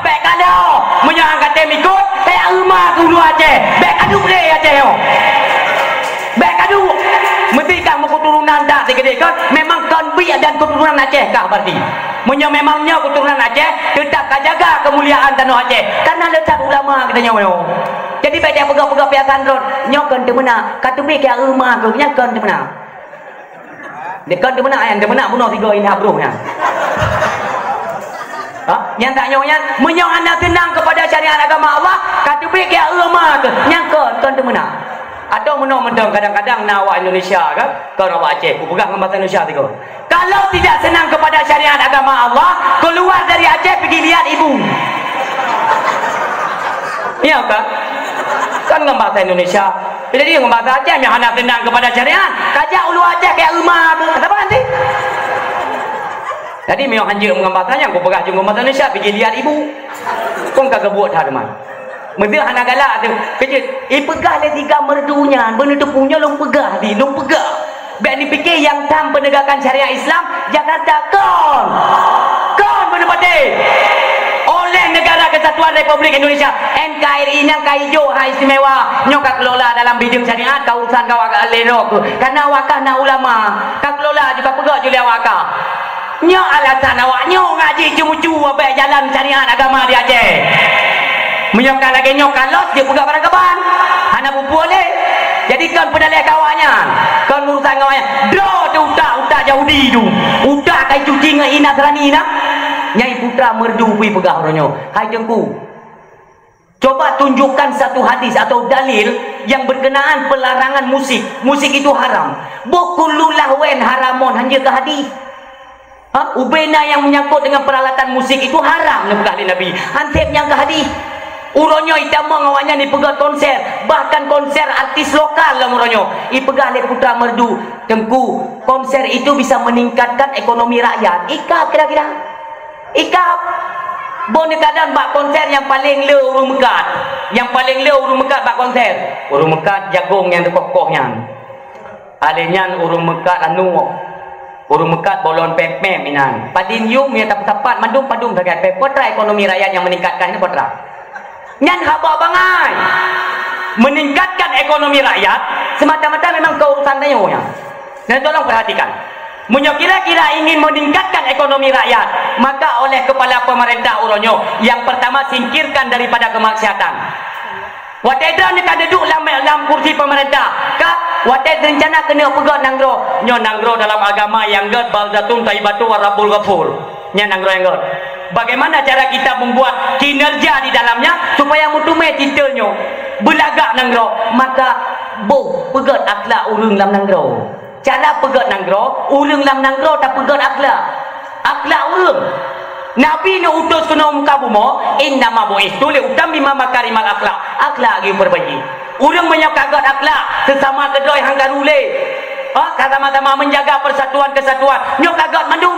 Speaker 2: Baik kalau menyangka temikut, saya rumah dulu Aceh. Baik kadu boleh Aceh yo. Baik kadu. Mesti kamu keturunan tak segede kan? Memang kan Nabi dan keturunan Aceh kah berarti? Menyo memangnya keturunan Aceh tetap jaga kemuliaan tanah Aceh. Karena letak ulama katanya nyo. Jadi baik dia pegang-pegang piasan rod, nyokan tu mana? Kata be ke rumah tu nya kan tu mana? Dekat tu mana yang tu mana bunuh 3 ini abruhnya. Ha? Yang tak nyonya menyo anda tenang kepada syariat agama Allah, kata be ke rumah tu nya kan tu mana? Atau menang-menang kadang-kadang nawak Indonesia kan? Kau nawak Aceh, aku pegang bahasa Indonesia tu. Kalau tidak senang kepada syariat agama Allah, keluar dari Aceh pergi lihat ibu. Ya kan? Kan dengan bahasa Indonesia. Bila dia dengan bahasa Aceh yang hendak senang kepada syariat, kajak ulu Aceh kayak rumah tu. Kata apa nanti? Jadi memang hanya dengan bahasanya, aku pegang juga bahasa Indonesia pergi lihat ibu. Kau kagak buat dah teman. Mereka anak galak tu kejut. Pegah le 3 merdunya. Benda tu punya long pegah di, long pegah. Biar dipikir yang tam penegakan syariat Islam Jakarta kon benda patih. Oleh Negara Kesatuan Republik Indonesia NKRI nya kaijo hak istimewa nyo ka kelola dalam bidang syariat kaurusan kau agak lerok karena wakah na ulama ka kelola juga pegah julia wakah. Nyo alasan awak nyo ngaji cumu-cu abek jalan syariat agama di Aceh. Menyokal lagi nyokal los dia pegang barang kaban. Hana bubu boleh. Jadikan pedalai kawannya. Kan urusan kawannya. Doh tu utak Yahudi tu. Utak kai cuci dengan Nasrani nak. Nyai putra merdu pui pegah orangnya. Hai tengku. Coba tunjukkan satu hadis atau dalil yang berkenaan pelarangan musik. Musik itu haram. Bukullu lahwen haramon hanya ke hadis. Ha? Ubena yang menyangkut dengan peralatan musik itu haram pegah Nabi. Hansip yang ke hadis. Uronyo itama ngawanya ni pegang konser, bahkan konser artis lokal lah uronyo. Ipegah le putra merdu. Tengku, konser itu bisa meningkatkan ekonomi rakyat. Ikap kira-kira. Ikap. Boleh kadang bak konser yang paling le urung mekat. Yang paling le urung mekat bak konser. Urung mekat jagung yang kokohnya. Alenyan urung mekat anu. Urung mekat bolon pepem inan. Padin yung yang tapat-tapat mandum padum terkait potra ekonomi rakyat yang meningkatkan ini potra. Nyan haba bangai meningkatkan ekonomi rakyat semata-mata memang keurusan tanya. Dan tolong perhatikan. Menyo kira-kira ingin meningkatkan ekonomi rakyat, maka oleh kepala pemerintah uronyo yang pertama singkirkan daripada kemaksiatan. Watedra ni kan duduk dalam kursi pemerintah. Kak, wated rencana kena pegang nanggro. Nyo nanggro dalam agama yang gad baldatun taibatu warabul ghafur. Nya nanggro yang gad. Bagaimana cara kita membuat kinerja di dalamnya supaya mutume titelnya belagak nanggro, maka pegat akhlak urang lam nanggro. Cara pegat nanggro, urang lam nanggro tak pegat akhlak urang. Nabi ni utus kena muka bumi, innama bu'istu li utammima makarimal akhlak. Akhlak lagi perbaiki. Urang banyak kagat akhlak sesama kedoi hang karule. Sama-sama menjaga persatuan kesatuan. Nyok kagat mandum.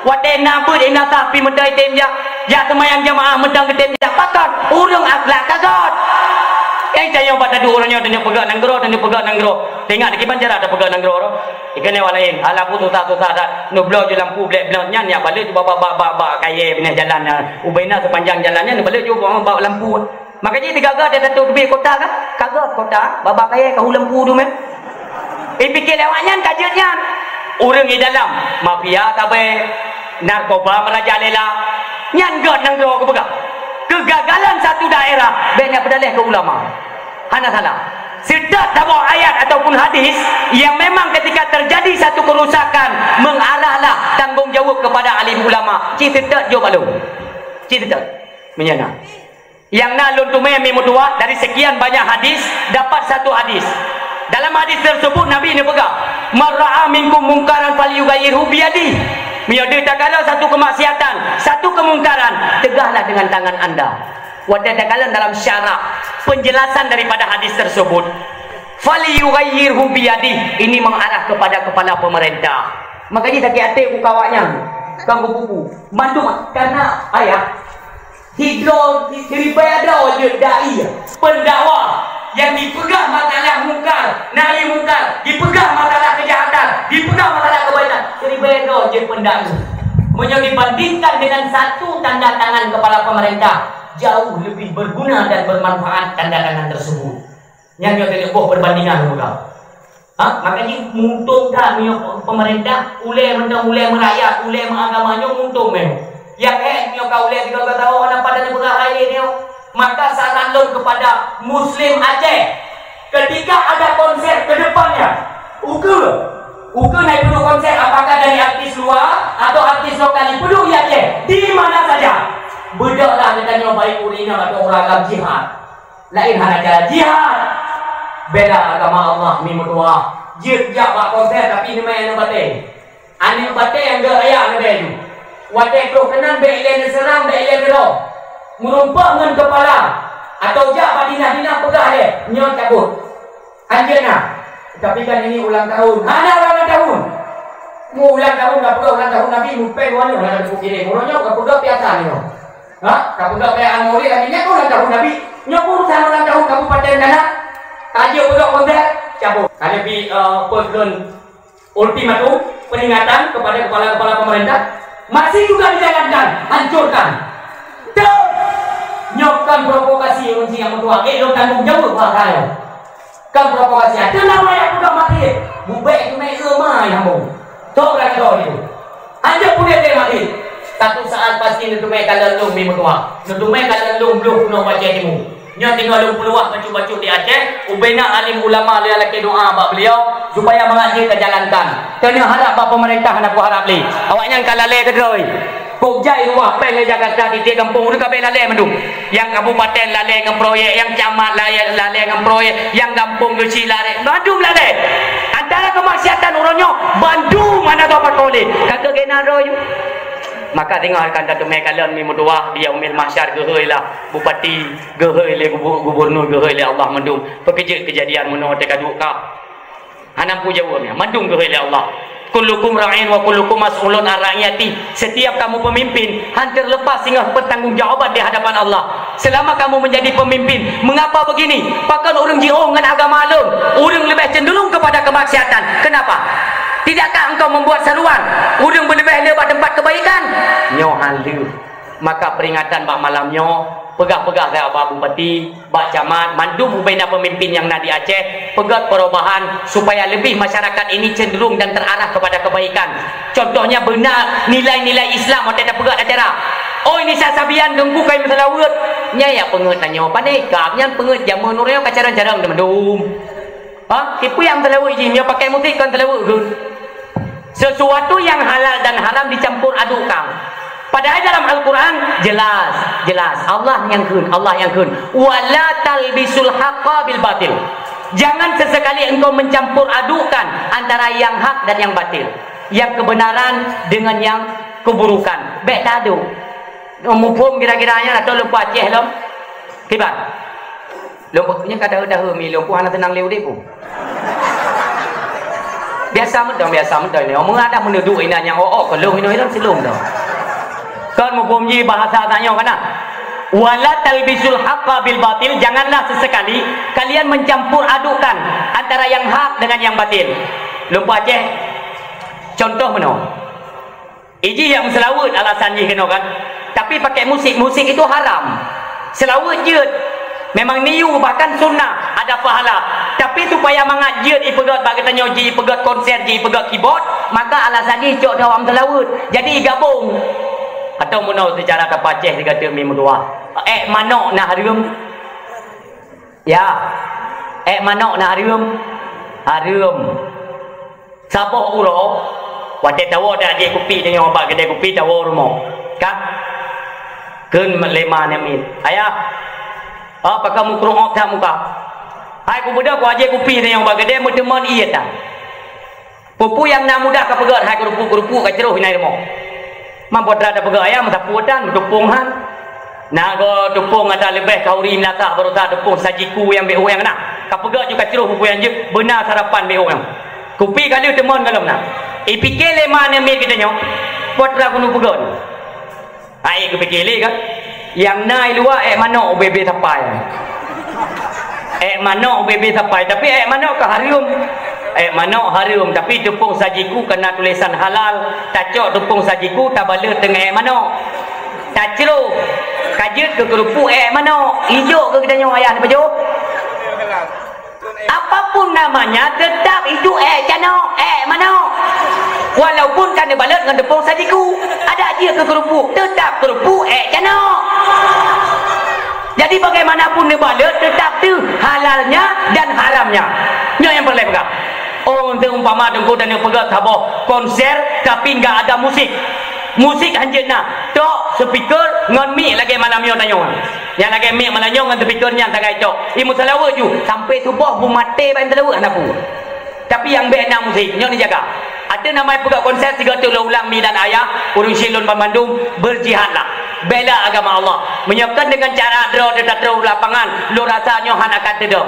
Speaker 2: Watena pun ina sapi medai temja. Ya semayang jamaah medang ke temja. Pakat urang akhlak kagat. Yang saya pada dua orangnya dan pegang nanggro dan pegang nanggro. Tengok di banjar ada pegang nanggro ro. Ikan yang lain. Ala putus satu dah. Nublo je lampu black blonnya ni balik tu baba kaya bina jalan ubaina sepanjang jalannya ni balik juga bawa lampu. Makanya digagal dia satu tepi kota kan? Kagat kota baba kaya kau lampu tu meh. Fikir lewatnya kajiannya. Orang di dalam mafia tabe narkoba merajalela. Nyan god nanggro ke pegang. Kegagalan satu daerah banyak pedalih ke ulama. Hana salah. Sedat tahu ayat ataupun hadis yang memang ketika terjadi satu kerusakan mengarahlah tanggungjawab kepada alim ulama. Sedat jo balu. Sedat menyana. Yang nalun tu memang dua dari sekian banyak hadis dapat satu hadis. Dalam hadis tersebut Nabi ini pegang marra'a minkum mungkaran falyughayyirhu biyadi. Miada tak kala satu kemaksiatan, satu kemungkaran, tegahlah dengan tangan anda. Wadah tak kala dalam syarah penjelasan daripada hadis tersebut. Falyughayyirhu biyadi, ini mengarah kepada kepala pemerintah. Makanya sakit hati ku kawaknya. Kang buku. Mandu karena ayat hidro ribada je dai pendakwa yang dipegang masalah mungkar, nahi mungkar, dipegang masalah kejahatan, dipegang masalah kebaikan. Jadi beredar je pendakwa. Menyo dibandingkan dengan satu tanda tangan kepala pemerintah, jauh lebih berguna dan bermanfaat tanda tangan tersebut. Yang dia tengok perbandingan juga. Makanya untung tak punya pemerintah, ulai merakyat, ulai mengagamanya untung yang punya kau ulai 3 tahun orang pada negara lain ni. Maka saran kepada Muslim Aceh, ketika ada konser ke depannya, ukur naik dulu konser, apakah dari artis luar atau artis lokal dulu ya Aceh, di mana saja bedaklah katanya baik urina atau ragam jihad lain hanya jihad bela agama Allah mimudwa jihad bak konser tapi ini main batin ane batin yang gak raya lebih wadah tu kenan be'ilen serang be'ilen roh merumpak dengan kepala atau jak badina-dina pegah dia nyot cabut anjena. Tapi kan ini ulang tahun. Mana ulang tahun? Mu ulang tahun enggak perlu ulang tahun Nabi mupen wano lah aku kiri. Muronya enggak perlu biasa ni. Enggak perlu kayak Anori lagi ulang tahun Nabi. Nyok urusan ulang tahun kabupaten mana? Tajuk pegak konser cabut. Kalau bi pergun ultimatum peringatan kepada kepala-kepala pemerintah masih juga dijalankan, hancurkan. Nyokkan provokasi yang mentua. Lo tanggung jawab kaya. Kan provokasi ada nama yang sudah mati bubaik itu naik rumah yang mau tahu kan itu anda punya dia mati satu saat pasti itu mereka lalu mimua itu mereka lalu belum punya wajah timu nya tinggal peluang baca-baca di Aceh ubena alim ulama dia lagi doa bak beliau supaya mengaji terjalankan kena harap bak pemerintah nak harap li awaknya kalale kedoi Pokjai rumah pen Jakarta di kampung udah kabeh lalai mendung. Yang kabupaten lalai dengan proyek, yang camat lalai dengan proyek, yang kampung kecil lalai. Bandung lalai. Antara kemaksiatan orangnya Bandung mana dapat boleh. Kata genaro you. Maka dengarkan Datuk Mai kalian mi mudwah dia umil mahsyar gehoi lah bupati gehoi le gubernur gehoi le Allah mendung. Pekerja kejadian meno te kaduk ka. Hanam pu jawabnya mendung gehoi le Allah. Kullukum ra'in wa kullukum mas'ulun an ra'iyati. Setiap kamu pemimpin hampir lepas hingga bertanggungjawab di hadapan Allah. Selama kamu menjadi pemimpin, mengapa begini? Bahkan orang jihong dengan agama alum, orang lebih cenderung kepada kemaksiatan. Kenapa? Tidakkah engkau membuat seruan? Orang berlebih lebat tempat kebaikan. Nyo halu. Maka peringatan bak malamnya pegah-pegah saya Abah Bupati, Bak Camat, mandum ubena pemimpin yang nak di Aceh, pegat perubahan supaya lebih masyarakat ini cenderung dan terarah kepada kebaikan. Contohnya benar nilai-nilai Islam atau ada pegat acara. Oh ini sasabian genggu kain masalawut. Nya ya penget tanya pandai kapnya penget jaman orangnya kacaran jarang demendum. Tipu yang telawut je dia pakai musik kan telawut ke. Sesuatu yang halal dan haram dicampur adukkan. Padahal dalam Al-Quran jelas Allah yang kun wala talbisul haqqa bil batil. Jangan sesekali engkau mencampur adukan antara yang hak dan yang batil, yang kebenaran dengan yang keburukan. Baik tak ada mufhum kira-kiranya atau lupa Aceh lom kibat lumpanya kata dah mi lumpuh anak tenang leu depu biasa mudang ni omong ada menuduk ini yang kalau ini silum dah kan mufhum ji bahasa tanya kana wala talbisul haqqa bil batil. Janganlah sesekali kalian mencampur adukan antara yang hak dengan yang batil. Lupa Aceh contoh mana iji yang selawut alasan je kena kan, tapi pakai musik itu haram. Selawut je memang niu bahkan sunnah ada pahala, tapi supaya mangat je ipegat bagi tanya ji ipegat konser ji ipegat keyboard, maka alasan ni cok dawam selawut jadi gabung. Atau menau secara kapaceh dikata mimudua manok nak harum ya manok nak harum sabok uro wate tawo dak je kopi dengan obat kedai kopi tawo rumah kan keun lema nemin ayah pakai mukrong tak muka ai ku budak ku aje kopi dengan obat kedai muteman iya tak pupu yang nak mudah ka pegat hai kerupu ka ceruh nai rumah mampu ada pegang ayam sapu dan tupung han nak go tupung ada lebih kauri melaka baru tak tupung sajiku yang BO yang nak kapegak juga ceruh buku yang je benar sarapan BO yang kopi kali teman kalau nak ipikir le mana me kita nyo potra kunu pegon ai ke pikir le kan yang nai luar manok bebe sapai manok bebe sapai tapi manok ke harum manok harum tapi tepung sajiku kena tulisan halal tak cok tepung sajiku tak balut dengan manok tak ceruh kajut ke kerupuk manok hijau ke kita nyawa ayah apa jauh apapun namanya tetap itu cano mano. Walaupun kena balut dengan tepung sajiku, ada aja ke kerupuk, tetap kerupuk cano. Jadi bagaimanapun dia balut tetap tu halalnya dan haramnya. Nya yang boleh pegang. Oh, untuk umpama dengku dan yang pegang tabah konser tapi enggak ada musik. Musik hanya nak tok speaker ngan mic lagi malam yo tanyong. Yang lagi mic malanyong ngan speakernya tagai tok. Imu salawa ju sampai subuh bu mate ban talawa anapu. Tapi yang be nak musik nyo ni jaga. Ada namai pegang konser 3 ulang mi dan ayah urung silun Bandung berjihadlah. Bela agama Allah. Menyiapkan dengan cara draw dekat draw lapangan. Lo rasanya han akan tedom.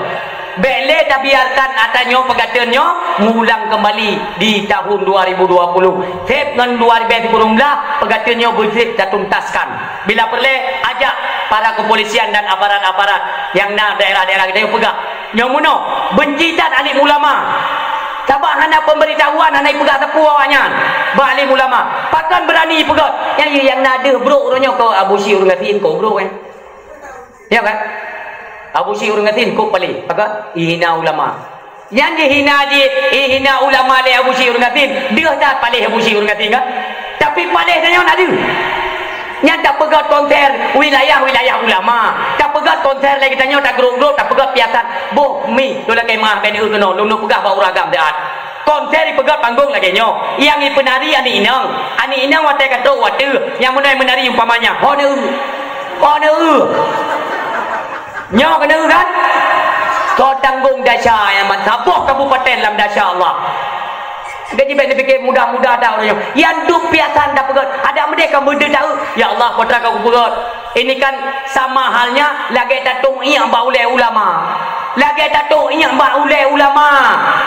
Speaker 2: Bele dah biarkan atanyo pegatanyo ngulang kembali di tahun 2020. Sep dengan 2010 pegatanyo bersih dah tuntaskan. Bila perlu ajak para kepolisian dan aparat-aparat yang nak daerah-daerah kita pegang. Nyomuno benci dan alim ulama. Sabak hana pemberitahuan hana pegang sapu awaknya. Ba alim ulama. Pakan berani pegang. Yang nada bro orangnya kau Abu Syir ngatin kau bro kan. Ya kan? Abu Syir ngatin kau paling. Pakai ihina ulama. Yang dihina ihina ulama le Abu Syir ngatin. Dia tak paling Abu Syir ngatin kan? Tapi paling dia nak ada. Yang tak pegat konser wilayah-wilayah ulama. Tak pegat konser lagi tanya tak geruk-geruk tak pegat piasan. Boh mi dola kemah bene keno lu pegah bau ragam deat. Konser dipegat panggung lagi nyo. Yang penari ani inang watai kata wate yang menari umpamanya. Ho ne. Nyo kena kan? Kau tanggung dasar yang mensabuh kabupaten dalam dasar Allah. Gaji baik fikir mudah-mudah dah orangnya. Yang duk piasan dah pegat. Ada mereka benda tahu. Ya Allah, putra kau pegat. Ini kan sama halnya lagi tatung iya ba ulai ulama. Lagi tatung iya ba ulai ulama.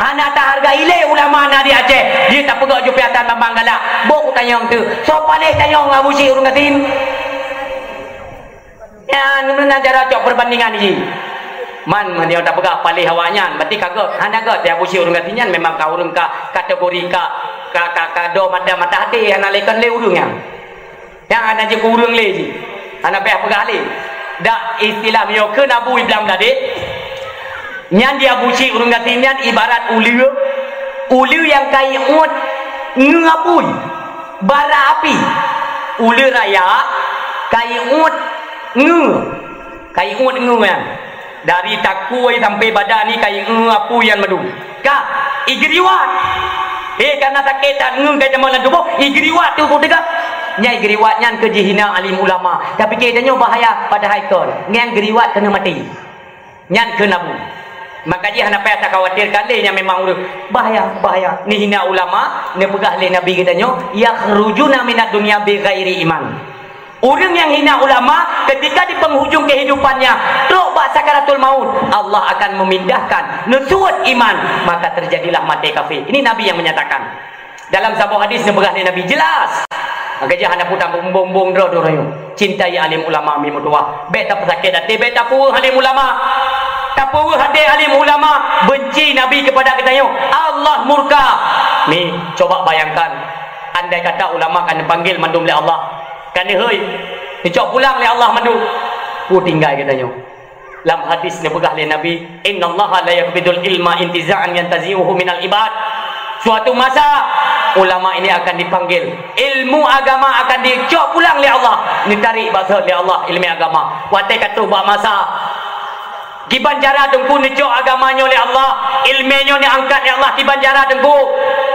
Speaker 2: Hana tak harga ilai ulama na di Aceh. Dia tak pegat ju piasan Bambang Galak. Bok tanya tu. So paling tanya Abu Syir urang ngatin. Ya, mana cara cok perbandingan ni. Man dia tak pegang palih awaknya berarti kagak hana gak dia Abu Syir urang ngatinyan memang kau urang ka kategori ka do mata hati hana lekan le urungnya yang ana je ku urung le ji ana be pegang le dak istilah yo ke Abu Iblam tadi nyan dia Abu Syir urang ngatinyan ibarat ulu yang kai ut ngapui bara api ulu raya kai ut kan dari takui sampai badan ni kayak apu yang madu. Kak, igriwat. Karena sakitan kaya jaman tubuh, igriwat tu kau tegak. Nya igriwat nyan ke jihina alim ulama. Tapi kayaknya bahaya pada haikon. Ngan igriwat kena mati. Nyan ke nabu. Maka dia hana payah tak khawatirkan dia yang memang bahaya. Ni hina ulama, ni pegah le nabi katanya, yakhrujuna minad dunya bi ghairi iman. Orang yang hina ulama ketika di penghujung kehidupannya teruk bak sakaratul maut, Allah akan memindahkan nusuat iman, maka terjadilah mati kafir. Ini Nabi yang menyatakan. Dalam sebuah hadis Nabi jelas. Maka jangan putar bumbung roh cintai alim ulama mi mutua. Beta pesakit hati, beta pu alim ulama. Tapu hati alim ulama benci Nabi kepada kita yo. Allah murka. Ni coba bayangkan andai kata ulama akan dipanggil mandum oleh Allah. Kan hei dicok pulang oleh Allah madu ku tinggal katanya dalam hadis ni pegah oleh Nabi innallaha la yaqbidul ilma intiza'an yantazi'uhu minal ibad. Suatu masa ulama ini akan dipanggil, ilmu agama akan dicok pulang oleh Allah, ditarik bahasa oleh Allah ilmu agama. Watai kata buat masa kiban cara dengku dicok agamanya oleh Allah, ilmunya ni angkat oleh Allah kiban cara dengku.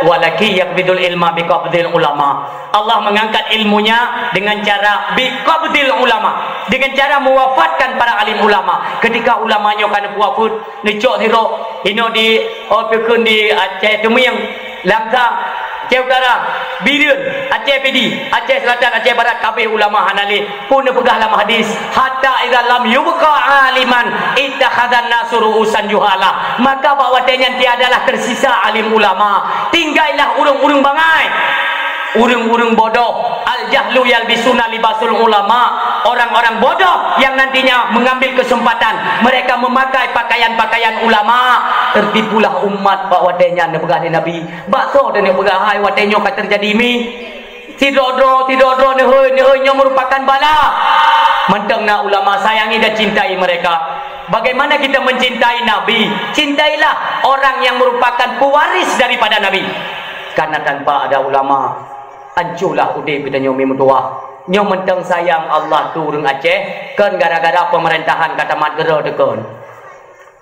Speaker 2: Walaki yaqbidul ilma biqabdil ulama. Allah mengangkat ilmunya dengan cara biqabdil ulama, dengan cara mewafatkan para alim ulama. Ketika ulamanya kan puaput necok siro hino di opekun di Aceh Tumiyang Langsa Aceh Utara Biriun Aceh Pidi Aceh Selatan Aceh Barat kabeh ulama hanali pun pegah dalam hadis hatta idza lam yubqa aliman ittakhadhan nasuru usan juhala. Maka bahwatanya tiadalah tersisa alim ulama, tinggallah urung-urung bangai, urung-urung bodoh. Al-jahlu yalbisuna libasul ulama. Orang-orang bodoh yang nantinya mengambil kesempatan mereka memakai pakaian-pakaian ulama. Tertipulah umat bahwatanya nepegah Nabi. Bakso dan nepegah hai watenya akan terjadi mi. Tidodro nehoi merupakan bala. Mentengna ulama sayangi dan cintai mereka. Bagaimana kita mencintai Nabi? Cintailah orang yang merupakan pewaris daripada Nabi. Karena tanpa ada ulama, hancurlah udip kita nyomi mutua. Nyom menteng sayang Allah tu urang Aceh, kan gara-gara pemerintahan kata mat gera tekon.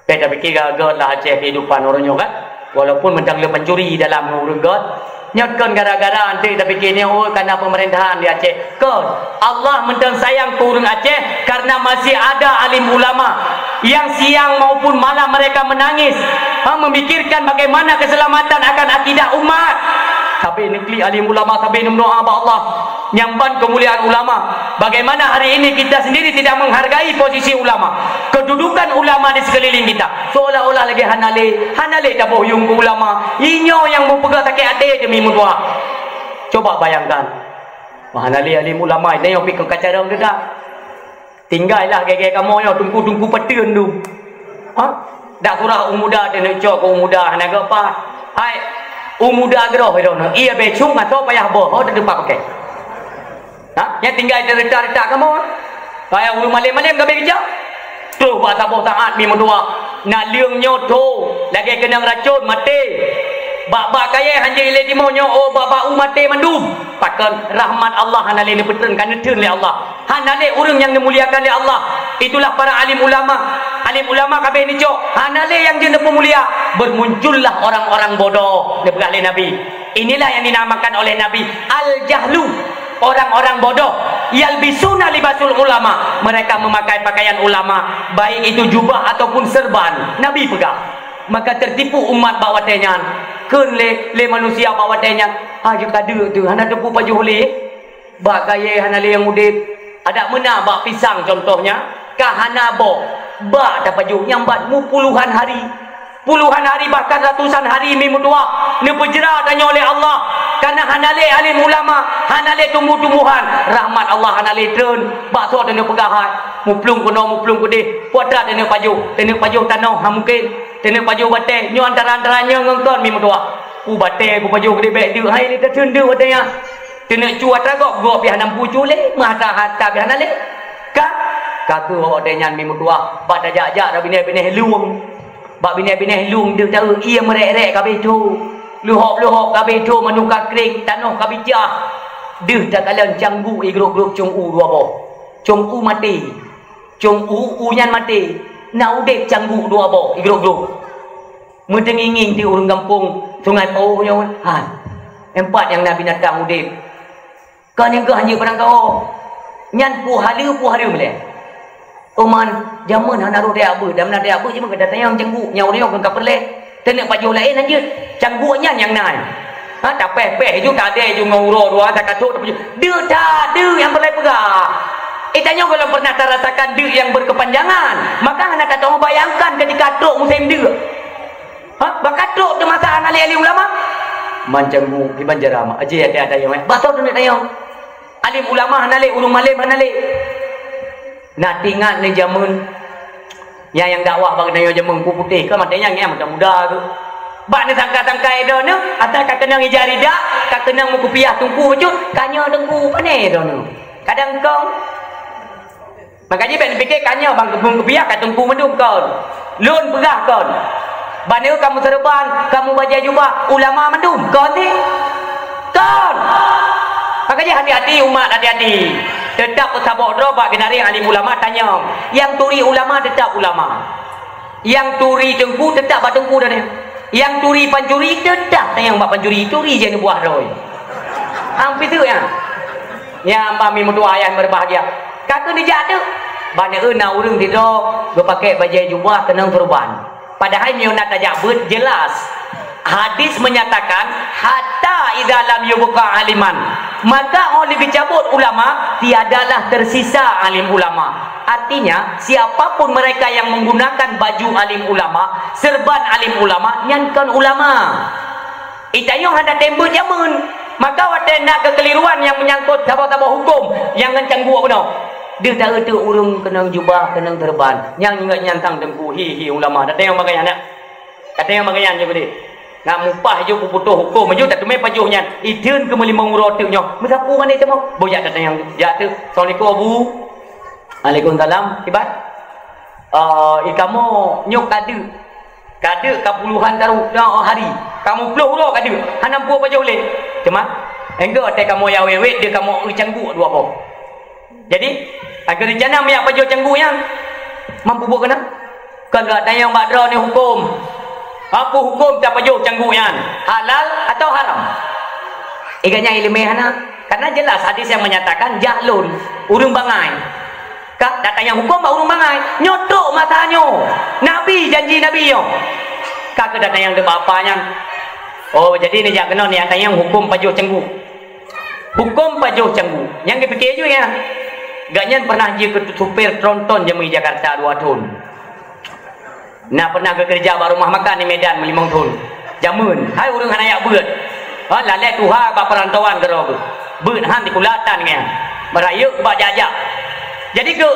Speaker 2: Kita fikir gagal lah Aceh kehidupan orangnya kan. Walaupun mentang le pencuri dalam urang god. Nyotkan gara-gara nanti tapi kini karena pemerintahan di Aceh. Kan Allah mentang sayang turun Aceh karena masih ada alim ulama yang siang maupun malam mereka menangis, memikirkan bagaimana keselamatan akan akidah umat. Tapi negeri alim ulama, tapi doa Allah nyamban kemuliaan ulama. Bagaimana hari ini kita sendiri tidak menghargai posisi ulama, kedudukan ulama di sekeliling kita. Seolah-olah lagi hanale dah bohyung ke ulama. Inyo yang mempegang sakit hati demi mutua. Coba bayangkan. Hanale alim ulama ini yang fikir kacarang dia dah. Tinggallah gege kamu yang tunggu petun tu. Dak surah umuda dia nak cok umuda hanaga apa? Hai umuda geroh itu no. Ia becung atau payah boh dia depak pakai. Yang tinggal di retak-retak kamu. Payah ulu malam-malam gabe kerja. Tu buat sabuk saat mi mudua. Nak liung nyoto lagi kena racun mati. Bak-bak kaya hanya ile di monyo bak-bak mati mandum. Pakan rahmat Allah hanale ni petun kan neun le Allah. Hanale urang yang dimuliakan oleh Allah. Itulah para alim ulama. Alim ulama kabeh ni cok. Hanale yang jeun pemulia. Bermuncullah orang-orang bodoh di belakang Nabi. Inilah yang dinamakan oleh Nabi al-jahlu. Orang-orang bodoh yalbisuna libasul ulama. Mereka memakai pakaian ulama, baik itu jubah ataupun serban. Nabi pegang. Maka tertipu umat bawa tenyan. Keun le manusia bawa tenyan. Aja kada tu hana depu baju le. Bak gaya hana le yang udip. Ada mena bak pisang contohnya. Ka hana bo. Bak ada baju nyambat mu puluhan hari. Puluhan hari bahkan ratusan hari mi mudua. Ni penjara tanya oleh Allah. Karena hanale alim ulama, hanale tumbuh-tumbuhan. Rahmat Allah hanale turun. Bakso tena pegahat. Muplung kono muplung kudih. Puatra tena paju. Tena paju tanah mungkin. Tena paju bate. Nyo antara-antaranya ngengkon mi mudua. Ku bate ku paju kudih baik dia. Hai ni tak tundu katanya. Tena cuat ragok go pi hanam pucu le. Mata hata pi hanale. Ka kaku odenya mi mudua. Bak dajak-jak dah bini-bini luang. Bak bini-bini luang dia tahu ia merek-rek kabeh tu. Luhop-luhop kabeh tu menukar kering tanah kabijah. Deh tak kalian canggu grup-grup cung u dua boh. Cung u mati. Cung u nyan mati. Nak udek canggu dua boh grup-grup. Medenginging di urang kampung Sungai Pauh nya. Empat yang Nabi datang udek. Kan yang ke hanya padang kau. Nyan puhala boleh. Oman zaman hana ro dia apa? Dah mana dia apa je mengada tayang canggu nyau dia kan kapelek. Tenek baju lain aja. Canggunya yang nai. Tak peh-peh ju tak ada ju ngoro dua tak katuk tak baju. Dia tak ada yang boleh pegang. Tanya kalau pernah rasakan dia yang berkepanjangan. Maka anak kata orang bayangkan ketika katuk musim dia. Bakatuk tu masa anak alim ulama. Mancanggu di Banjarama. Aje ada yang batok tu nak tayang. Alim ulama hanale ulung malim hanale. Nak tingat ni zaman yang dakwah bagi nanya jamun putih kan matanya yang muda tu. Bak ni sangka-sangka dah ni, atas kak kenang ijari dak, kak kenang muku piah tungku je, kanya tungku pane dah ni. Kadang kau makanya ben fikir kanya bang muku piah kat tungku mendung kau. Lun perah kau. Bani kamu serban, kamu baca jubah ulama mendung kau ni. Kau. Makanya hati-hati umat, hati-hati. Tetap bersabok drobak binari alim ulama tanya. Yang turi ulama tetap ulama. Yang turi tengku tetap bak tengku dah ni. Yang turi pancuri tetap tanya bak pancuri. Turi je ni buah roy. Hampir tu ya. Yang mami mutua ayah berbahagia. Kata dia jatuh. Bani nak urung tidur. Dia pakai baju jubah kenang turban. Padahal ni nak tajak jelas. Hadis menyatakan hatta idza lam yubqa aliman, maka oleh dicabut ulama tiadalah tersisa alim ulama. Artinya siapapun mereka yang menggunakan baju alim ulama, serban alim ulama, nyankan ulama. Itayong ada tempo zaman. Maka wate nak kekeliruan yang menyangkut tabah-tabah hukum yang ngencang gua benar. Dia tak ada urung kenang jubah, kenang terban. Yang ingat nyantang dengku hi ulama. Datang yang bagayan nak. Kata yang bagayan je beri. Nak mupah je puputuh hukum je tak temui pajuhnya. Idun ke melimang rotiknya. Mesapu mana itu mau? Boyak datang yang jatuh. Assalamualaikum Abu. Waalaikumsalam. Kibat. kamu nyok kada kapuluhan taruh hari kamu puluh roh kada hanam puluh baca boleh cuma engkau ate kamu ya wewek dia kamu canggu dua apa jadi agar rencana miak baju canggu yang mampu buat kena kalau ada yang badra ni hukum apa hukum tak baju canggu yang halal atau haram iganya ilmiah karena jelas hadis yang menyatakan jahlun urung bangai kak datang yang hukum bak urung bangai nyotok matanya nabi janji nabi yo kak datang yang de bapanya oh jadi ni jak kena ni datang yang hukum baju canggu hukum baju canggu yang dipikir juga ya gaknya pernah dia ke supir tronton jam di Jakarta 2 tahun nah pernah ke kerja baru rumah makan di Medan 5 tahun jamun hai urang hanayak beut lalek tuha bak perantauan gerob beut han di kulatan nya berayuk bak jajak jadi ke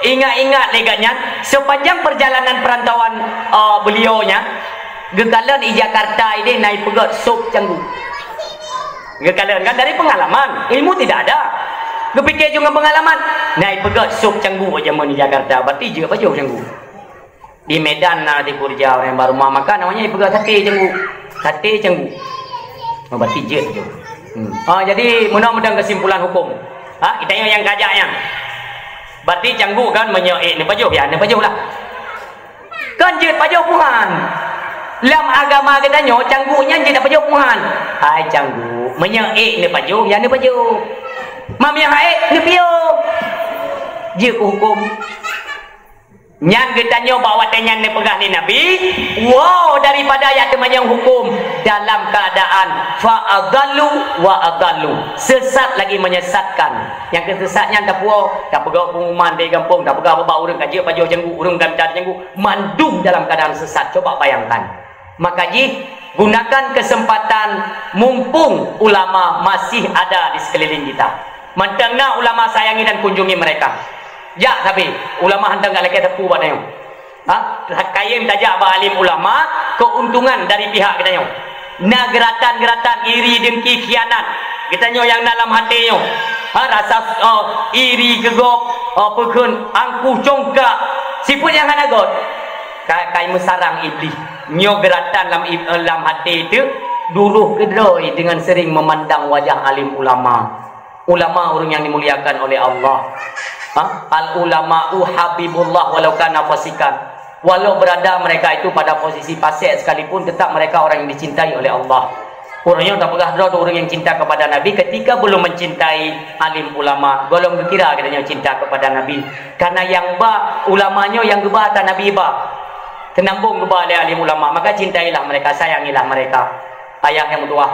Speaker 2: ingat-ingat leganya sepanjang perjalanan perantauan beliaunya gekalan di Jakarta ini naik pegat sop canggu gekalan kan dari pengalaman ilmu tidak ada kepikir juga pengalaman naik pegat sop canggu aja di Jakarta berarti juga apa jauh canggu di Medan di Purja orang yang baru mau makan namanya pegat sate canggu berarti je jauh jadi mudah-mudahan kesimpulan hukum kita yang kajaknya berarti canggu kan menyeik ni pajuh ya ni pajuh lah kan je pajuh puhan dalam agama kita nyo canggunya je tak pajuh puhan hai canggu menyeik ni pajuh ya ni pajuh mami haik ni piyo je hukum nyan kita nyo bawa tenyan ni pegah ni nabi wow daripada ayat temanyang hukum dalam keadaan fa'adallu wa adallu sesat lagi menyesatkan yang kesesatnya tak puas tak pegau pengumuman di kampung tak pegau apa urang kaji pajuh canggu urang gamcar canggu mandum dalam keadaan sesat coba bayangkan maka ji gunakan kesempatan mumpung ulama masih ada di sekeliling kita mentengah ulama sayangi dan kunjungi mereka ya tapi ulama hendak gak lagi tepu pada yang kayem tajak alim ulama keuntungan dari pihak kita nyo nah geratan iri dengki khianat kita nyo yang dalam hati nyo rasa iri gegop pekun angkuh congkak siput yang hanagot kai mesarang iblis nyo geratan dalam hati itu duruh kedroi dengan sering memandang wajah alim ulama orang yang dimuliakan oleh Allah al ulama'u habibullah walau kana fasikan walau berada mereka itu pada posisi fasik sekalipun tetap mereka orang yang dicintai oleh Allah orangnya tak pernah ada orang yang cinta kepada Nabi ketika belum mencintai alim ulama belum kira katanya cinta kepada Nabi karena yang ulamanya yang gebah tak Nabi tenambung gebah oleh alim ulama maka cintailah mereka sayangilah mereka ayah yang tua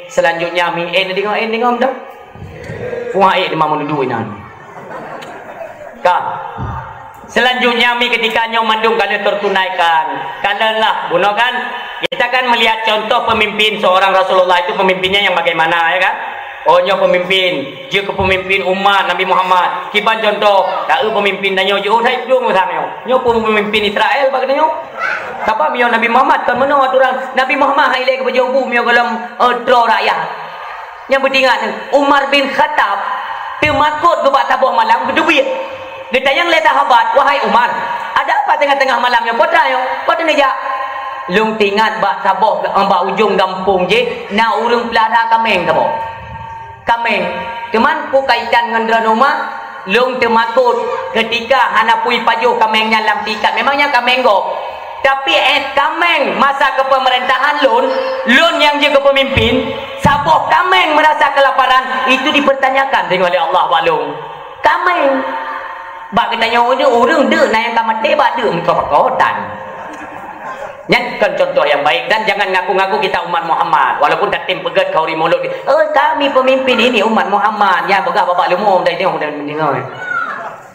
Speaker 2: selanjutnya dengar dah puang air di mana duduk ini selanjutnya ketika nyo mandung kalau tertunaikan kalau lah gunakan kita kan melihat contoh pemimpin seorang Rasulullah itu pemimpinnya yang bagaimana ya kan nyo pemimpin dia kepemimpin umat Nabi Muhammad kiban contoh tak pemimpin dan nyo saya belum nyo pemimpin Israel bagaimana nyo siapa mio Nabi Muhammad kan mana aturan Nabi Muhammad haile ke baju mio dalam draw rakyat yang bertingat Umar bin Khattab termakut ke bak tabuh malam kedubit dia tanya oleh sahabat wahai Umar ada apa tengah-tengah malamnya potra ni jak lung tingat bak tabuh bak ujung kampung je na urang pelihara kameng tabuh kameng teman ku kaitan dengan dranoma lung termakut ketika hanapui pajuh kamengnya dalam tikat memangnya kameng gop tapi kameng masa kepemerintahan lun yang dia kepemimpin sabuh kameng merasa kelaparan itu dipertanyakan dengan oleh Allah walung kameng bak katanya orang de na yang kamate bak de mengkokotan kan contoh yang baik dan jangan ngaku-ngaku kita umat Muhammad walaupun tak tim pegat kau rimolog kami pemimpin ini umat Muhammad ya begah bapak lumum dah tengok dan mendengar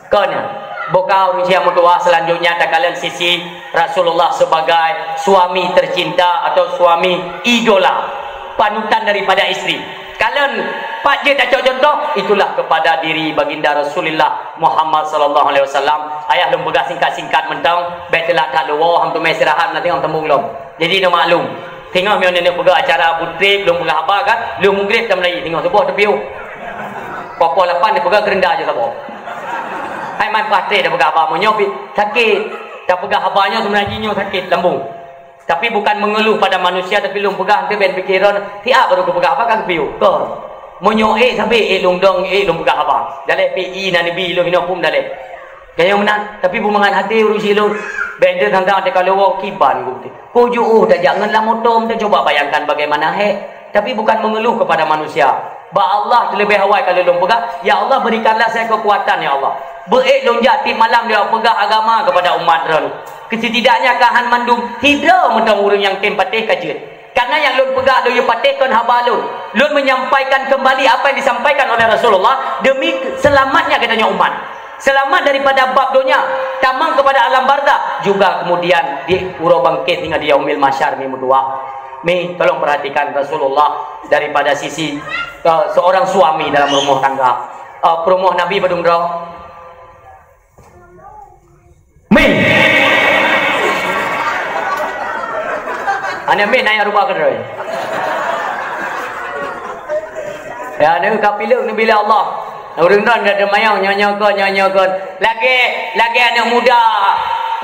Speaker 2: kena bokau manusia mutua selanjutnya tak kalian sisi Rasulullah sebagai suami tercinta atau suami idola panutan daripada istri kalian pak je tak contoh itulah kepada diri baginda Rasulullah Muhammad sallallahu alaihi wasallam ayah lum pegang singkat-singkat mentang betelah tak luah hang tu mai istirahat nak tengok tembung lom jadi no maklum tengok mio nenek pegang acara putri belum pegang apa kan lum mugrib tak melai tengok sebuah tepiu pokok 8 dia pegang kerendah je sebuah Hai man pasti dah pegang apa monyo sakit. Dah pegang habanya sebenarnya sakit lambung. Tapi bukan mengeluh pada manusia tapi lung pegang tu ben fikiran tiap baru pegang apa kan piu. Kon. Monyo sampai lung dong lung pegang apa. Dalek PI na nabi lung hino pum dalek. Kaya menang tapi bumangan hati urus silur. Benda tentang ada kalau wong kiban gusti. Puju dah janganlah motom dah coba bayangkan bagaimana tapi bukan mengeluh kepada manusia. Ba Allah terlebih awal kalau lung pegang, ya Allah berikanlah saya kekuatan ya Allah. Beik lung jati malam dia pegang agama kepada umat ron. Kesetidaknya kahan mandum tidak mentang urang yang tempatih kajut. Karena yang lun pegang do patihkan haba lun. Lun menyampaikan kembali apa yang disampaikan oleh Rasulullah demi selamatnya katanya umat. Selamat daripada bab dunia, tamang kepada alam barzakh, juga kemudian di urau bangkit hingga di yaumil mahsyar mi mudua. Mi tolong perhatikan Rasulullah daripada sisi seorang suami dalam rumah tangga. Rumah Nabi Badung Draw. Mi. Ana mi naya rumah kedai. Ya ni kapilu ni bila Allah. Orang dah ada mayang nyanyakan. Lagi anak muda,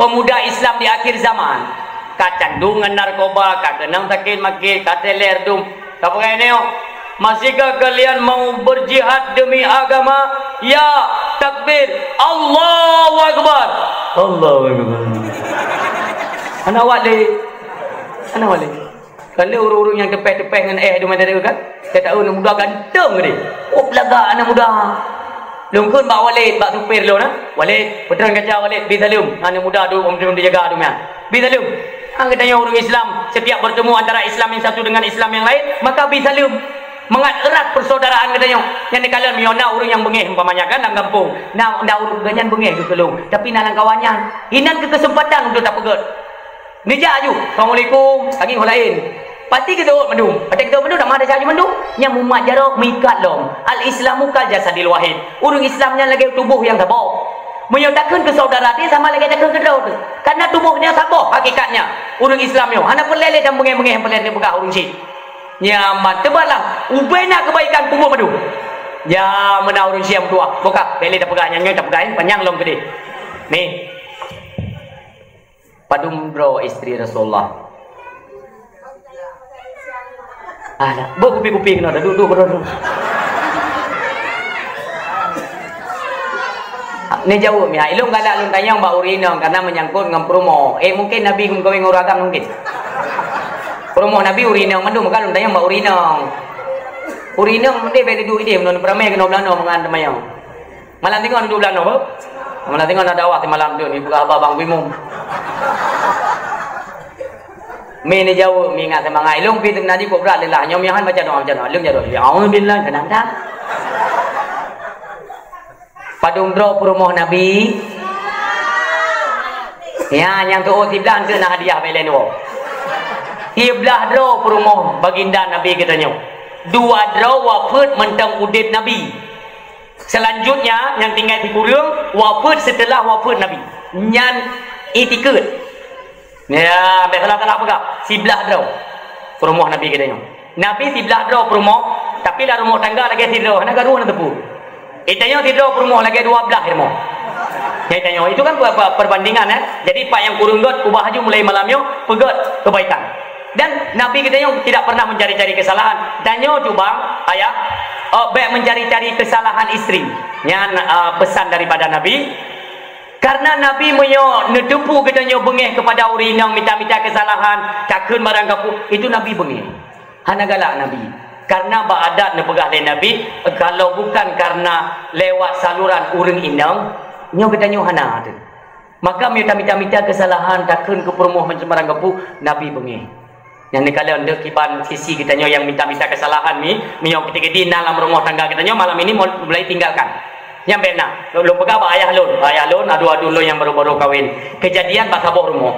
Speaker 2: pemuda Islam di akhir zaman. Kacandungan narkoba, kakenang sakit makit, kateler dum. Apa ini? Masihkah kalian mau berjihad demi agama? Ya, takbir. Allahu Akbar. Allahu Akbar. Anak wali. Kalau orang-orang yang tepeh-tepeh dengan di mana dia kan? Saya tahu anak muda ganteng dia. Oh, pelaga anak muda. Lungkun Pak Walid, Pak Supir lo na. Walid, putra kaca Walid bi Salim. Anak muda tu om dia jaga tu mah. Bi Salim. Katanya orang Islam setiap bertemu antara Islam yang satu dengan Islam yang lain, maka bi Salim mengat erat persaudaraan katanya. Yang kalian miona orang yang bengih umpamanya kan dalam kampung. Nah, ndak urut ganyan bengih ke kelung. Tapi nalang kawannya, hinan ke kesempatan untuk tak pegat. Nija aju. Assalamualaikum. Lagi orang lain. Pati kita mendung. Pati kita mendung dah ada saja mendung. Nya mumat jarak mikat lom. Al-Islamu kal jasadil wahid. Urang Islamnya lagi tubuh yang tabah. Menyatakan ke saudara dia sama lagi takkan kedau tu. Karena tubuhnya sabah hakikatnya. Urang Islamnya. Hana pelele dan bengeh-bengeh yang pelele pegang urang si. Nyaman tebalah. Ubena kebaikan tubuh mendung. Ya mana urang si yang tua. Buka pelele dah pegangnya tak pegang panjang lom gede. Ni. Padum bro istri Rasulullah. Alah, berkupi-kupi kena duduk bro. Ni jauh mi. Ilung galak lung tanyang ba urinong karena menyangkut dengan promo. Mungkin Nabi kawin nguragam mungkin. Promo Nabi urinong mandum kan lung tanyang ba urinong. Urinong dia beli duit dia menon peramai kena belano mengan temayang. Malam tengok duduk belano apa? Malam tengok ada awak malam tu ni buka abang bimum. Mi ni jauh mi ingat sama ngai long pi tu nadi ko berat lelah nyom yang baca doa lung jaro ya auzubillah tenang dah padung dro rumah Nabi ya yang tu tiblan tu nak hadiah belen wo tiblah dro rumah baginda Nabi katanya dua dro wafat mentang udip Nabi selanjutnya yang tinggal di kurung wafat setelah wafat Nabi nyan itikut. Ya, biasalah tak apa kak. Sebelah draw rumah Nabi katanya. Nabi sebelah draw rumah, tapi lah rumah tangga lagi tidur. Nak gaduh nak tepu. Itanya tidur rumah lagi 12 rumah. Ya tanya, itu kan perbandingan Jadi pak yang kurung got kubah haju mulai malamnya pegot kebaikan. Dan Nabi katanya tidak pernah mencari-cari kesalahan. Tanya coba ayah, baik mencari-cari kesalahan istri. Yang pesan daripada Nabi. Karena Nabi menyo nedepu katanya bengih kepada urinang minta-minta kesalahan, takun barang kapu, itu Nabi bengih. Hana galak Nabi. Karena baadat nepegah le Nabi, kalau bukan karena lewat saluran uring inang, nyo katanya hana tu. Maka minta-minta kesalahan, takun ke perumuh macam barang kapu, Nabi bengih. Yang ni kalau anda kiban sisi katanya yang minta-minta kesalahan ni, menyo ketika di dalam rumah tangga katanya malam ini mulai tinggalkan. Yang benar, lu pegang ayah lun, adu-adu lun yang baru-baru kahwin. Kejadian pas sabuh rumah.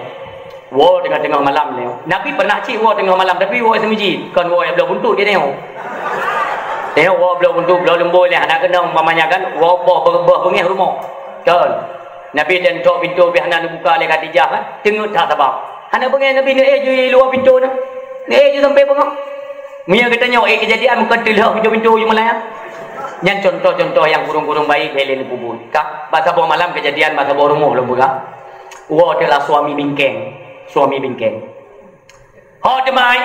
Speaker 2: Wo tengah malam ni. Nabi pernah cik wo tengah malam, tapi wo semiji. Kan wo yang belah buntut dia tengok. Tengok wo belah buntut, belah lembut ni. Anak kena umpamanya kan, wo berbah bengih rumah. Kan. Nabi dan tok pintu biar anak buka oleh Khadijah kan. Tengok tak sabab. Anak bengih Nabi ni je luar pintu ni. Ni je sampai bengok. Mia katanya kejadian bukan telah pintu-pintu je malam. Yang contoh-contoh yang kurung-kurung baik belen kubur. Kak, bahasa bawah malam kejadian bahasa bawah rumah lo buka. Wah adalah suami bingkeng. Suami bingkeng. Ho demai.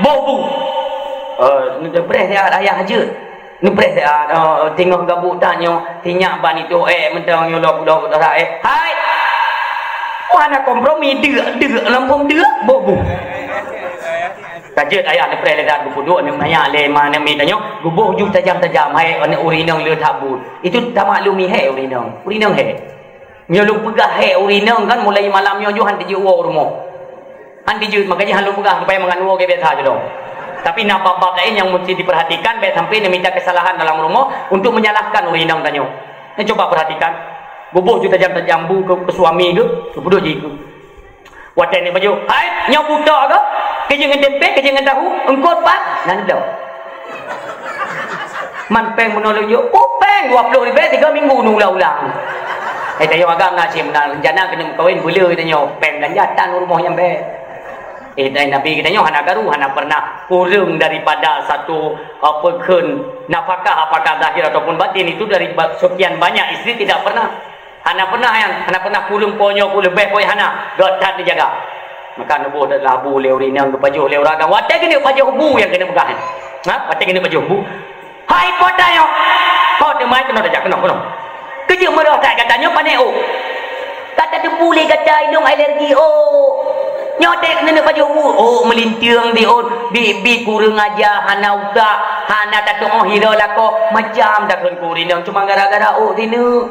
Speaker 2: Bobu. Ni depres dia ayah aja. Ni pres dia tengok gabuk tanya, tinyak ban itu mentang nyolok dah Hai. Wah nak kompromi dia lampung dia bobu. Kajet ayah ni pres ledak duduk ni maya le mana mi tanya, gubuh ju tajam-tajam hai ana urinang le tabut. Itu tak maklumi hai urinang. Urinang hai. Nyolong pegah hai urinang kan mulai malamnya ju han tiju rumah. Han tiju makanya han lu pegah supaya menganuo ke biasa je dong. Tapi nak bab-bab lain yang mesti diperhatikan baik sampai dia minta kesalahan dalam rumah untuk menyalahkan urinang tanya. Coba perhatikan. Bubuh ju tajam-tajam bu ke suami ke budak je ke. Watai ni baju. Hai, nyau budak ke? Kerja dengan tempe, kerja dengan tahu, engkau pat, nanda. Man peng menolong yo, peng 20 ribu 3 minggu ulang-ulang. Tanya agam nasib nak rencana kena kahwin bela tanya peng belanjatan rumah yang baik. Nabi katanya hana garu hana pernah kurang daripada satu nafkah apakah zahir ataupun batin itu dari sekian banyak isteri tidak pernah. Hana pernah kurang ponyo ku lebih poi hana dotat dijaga. Maka nubuh adalah bu leurinang ke pajuh leuraga. Watai kena pajuh bu yang kena pegahan. Ha? Watai kena pajuh bu. Hai potayo. Kau demai kena tajak kena. Kerja merah tak katanya panai oh. Kata tu boleh kata hidung alergi oh. Nyotek kena pajuh bu. Oh melintiang di oh bi kurang aja hana uga hana tatung oh hira lako macam dak kurinang cuma gara-gara oh tinu.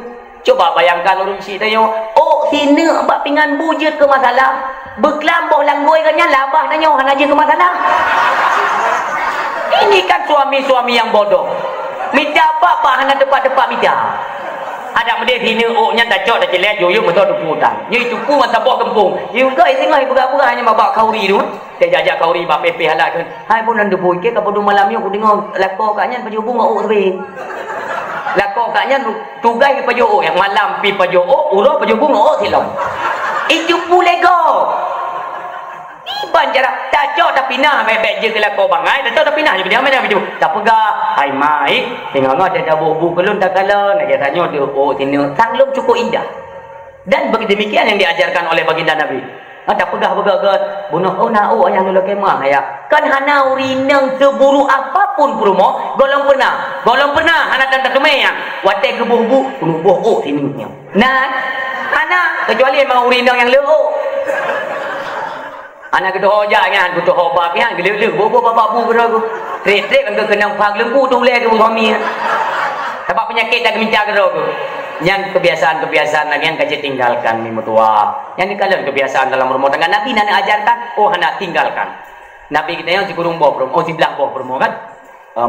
Speaker 2: Coba bayangkan orang si tanya, oh sini bak pingan bujut ke masalah. Berkelamboh langgoi kan labah tanya han aja ke masalah. Ini kan suami-suami yang bodoh. Minta apa hana depan-depan minta. Ada mede sini oh nya dah cok dah jelek yo betul duputan. Ye tupu masa buah kempung. Ye enggak tengah buka-buka hanya bawa kauri tu. Dia jajak kauri bak pepe halak kan. Hai pun nang depu ke kapo malam yo aku dengar lako kaknya baju bunga oh tapi. Lako kaknya tugas ke pajo yang malam pi pajo urut pajo bunga silong. Itu boleh go. Iban jarak tak cok dah pinah bebek je ke lako bangai dah cok dah pinah je dia mana baju. Tak pegah. Hai mai tengok ada bubu kelun tak kala nak tanya dia oh sini tanglum cukup indah. Dan begitu demikian yang diajarkan oleh baginda Nabi. Tak pegah-pegah bunuh oh nak oh yang dulu kemah ya. Kan hana urinang seburuk apapun promo golong pernah anak dan terkemai ya. Watai ke bubu bunuh oh sini nah hana kecuali memang urinang yang leo. Anak kita hoja kan butuh hoba pian gele-gele bobo bapak bu beragu. Trek-trek angka kenang pag lembu tu boleh ke suami. Sebab penyakit dah minta geragu. Yang kebiasaan-kebiasaan lagi yang kaji tinggalkan ni mutua. Yang dikala kebiasaan dalam rumah tangga Nabi nak ajarkan, oh hendak tinggalkan. Nabi kita yang si kurung bawah perum, oh si belah bawah perum kan.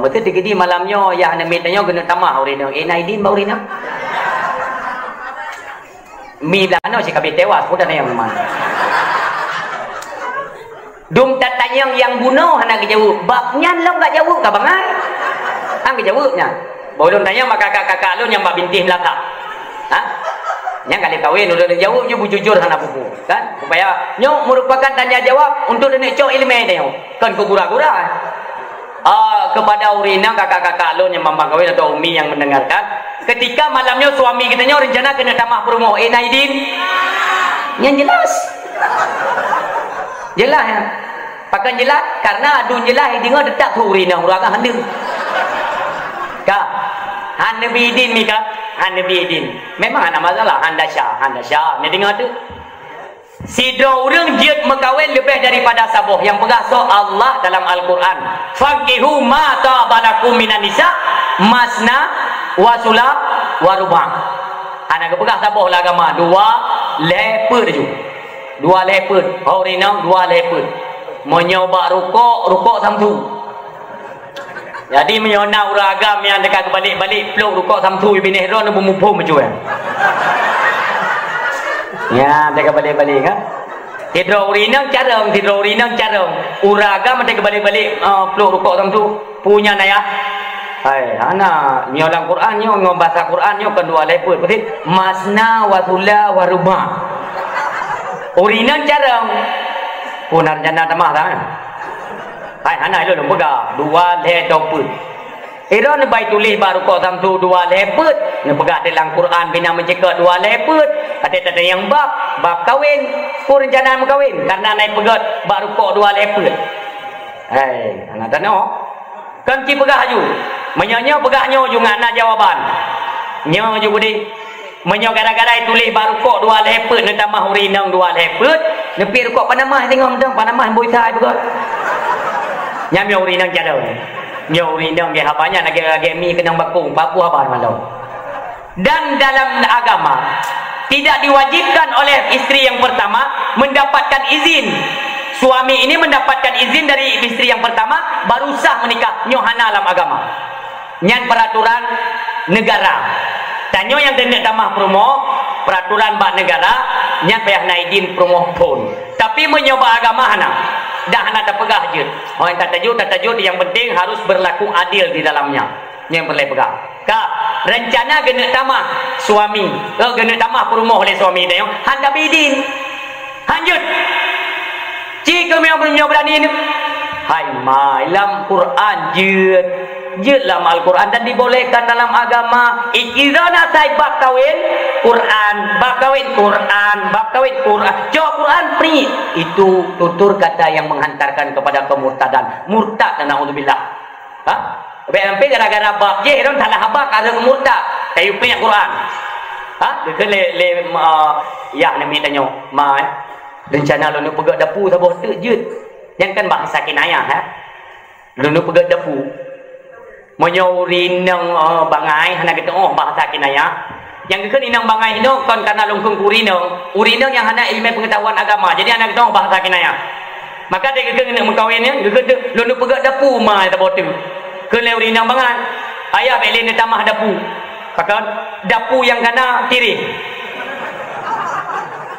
Speaker 2: Betul dikidi malamnya yang hendak mitanya kena tamah urina. Naidin bau urina. Mi belano si kabit tewas pun ada yang memang. Dum tatanyang yang bunuh hendak dijawab. Babnya lo enggak jawab ka bangai. Ang dijawabnya. Boleh tanya maka kakak-kakak lu yang bab bintih Melaka. Ha? Yang kali kahwin udah jawab je bujujur hana buku, kan? Supaya nyo merupakan tanya jawab untuk denek cok ilmu dia. Kan ku gura-gura. Kepada urina kakak-kakak lu yang mambang kahwin atau umi yang mendengarkan, ketika malamnya suami kita nyo rencana kena tamah perumoh Naidin. Yang jelas. Jelas ya. Pakai jelas karena adun jelas dengar detak tu urina uraga hendak. Kak, Nabi Idin ni kak, Nabi Idin. Memang ada masalah, Anda Syah. Ni dengar tu. Si dua orang jid mengkawin lebih daripada sabuh. Yang pegah so Allah dalam Al-Quran. Fankihu ma ta'balakum minan nisa masna wa sula wa rubah. Anak kepegah sabuh lah agama. 2 leper je. 2 leper. Orang 2 leper. Menyoba rukuk samtu. Jadi menyona uragam yang dekat balik-balik peluk rukuk samtu bini hero nu bumupum macam ya dekat balik-balik kan. Tidur urinang carang uragam dekat balik-balik peluk rukuk samtu punya naya. Hai ana nyolang Quran nyo ngombaca Quran nyo kedua leput betul masna wa thula wa ruba. Urinang carang punar jana tamah dah. Hai hana lu pega 2 le toput. Ira ne bai tulis baru kok tam tu dua lepet. Ne pegah dalam Quran bina mencekak dua lepet. Ada yang bab kahwin, pun rencana berkahwin karena naik pegat baru kok dua lepet. Anak tano. Kan ki pegah ju. Menyonya pegahnya juga nak jawaban. Nyo ju budi. Menyo gara-gara tulis baru kok dua lepet ne tambah urinang dua lepet. Ne pi kok panamah tengok dong panamah boi sai pegat. Nyam urinang jadau. Nyori dong ke hapanya lagi mi kenang bakung papu habar malau. Dan dalam agama tidak diwajibkan oleh istri yang pertama mendapatkan izin. Suami ini mendapatkan izin dari istri yang pertama baru sah menikah. Nyohana dalam agama. Nyan peraturan negara. Tanyo yang kena tamah promo peraturan bak negara nyan payah naidin promo pun. Tapi menyoba agama hana. Dah nak terpegah je. Orang tak tajuk yang penting harus berlaku adil di dalamnya. Yang boleh pegang. Kak, rencana kena tamah suami. Kena tamah perumah oleh suami dia. Handa bidin. Lanjut. Jika memang belum berani ni. Hai ma, dalam Quran je dalam Al-Quran dan dibolehkan dalam agama. Ikirana sai bab kawin Quran, bab kawin Quran, bab kawin Quran. Jawab Quran pri itu tutur kata yang menghantarkan kepada kemurtadan. Murtad dan naudzubillah. Ha? Sampai gara-gara bab je don salah habaq ada murtad. Kayu punya Quran. Ha? Dia le ya nak minta tanya, ma rencana lu nak pegang dapu sabah tu je. Yang kan bahasa kinayah ha. Lu nak pegang dapu. Menyuri nang bangai hana kita bahasa kinayah. Yang kekan inang bangai no kon karena lungkung urinang yang hana ilmu pengetahuan agama. Jadi anak kita bahasa kinayah. Maka dia kekan nak mengkawinnya, kekan lu nak pegang dapu ma ta botu. Kele urinang bangai. Ayah beli ni tamah dapu. Kakak dapu yang kana kiri.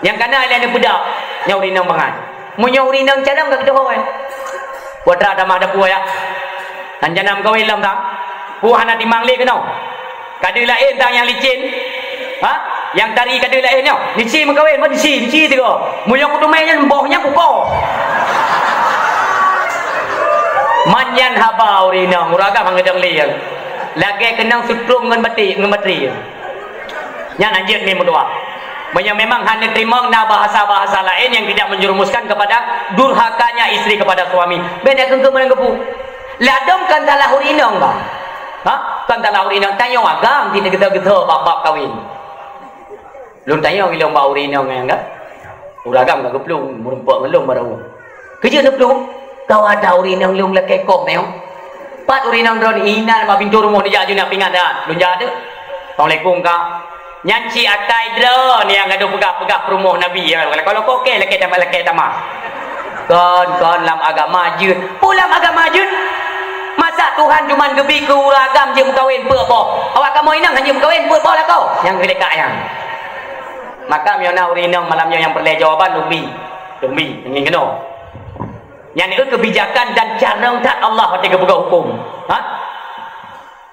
Speaker 2: Yang kana dia ada budak. Yang urinang bangai. Munyo urinang cadang kat kita kawan. Putra tamah dapu ya. Anjanam kau ilam tak? Puhana dimangli ke no? Kada lain tang yang licin. Ha? Yang tari kada lain no? Licin mengkawin, mau licin tu ko. Munyang kutumainya bohnya kuko. Manyan haba urina, muraga mangedang liang. Lagi kenang sutrum ngan bateri. Yang anjir ni mudua. Memang hanya terima bahasa-bahasa lain yang tidak menjerumuskan kepada durhakanya istri kepada suami. Benda kengke menanggapu. Ladom kan salah urinang ba? Ha? Kan salah urinang tanya agam tidak kita-kita bab kawin. Lun tanya bila mbak urinang yang dah. Uragam gak keplung, merempak ngelung baru. Kerja nak pelung. Kau ada urinang lung la kekok neo. Pat urinang drone ina ma pintu rumah diaaju nak pingat dah. Lun jade. Assalamualaikum kak. Nyanci akai drone yang ada pegah-pegah rumah Nabi. Kalau kau okey laki tamah. Kon dalam agama je. Pulang agama je. Masa Tuhan cuma gebi ke uragam je mengkawin pekboh. Awak kamu inang hanya mengkawin pekboh lah kau. Yang dekat yang. Maka miona urinang malamnya yang perlu jawaban lumbi. Ingin kena. Yang itu kebijakan dan cara tak Allah ketika buka hukum. Ha?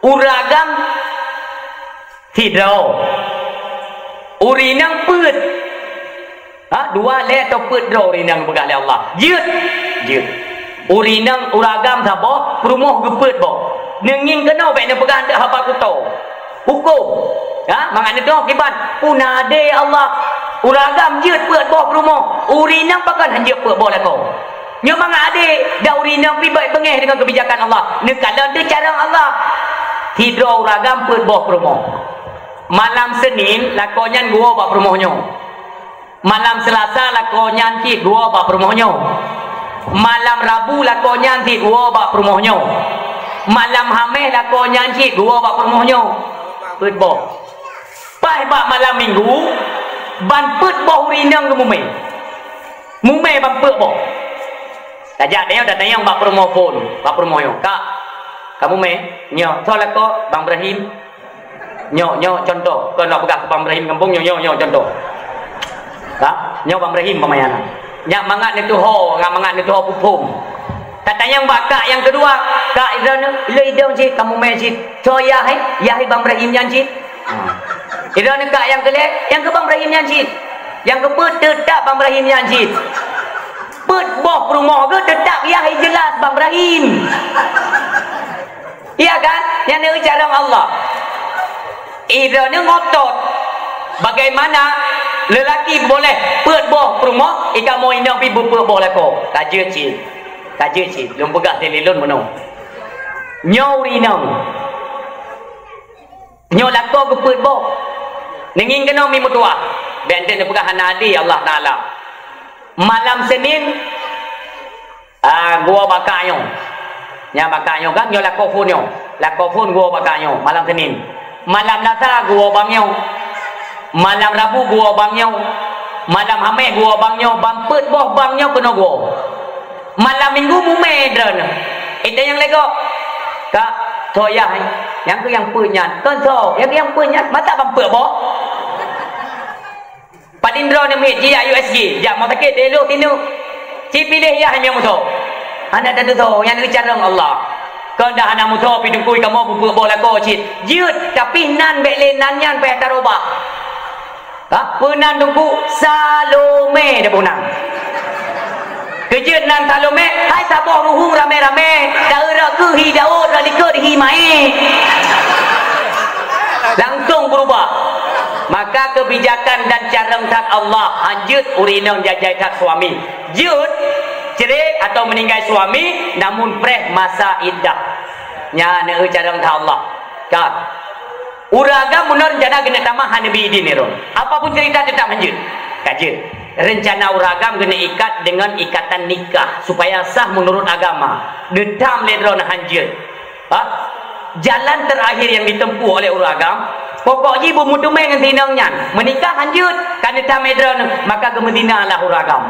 Speaker 2: Uragam tidak. Urinang pet. Ha? Dua le atau pet draw urinang pegang oleh Allah. Jut. Urinang uragam sabah perumah gepet boh. Nenging kena baik nak pegang tak apa kuto. Hukum. Ha? Mangat tu akibat punade Allah. Uragam jut pet boh perumah. Urinang pakan hanya pet boh lah kau. Nya mangat ade dah urinang pi baik bengeh dengan kebijakan Allah. Nekala tu cara Allah. Hidro uragam pet boh perumah. Malam Senin lakonyan gua bak perumahnya. Malam Selasa lakonyan ki gua bak perumahnya. Malam Rabu lakonyan ki gua bak perumahnya. Malam Khamis lakonyan ki gua bak perumahnya. Pet boh. Pai bak malam Minggu ban pet boh urinang ke mumai. Mumai ban pet boh. Tajak dia dah tanya bak perumah pun. Bak perumahnya. Kak, kamu me nyo solat ko Bang Ibrahim. Nyo contoh. Kau nak pegang Bang Ibrahim kampung nyo contoh. Ha? Nyo Bang Ibrahim pemayana. Nyak mangat ni tuho, ngak mangat ni tuho pupum. Katanya mbak kak yang kedua, kak Iran le idong cik kamu me cik. So yahai Bang Ibrahim yang cik. Iran kak yang ke Bang Ibrahim yang cik. Yang ke tetap Bang Ibrahim yang cik. Pet boh perumah ke tetap yahai jelas Bang Ibrahim. Iya kan? Yang ni cara Allah. Ida ni ngotot. Bagaimana lelaki boleh pet boh rumah, ikan mau ina pi berpet boh lako. Kaje cik. Kaje cik. Lum pegah telelon mano. Nyau rinang. Nyau lako ke pet boh. Nenging kena mi mutua. Benten pegah hanadi Allah Taala. Malam Senin gua bakayong. Nya bakayong kan nyo lako phone nyo. Lako phone gua bakayong malam Senin. Malam Selasa gua bangyong. Malam Rabu gua bangyong. Malam Khamis gua bangyong. Bampet boh bangyong kena gua. Malam Minggu mume dren. Itu yang lego. Kak, toyah yang tu yang punya. Kan so, yang punya mata bampet boh. Padindro ni mit dia USG. Ja mau takit elok tinu. Ci pilih ya yang muto. Anda dah tu yang cara Allah. Kau dah anak muto pi dengkui kamu buku bola ko cit. Jut tapi nan bekle nan yan pe tarobah. Ha? Punan dengku Salome dah punang. Kejut nan Salome, hai saboh ruhung rame-rame. Daerah ke hi Daud radikal hi mai. Langsung berubah. Maka kebijakan dan cara tak Allah hanjut urinang jajai tak suami. Jut cerai atau meninggal suami namun preh masa iddah. Nya ne cara tak Allah. Kan. Uraga munur jana kena tamah Nabi idin ron. Apapun cerita tetap hanjut. Kajian. Rencana uragam kena ikat dengan ikatan nikah supaya sah menurut agama. Detam ledron hanjut. Ha? Jalan terakhir yang ditempuh oleh uragam, pokoknya ibu mutumai dengan tinangnya menikah hanjut kan detam ledron maka ke Medina lah uragam.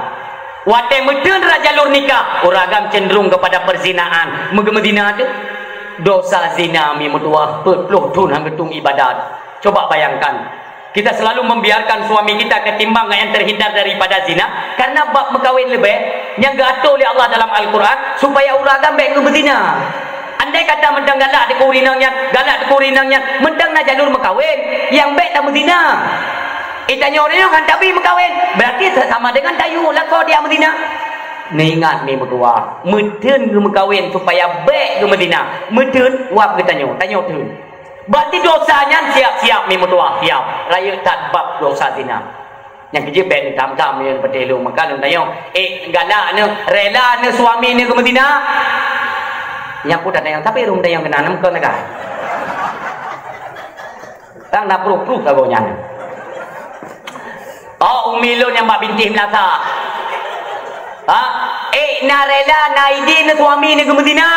Speaker 2: Watai medun jalur nikah, uragam cenderung kepada perzinaan. Ke Medina tu dosa zina mi mutua perpuluh tun hanggetung ibadat. Coba bayangkan, kita selalu membiarkan suami kita ketimbang yang terhindar daripada zina karena bab mekawin lebih yang diatur oleh Allah dalam Al-Quran supaya uragam baik ke berzina. Andai kata mendang galak di kurinangnya mendang na jalur mekawin yang baik tak berzina. Itanya orang kan tapi mekawin berarti sama dengan tayu lako dia berzina. Ingat ni berdua medun ke mekawin supaya baik ke Medina. Medun wap ke tanya tu. Berarti dosanya siap-siap ni berdua siap. Raya tak bab dosa zina. Yang kerja baik ni tam-tam yang bertelu. Maka lu tanya galak ni rela ni suami ni ke Medina. Yang pun tanya tapi rum tanya kena nam ke negara. Tang nak proof kagonya. Oh umi lu yang mak binti Melaka. Ha? Narela naidi ni suami ni ke Medina.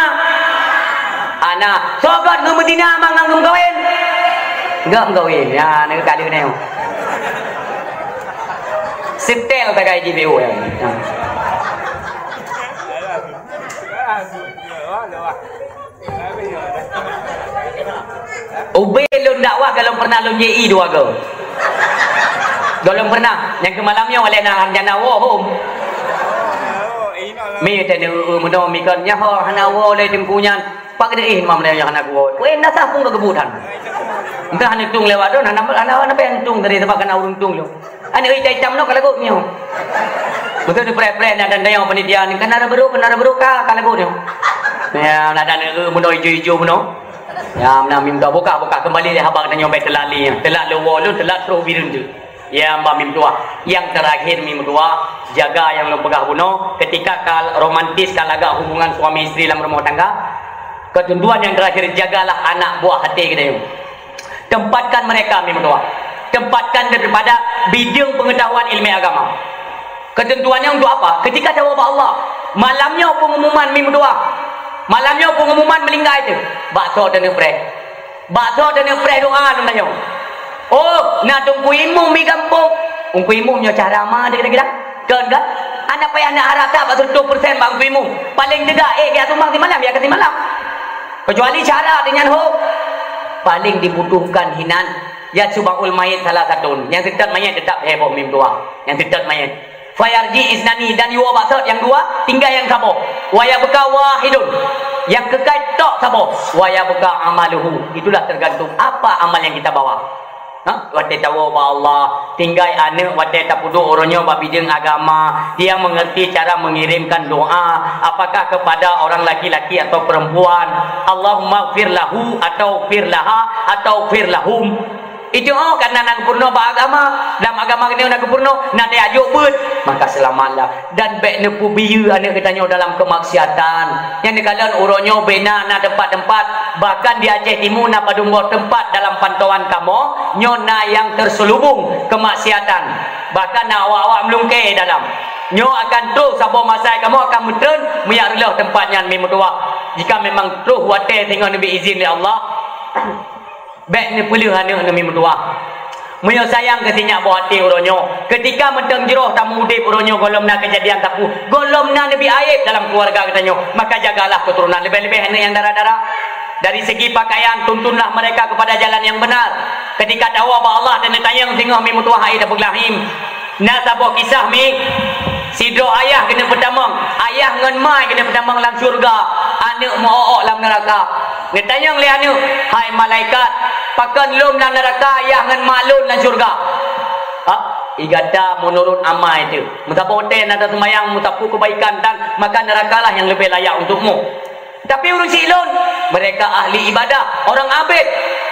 Speaker 2: Ana, sobat ke Medina mangang ke kawin. Enggak kawin. Ya, ni kali ni. Setel tak kaji BO ya. Ube lu dakwah kalau pernah lu YI dua ke. Kalau pernah yang ke malamnya oleh nak jana home. Mi tadi mudah mikir nyaho hanawo le jengkunya pak de mam le yang hanaku. Kowe nasa pun kegebutan. Entah hanak tung lewat don hanawo na pentung dari sebab kena urung tung lo. Ani euy hitam no kalau go mio. Betul ni pre-pre na dan yang panitia ni kan ada baru ka kalau go nyo. Ya na dan mudah ijo-ijo muno. Ya na minta buka kembali le habang dan nyombe telali. Telak lewo lu telak pro virun tu. Ya mbak mim tua. Yang terakhir mim tua, jaga yang lo pegah buno ketika romantis kalaga hubungan suami istri dalam rumah tangga. Ketentuan yang terakhir, jagalah anak buah hati kita. Tempatkan mereka mim tua. Tempatkan daripada bidang pengetahuan ilmu agama. Ketentuannya untuk apa? Ketika jawab Allah, malamnya pengumuman mim tua. Malamnya pengumuman meninggal itu. Bakso dan preh. Bakso dan preh doa tanya. Oh, nak tunggu imum mi kampung. Ungku imum nya cara mana kira-kira? Kan? Anak payah nak harap tak 100% bang imum. Paling tidak dia tumbang di malam ya kasi malam. Kecuali cara dengan ho paling dibutuhkan hinan ya subangul mayit salah satu. Yang tetap mayit tetap heboh mim tua. Yang tetap mayit. Fayarji isnani dan yuwa baksud yang dua tinggal yang sabo. Waya beka wahidun. Yang kekal tok sabo. Waya beka amaluhu. Itulah tergantung apa amal yang kita bawa. Wate tahu ba Allah tinggal anak wate tapudu orangnya babijeng agama, dia mengerti cara mengirimkan doa apakah kepada orang laki-laki atau perempuan, Allahumma gfir lahu atau gfir laha atau gfir lahum. Itu karena nak purno ba agama, dalam agama kena nak purno nak dia ajuk pun maka selamatlah. Dan baik nepu biu anak katanya dalam kemaksiatan yang dikalan orangnya bena na tempat-tempat, bahkan di Aceh Timur na padumbuh tempat dalam pantauan kamu nyona yang terselubung kemaksiatan, bahkan na awak-awak melungkai dalam nyo akan terus sabo masa kamu akan mutun meyarlah tempatnya memutua jika memang terus wate tengok nabi izin oleh Allah. Baik ni puluh anak Nabi Merdua. Mereka sayang ketinyak buah hati uronyo. Ketika menteng jeroh tamu udip uronyo golom na kejadian tapu. Golom na Nabi aib dalam keluarga katanya. Maka jagalah keturunan. Lebih-lebih anak yang darah-darah. Dari segi pakaian, tuntunlah mereka kepada jalan yang benar. Ketika dakwah ba Allah dan ditanya tengok mi Merdua aib dan berlahim. Nah sabuh kisah mi. Sidro ayah kena pertamang. Ayah dengan mai kena pertamang dalam syurga. Anak mau dalam neraka. Dia tanya oleh anak, hai malaikat, pakan lum dalam neraka, ayah dengan maklum dalam syurga. Igata menurut amal itu. Mutapa hotel ada semayang, mutapu kebaikan dan maka nerakalah yang lebih layak untukmu. Tapi urus ilun, mereka ahli ibadah, orang abid.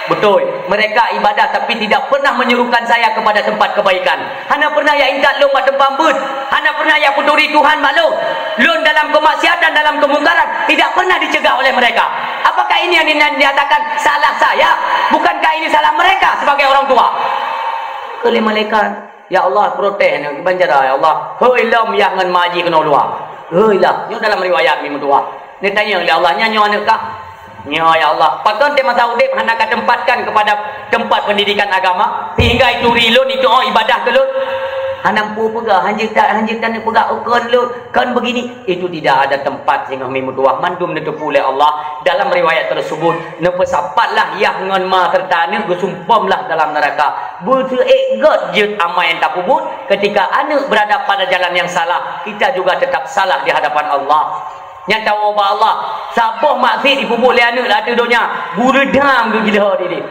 Speaker 2: Betul, mereka ibadah tapi tidak pernah menyuruhkan saya kepada tempat kebaikan. Hana pernah ya ingat lum pada pambut. Hana pernah ya puturi Tuhan maklum. Lun dalam kemaksiatan, dalam kemungkaran tidak pernah dicegah oleh mereka. Apakah ini yang dinyatakan salah saya? Bukankah ini salah mereka sebagai orang tua? Oleh malaikat, ya Allah protes ni banjara ya Allah. Hei lam yang ngan maji kena luar. Hei lah, ni dalam riwayat ni mutua. Ni tanya oleh Allah, nyanyo anak ya Allah, pakan tema saudip hendak tempatkan kepada tempat pendidikan agama sehingga itu rilun itu ibadah kelun hanampu pegah hanjitan pegah ukun lu kan begini itu tidak ada tempat sehingga memutuah mandum ditepu oleh Allah dalam riwayat tersebut nepesapatlah yah ngon ma tertana gusumpamlah dalam neraka betul god jut ama yang tak pubut ketika anak berada pada jalan yang salah kita juga tetap salah di hadapan Allah. Yang tahu apa Allah sabuh maksud dipupuk oleh anak lah tu dunia buredam ke gila dia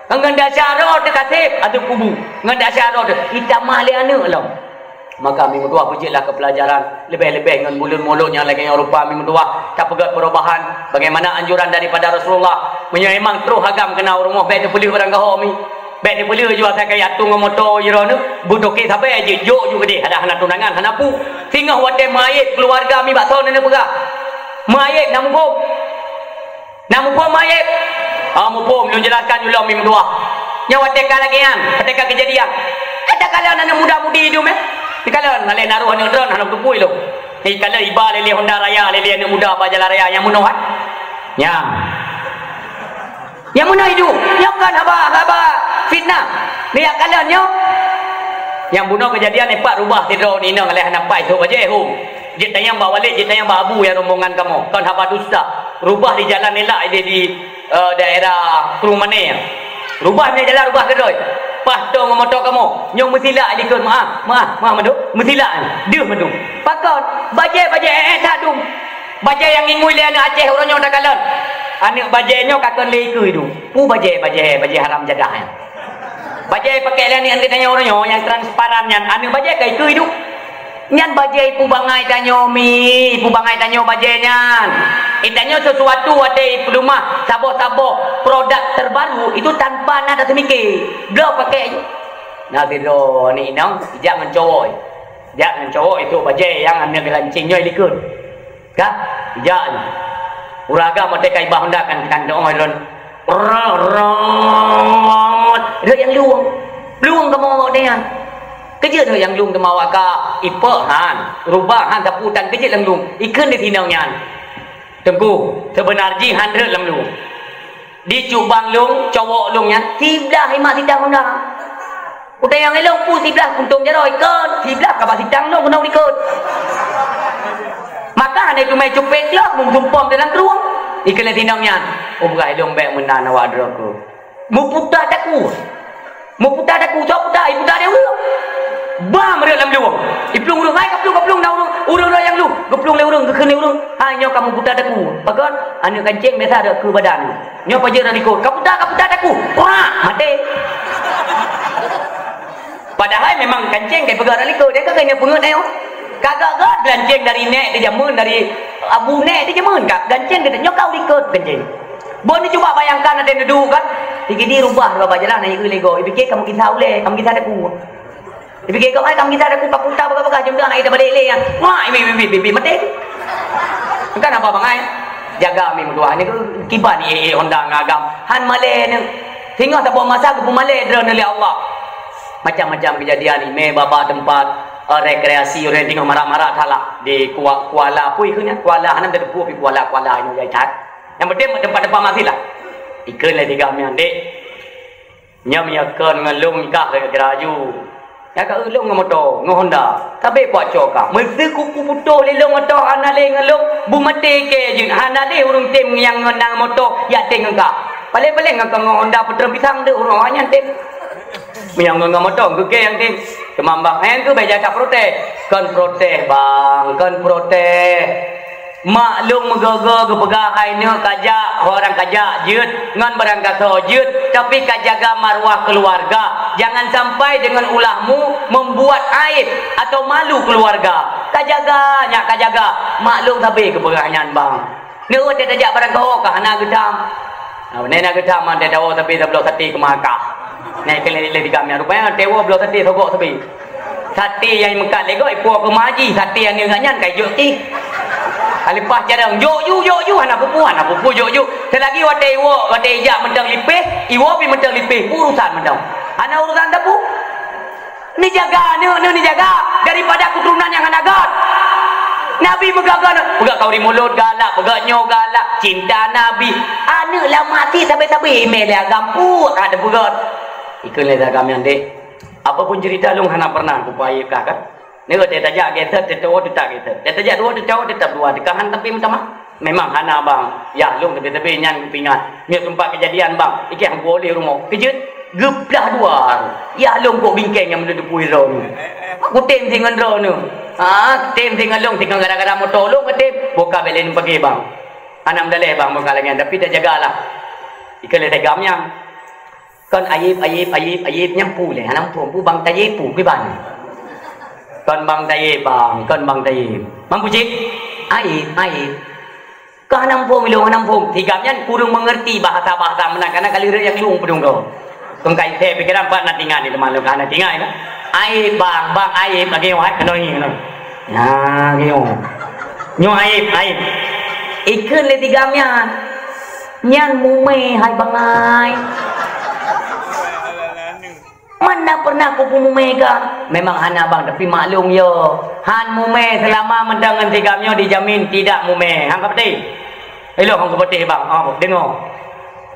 Speaker 2: dengan dasyarah dia kasih atau kubu dengan dasyarah dia kita mahli anak lah maka minggu tua pujiklah ke pelajaran lebih-lebih dengan mulut-mulutnya lagi yang rupa minggu tua tak pegat perubahan bagaimana anjuran daripada Rasulullah memang terus agam kena rumah baik dia boleh orang kahami baik dia boleh jual saya kayak atung motor jero ni budoke sampai aja jok juga dia ada anak tunangan anak pu sehingga wate mayit keluarga mi bakso nene pegah mayit nak mupom mayit mupom lu jelaskan dulu mi dua nya wate kalagian ketika kejadian ada kala anak muda-mudi hidup dikala ngale naruh anak drone anak tupui lu dikala iba lele Honda Raya lele anak muda apa jalan raya yang munohat nya yang mana hidup yang kan haba fitnah dia kalanya yang bunuh kejadian empat rubah tidur ni nang oleh nampai tu baje hum je tayang bawa balik je tayang babu yang rombongan kamu kan haba dusta rubah di jalan elak di daerah Krumane rubah ni jalan rubah kedoi pas tu motor kamu nyong mesila likun maaf madu mesila dia madu pakon baje tadum baje yang ingui le anak Aceh orangnya dah kalan anak bajenya kakon leiku itu pu baje haram jadah ya baje pakai lah ni anda tanya orangnya yang transparan yang anak baje kai ku itu nyan baje pu bangai tanyo mi pu bangai tanyo baje nyan itanya sesuatu ada di rumah sabo-sabo produk terbaru itu tanpa nada semikir belum pakai nah tidur ni nang jangan cowok itu baje yang anak gelancingnya likun kah jangan uraga merdeka ibah Honda kan doang iron dia yang luang ke mau dia kerja dia yang luang ke mau ka ipahan rubahan taputan kerja lang luang ikan di tinaunya tengku sebenarnya 100 lang luang di cubang luang cowok luangnya siblah hima sidang Honda udah yang elong pu siblah untung jaro ikan siblah ka sidang luang kena ikut maka ane tu mai cupet lah menjumpam dalam ruang ikan tinaunya bukan dong baik menan awak draku mu putar daku cok putar ibu dah dia urang bam dia dalam luang iplung urang hai kaplung dah urang yang lu geplung le urang ke kene urang hanya kamu putar daku bagon ane kancing biasa ada ke badan nyo paje dah ikut kaputar daku wah mati Padahal memang kancing kayak pegang liko dia kagaknya pungut ayo. Kagak gancing dari nek dia jamun dari abu nek dia jamun kak. Gancing dia nyokau liko kancing. Bon ni cuba bayangkan ada duduk kan. Dikidi rubah berapa jalan naik ke lego. Fikir kamu kisah oleh, kamu kisah ada ku. Fikir kamu kisah ada ku paputa bagah jam dah nak kita balik le yang. Wah, bibi mati. Kan apa bang ai? Jaga mi mudua ni kiban ni Honda ngagam. Han male ni. Tengok tak buat masa ke male drone oleh Allah. Macam-macam kejadian ni, me baba tempat rekreasi orang tengok marah-marah thalak di Kuala Pui ke ni? Kuala hanam dah depu pi Kuala ini jai cat. Yang penting tempat-tempat masilah. Ikan lah tiga mian dek. Nyam yakan ngalung nikah ke geraju. Ya ka ulung ngomoto, ngohonda. Tapi buat coka. Mesti kuku puto lelong moto anale ngalung bu mate ke jin. Anale urung tim yang ngendang moto ya teng ka. Paling-paling ngak ngohonda putra pisang de urang anyan teng. Yang nggak motong, ke yang tim kemambang, tu baca tak protes, kan protes bang, kan protes. Maklum megaga ke pegahan ni kajak orang kajak jut, ngan barang kata jut, tapi kajaga marwah keluarga. Jangan sampai dengan ulahmu membuat aib atau malu keluarga. Kajaga, nyak kajaga. Maklum tapi ke pegahan bang. Ni dia tajak barang kau kah nak gedam. Nena gedam ada tahu tapi tak belum sati ke makah. Naik keliling di kami. Rupanya tewa belum sati sogok tapi. Sati yang mekat lego ipu ke maji, sati yang dia nganyan kai juk ti. Lepas jarang yo anak pupu yo. Selagi wate iwo wate ijak mendang lipih, iwo pi mendang lipih urusan mendang. Ana urusan tapu. Ni jaga ni jaga daripada keturunan yang anagat. Nabi megagana, pegak kau di mulut galak, pegak nyo galak, cinta Nabi. Anak lah mati sampai email dia gampu ada pegak. Ikut leza kami ande. Apapun cerita lu hana pernah upaya kah kan? Ni dia tajak kita tetap tetap kita. Dia tajak dua tetap dua. Dekahan tapi macam memang hana bang. Ya lu tapi nyan kupingan. Ni tempat kejadian bang. Iki hang boleh rumah. Kejut geblah dua. Ya lu kok bingkeng yang menuduh puiro ni. Aku tem dengan ro ni. Tem dengan long tinggal gara-gara motor lu ngetem. Buka belen pergi bang. Anam daleh bang buka lagi tapi dah jagalah. Ikan le tegamnya. Con ayib nyampu le hanam pu bang tayi pu ke ban. Con bang tayi bang, con bang tayi. Bang pucik. Ayib. Ka hanam pu milung hanam pu. Tigamnya kurang mengerti bahasa-bahasa menang karena kali yang lung pedung kau. Tungkai saya pikiran pak nak tinggal di teman lu kana tinggal kan. Ayib bang ayib lagi wahai kena ni kena. Ya gio. Nyo ayib. Ikan le tigamnya. Nyan mume hai bangai. Mana pernah aku pun mumega. Memang hana bang tapi maklum yo. Han mume selama mendangan tigamnya dijamin tidak mume. Hang kapati. Hello hang kapati bang. Dengar.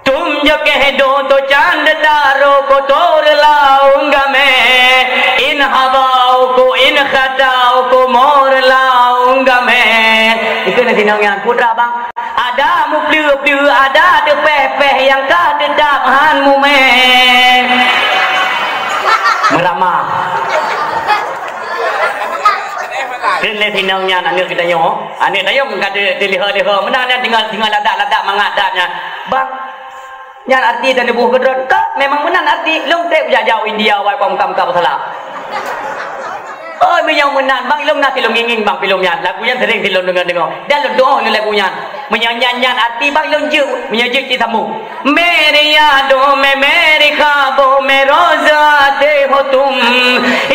Speaker 2: Tum jo keh do to chand taro ko tor launga मैं इन हवाओं को इन खताओं को मोर लाऊंगा मैं. Itu nanti nangyan putra bang. Ada mu pleu ada de peh yang ka dedap han mume. Meramah. Kena tinangnya anak kita nyo. Anak tayo kata diliha-liha. Mana dia tinggal ladak mangadaknya. Bang, nyan arti dan debuh kedron. Kak memang benar arti. Long trek jauh India wai pam-kam ka salah. Oh, yang menan bang ilung nak ilung ingin bang filmnya. Lagunya sering filem dengar. Dan lu doa ni lagunya. Menyanyian arti bang ilung je menyanyi kita mu. Mere yaadon mein mere ख्वाबों में रोज आते हो तुम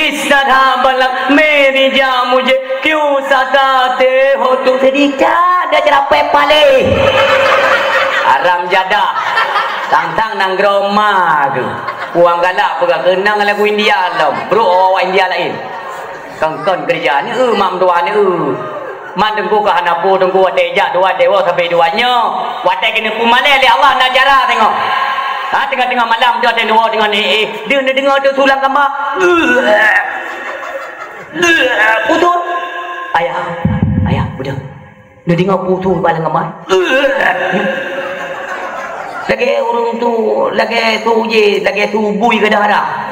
Speaker 2: इस तरह बलक मेरी जान मुझे क्यों सताते हो तुम. Sedikit dia cerapet pale. Aram jadah. Tang-tang nang groma tu. Puang galak pegak kenang lagu India lah. Bro India lain. Kangkon kerja ni mam dua ni man tengku ke hanapu tengku wateja dua dewa sampai duanya watek kena pumale li Allah nak jarah tengok tengah-tengah malam tu ada dua dengan dia dengar tu tulang gambar putus ayah budak dia dengar putus balang gambar lagi urung tu lagi tu bui ke darah.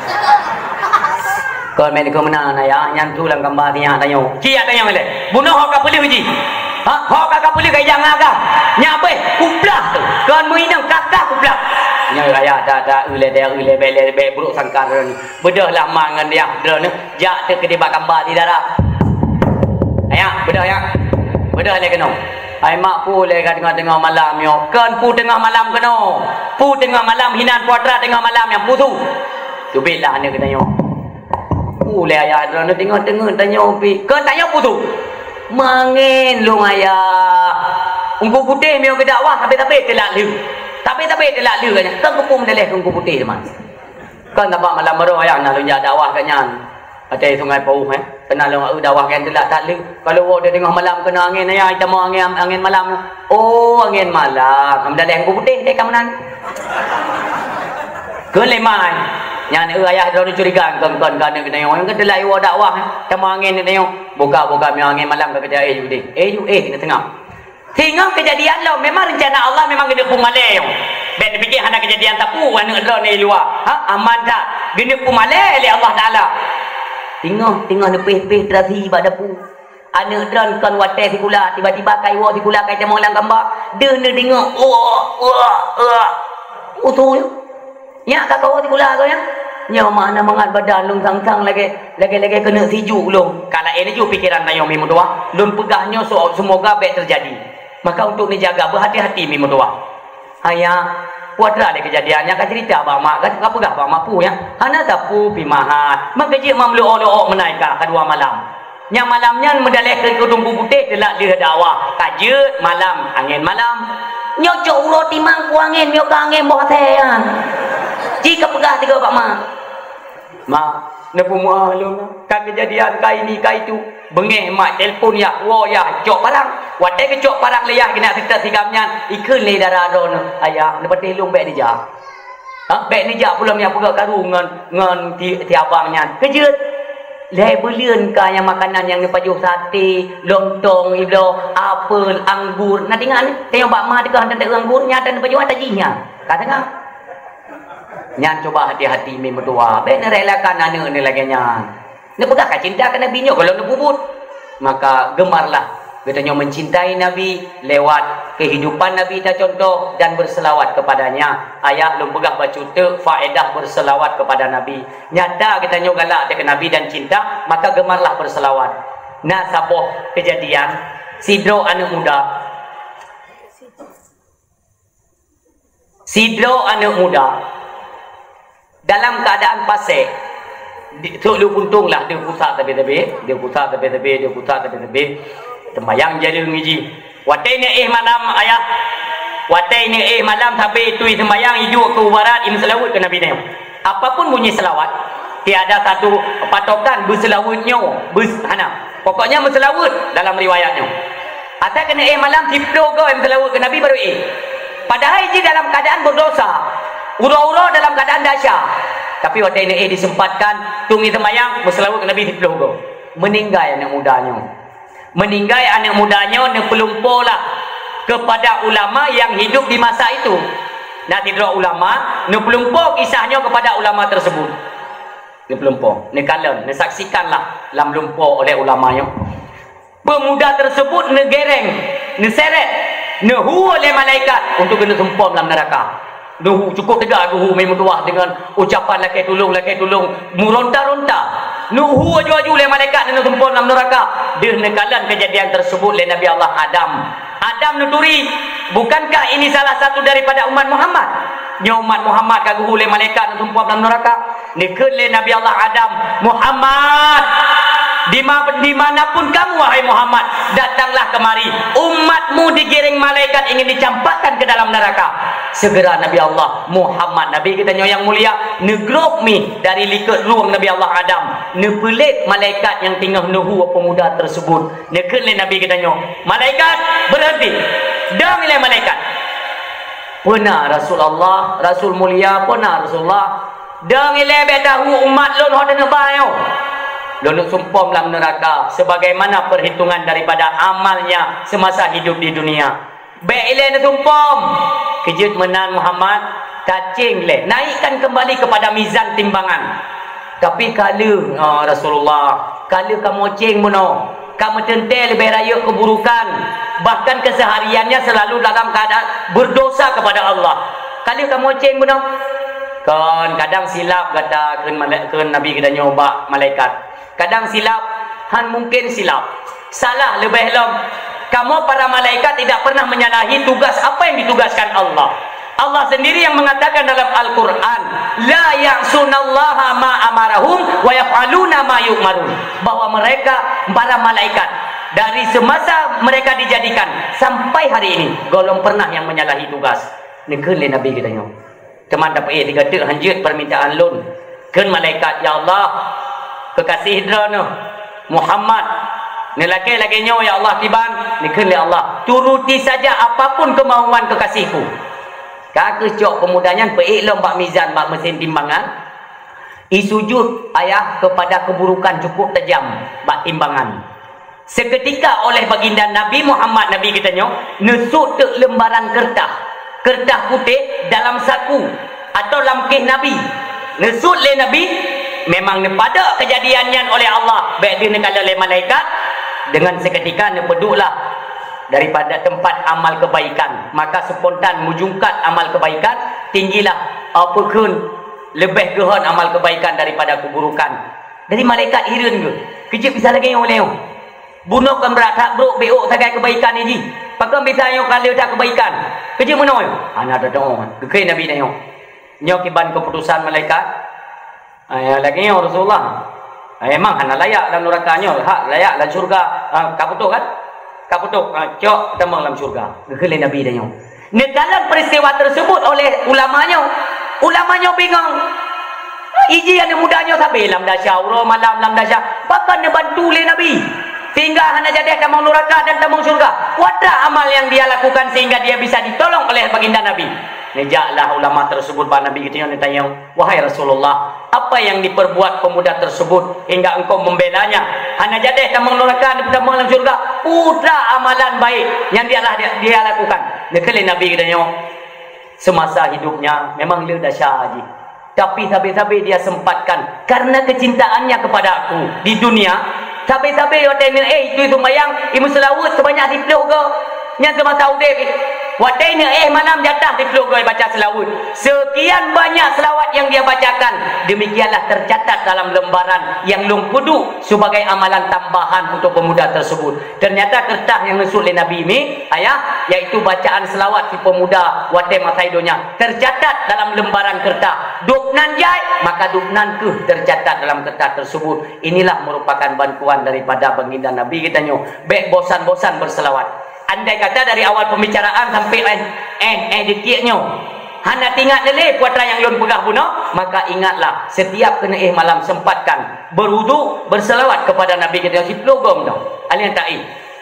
Speaker 2: Kon main ke mana ya yang tulang gambar dia tanya. Ki tanya mele. Bunuh hok ka boleh uji. Hok kakak boleh kaya jangan kah? Nyabe kuplah tu. Kan muinang kakak kuplah. Nya raya dah ule bele buruk sangkar ni. Bedah lah mangan dia drone ni. Jak te kedebak gambar di darah. Ayak, bedah ya. Bedah le kena. Ai mak pu le kat tengah malam yo. Kan pu tengah malam kena. Pu tengah malam hinan puatra tengah malam yang pu tu. Tu belah ni kena yo. Pu le ayah drone tengah-tengah tanya pi. Kan tanya pu tu. Mangin lu ayah. Ungku putih meo ke dakwah tapi telak lu. Tapi telak lu katnya. Kan kupung daleh ungku putih teman. Kan dapat malam baru ayah nak lu dakwah katnya. Ada sungai Pauh kena lu dakwah kan telak tak lu. Kalau awak dia tengah malam kena angin ayah kita mau angin malam. Oh angin malam. Kamu daleh ungku putih dek kamu nan. Ke lemai. Yang ayah dia curiga kan kena yang ke telak awak dakwah. Kamu angin ni tengok. Buka mi angin malam ke kerja kena tengah. Tengok kejadian lo memang rencana Allah memang gede pumale yo. Ben fikir hana kejadian tapu anak lo ni luar. Aman tak? Gede pumale oleh Allah Taala. Tengok nepeh terasi ibadah pu. Anak drone kan watai sikula tiba-tiba kai wo sikula kai temo lang gambar. Dia ni tengok. Tu yo. Ya kakak wo sikula kau ya. Nya mana mangat badan lung sang-sang lagi kena sijuk lung. Kalau ini juga pikiran tayo mi mudua, lung pegahnya semoga baik terjadi. Maka untuk dijaga berhati-hati mi mudua. Ayah puatra le kejadiannya kan cerita abang mak kan apa gah abang mak pu ya. Hana tapu pi mahat. Maka je mamlu-olo menaika kedua malam. Yang malamnya mendaleh ke gedung putih telak dia dakwah. Kajut malam angin malam. Nyocok roti mangku angin mio ka angin boh tean. Jika pegah tiga pak mak. Mak, nepu mualum kan kejadian kai ni kai tu. Bengeh mak telefon ya, wo ya, cok parang. Watai ke cok parang leyah kena kita sigamnya. Ikun le darah don. Ayah, nepa telung bek dijak. Bek dijak pula yang pegak karung ngan ti abangnya. Kejut. Le belian ka yang makanan yang dipajuh sate, lontong, iblo, apel, anggur. Nak tengok ni, tengok pak mak dekat hantar anggur nyata dipajuh tajinya. Kata ngah. Nyan coba hati-hati mi berdua. Baik nak relakan anak ni lagi nyan. Ni pegahkan cinta ke Nabi nyo kalau nak bubut. Maka gemarlah. Katanya mencintai Nabi lewat kehidupan Nabi kita contoh dan berselawat kepadanya. Ayah lu pegah baca te faedah berselawat kepada Nabi. Nyata kita nyo galak dengan Nabi dan cinta, maka gemarlah berselawat. Nah saboh kejadian Sidro anak muda. Sidro anak muda dalam keadaan pasir. Dia puntung lah, dia pusat tepi-tepi, tembayang jadi ngiji. Watai ni malam ayah. Watai ni malam tapi tu tembayang hidup ke barat im selawat ke Nabi ni. Apapun bunyi selawat, tiada satu patokan berselawatnya, hana. Pokoknya berselawat dalam riwayatnya. Asal kena malam tiplo kau im selawat ke Nabi baru Padahal dia dalam keadaan berdosa. Ura-ura dalam keadaan dahsyat. Tapi waktu ini disempatkan tungi temayang berselawat ke Nabi tiplo kau. Meninggal anak mudanya. Meninggal anak mudanya ni pelumpulah kepada ulama yang hidup di masa itu. Nak tidur ulama, ni pelumpur kisahnya kepada ulama tersebut. Ni pelumpur, ni kalen, ni saksikanlah lam lumpur oleh ulamanya. Pemuda tersebut ni gereng, ni seret, ni hu oleh malaikat untuk kena sempom dalam neraka. Nuhu cukup tegak nuhu main mutuah dengan ucapan lakai tolong muronta-ronta. Nuhu aju-aju oleh malaikat dan sempom dalam neraka. Dia nekalan kejadian tersebut oleh Nabi Allah Adam. Adam nuturi, bukankah ini salah satu daripada umat Muhammad? Nya umat Muhammad kaguh oleh malaikat dan sempom dalam neraka. Nikah oleh Nabi Allah Adam, Muhammad, dimanapun kamu wahai Muhammad, datanglah kemari. Umatmu digiring malaikat ingin dicampakkan ke dalam neraka. Segera Nabi Allah Muhammad, Nabi kita yang mulia, negrop mi dari likat ruang Nabi Allah Adam, nepelit malaikat yang tinggal nuhu pemuda tersebut. Nekelin Nabi kita malaikat berhenti. Dah milih malaikat. Pernah Rasulullah, Rasul mulia pernah Rasulullah. Dah milih betahu umat lon hot nebayo. Lon sumpom dalam neraka sebagaimana perhitungan daripada amalnya semasa hidup di dunia. Baik ilai sumpom. Kejut menan Muhammad, cacing le. Naikkan kembali kepada mizan timbangan. Tapi kala Rasulullah, kala kamu cing mono, kamu tentel lebih raya keburukan bahkan kesehariannya selalu dalam keadaan berdosa kepada Allah. Kalau kamu ceng benar, kan kadang silap kata kan Nabi kita nyoba malaikat. Kadang silap, han mungkin silap. Salah lebih lom. Kamu para malaikat tidak pernah menyalahi tugas apa yang ditugaskan Allah. Allah sendiri yang mengatakan dalam Al-Quran, la ya'sunallaha ma amarahum wa yaf'aluna ma yu'marun, bahwa mereka para malaikat dari semasa mereka dijadikan sampai hari ini golong pernah yang menyalahi tugas. Nekeun le Nabi kita nyo. Teman dapat tiga tek hanjut permintaan lun. Keun malaikat, ya Allah, kekasih drone Muhammad ni laki nyo ya Allah tiban, nekeun le Allah, turuti saja apapun kemauan kekasihku. Kakak cok pemudanya peik lom bak mizan bak mesin timbangan. Isujud ayah kepada keburukan cukup tajam bak timbangan. Seketika oleh baginda Nabi Muhammad Nabi kita nyo nesuk tek lembaran kertas putih dalam saku atau lamkih Nabi. Nesuk le Nabi memang pada kejadiannya oleh Allah baik dia nekala oleh malaikat dengan seketika nepeduklah daripada tempat amal kebaikan, maka spontan mujungkat amal kebaikan, tinggilah apapun lebih gehon amal kebaikan daripada keburukan. Dari malaikat hirun ke kejip bisa lagi yang oleh bunuh kan berat tak bro beok tagai kebaikan ni ji pakai bisa yang kalau tak kebaikan kejip menoi ana ada dong ke Nabi nyo nyo kiban keputusan malaikat lagi yang Rasulullah emang ana layak dalam neraka nyo hak layak dalam surga kaputuk kan kaputuk cok ketemu dalam surga ke Nabi nyo. Di dalam peristiwa tersebut oleh ulamanya bingung. Iji yang mudanya sampai lam dasya uro malam lam dasya bahkan dia bantu le Nabi sehingga hana jadi tamang neraka dan tamang surga. Wadah amal yang dia lakukan sehingga dia bisa ditolong oleh baginda Nabi. Nejaklah ulama tersebut pada Nabi kita yang ditanya, wahai Rasulullah, apa yang diperbuat pemuda tersebut hingga engkau membelanya? Hana jadi tamang neraka dan tamang dalam surga. Putra amalan baik yang dia lakukan. Nekali Nabi kita semasa hidupnya memang dia dahsyat haji. Tapi sabi-sabi dia sempatkan karena kecintaannya kepada aku di dunia. Sabi-sabi watenya itu mayang imu selawut sebanyak 10 ke. Nya semasa udip. Watenya malam jatah 10 ke baca selawut. Sekian banyak selawat yang dia bacakan. Demikianlah tercatat dalam lembaran yang lungkudu sebagai amalan tambahan untuk pemuda tersebut. Ternyata kertas yang nusul oleh Nabi ini ayah yaitu bacaan selawat si pemuda wate masaidonya tercatat dalam lembaran kertas. Duknan jai maka duknan ke tercatat dalam kertas tersebut. Inilah merupakan bantuan daripada baginda Nabi kita nyo. Baik bosan-bosan berselawat. Andai kata dari awal pembicaraan sampai detiknya hana tinggal lele puatra yang lun pegah bunuh, maka ingatlah setiap kena malam sempatkan berwudu berselawat kepada Nabi kita si pelogom dah. Alien ta'i.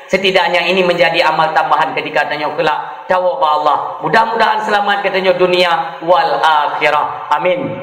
Speaker 2: Setidaknya ini menjadi amal tambahan ketika tanya kelak tawab Allah. Mudah-mudahan selamat katanya dunia wal akhirah. Amin.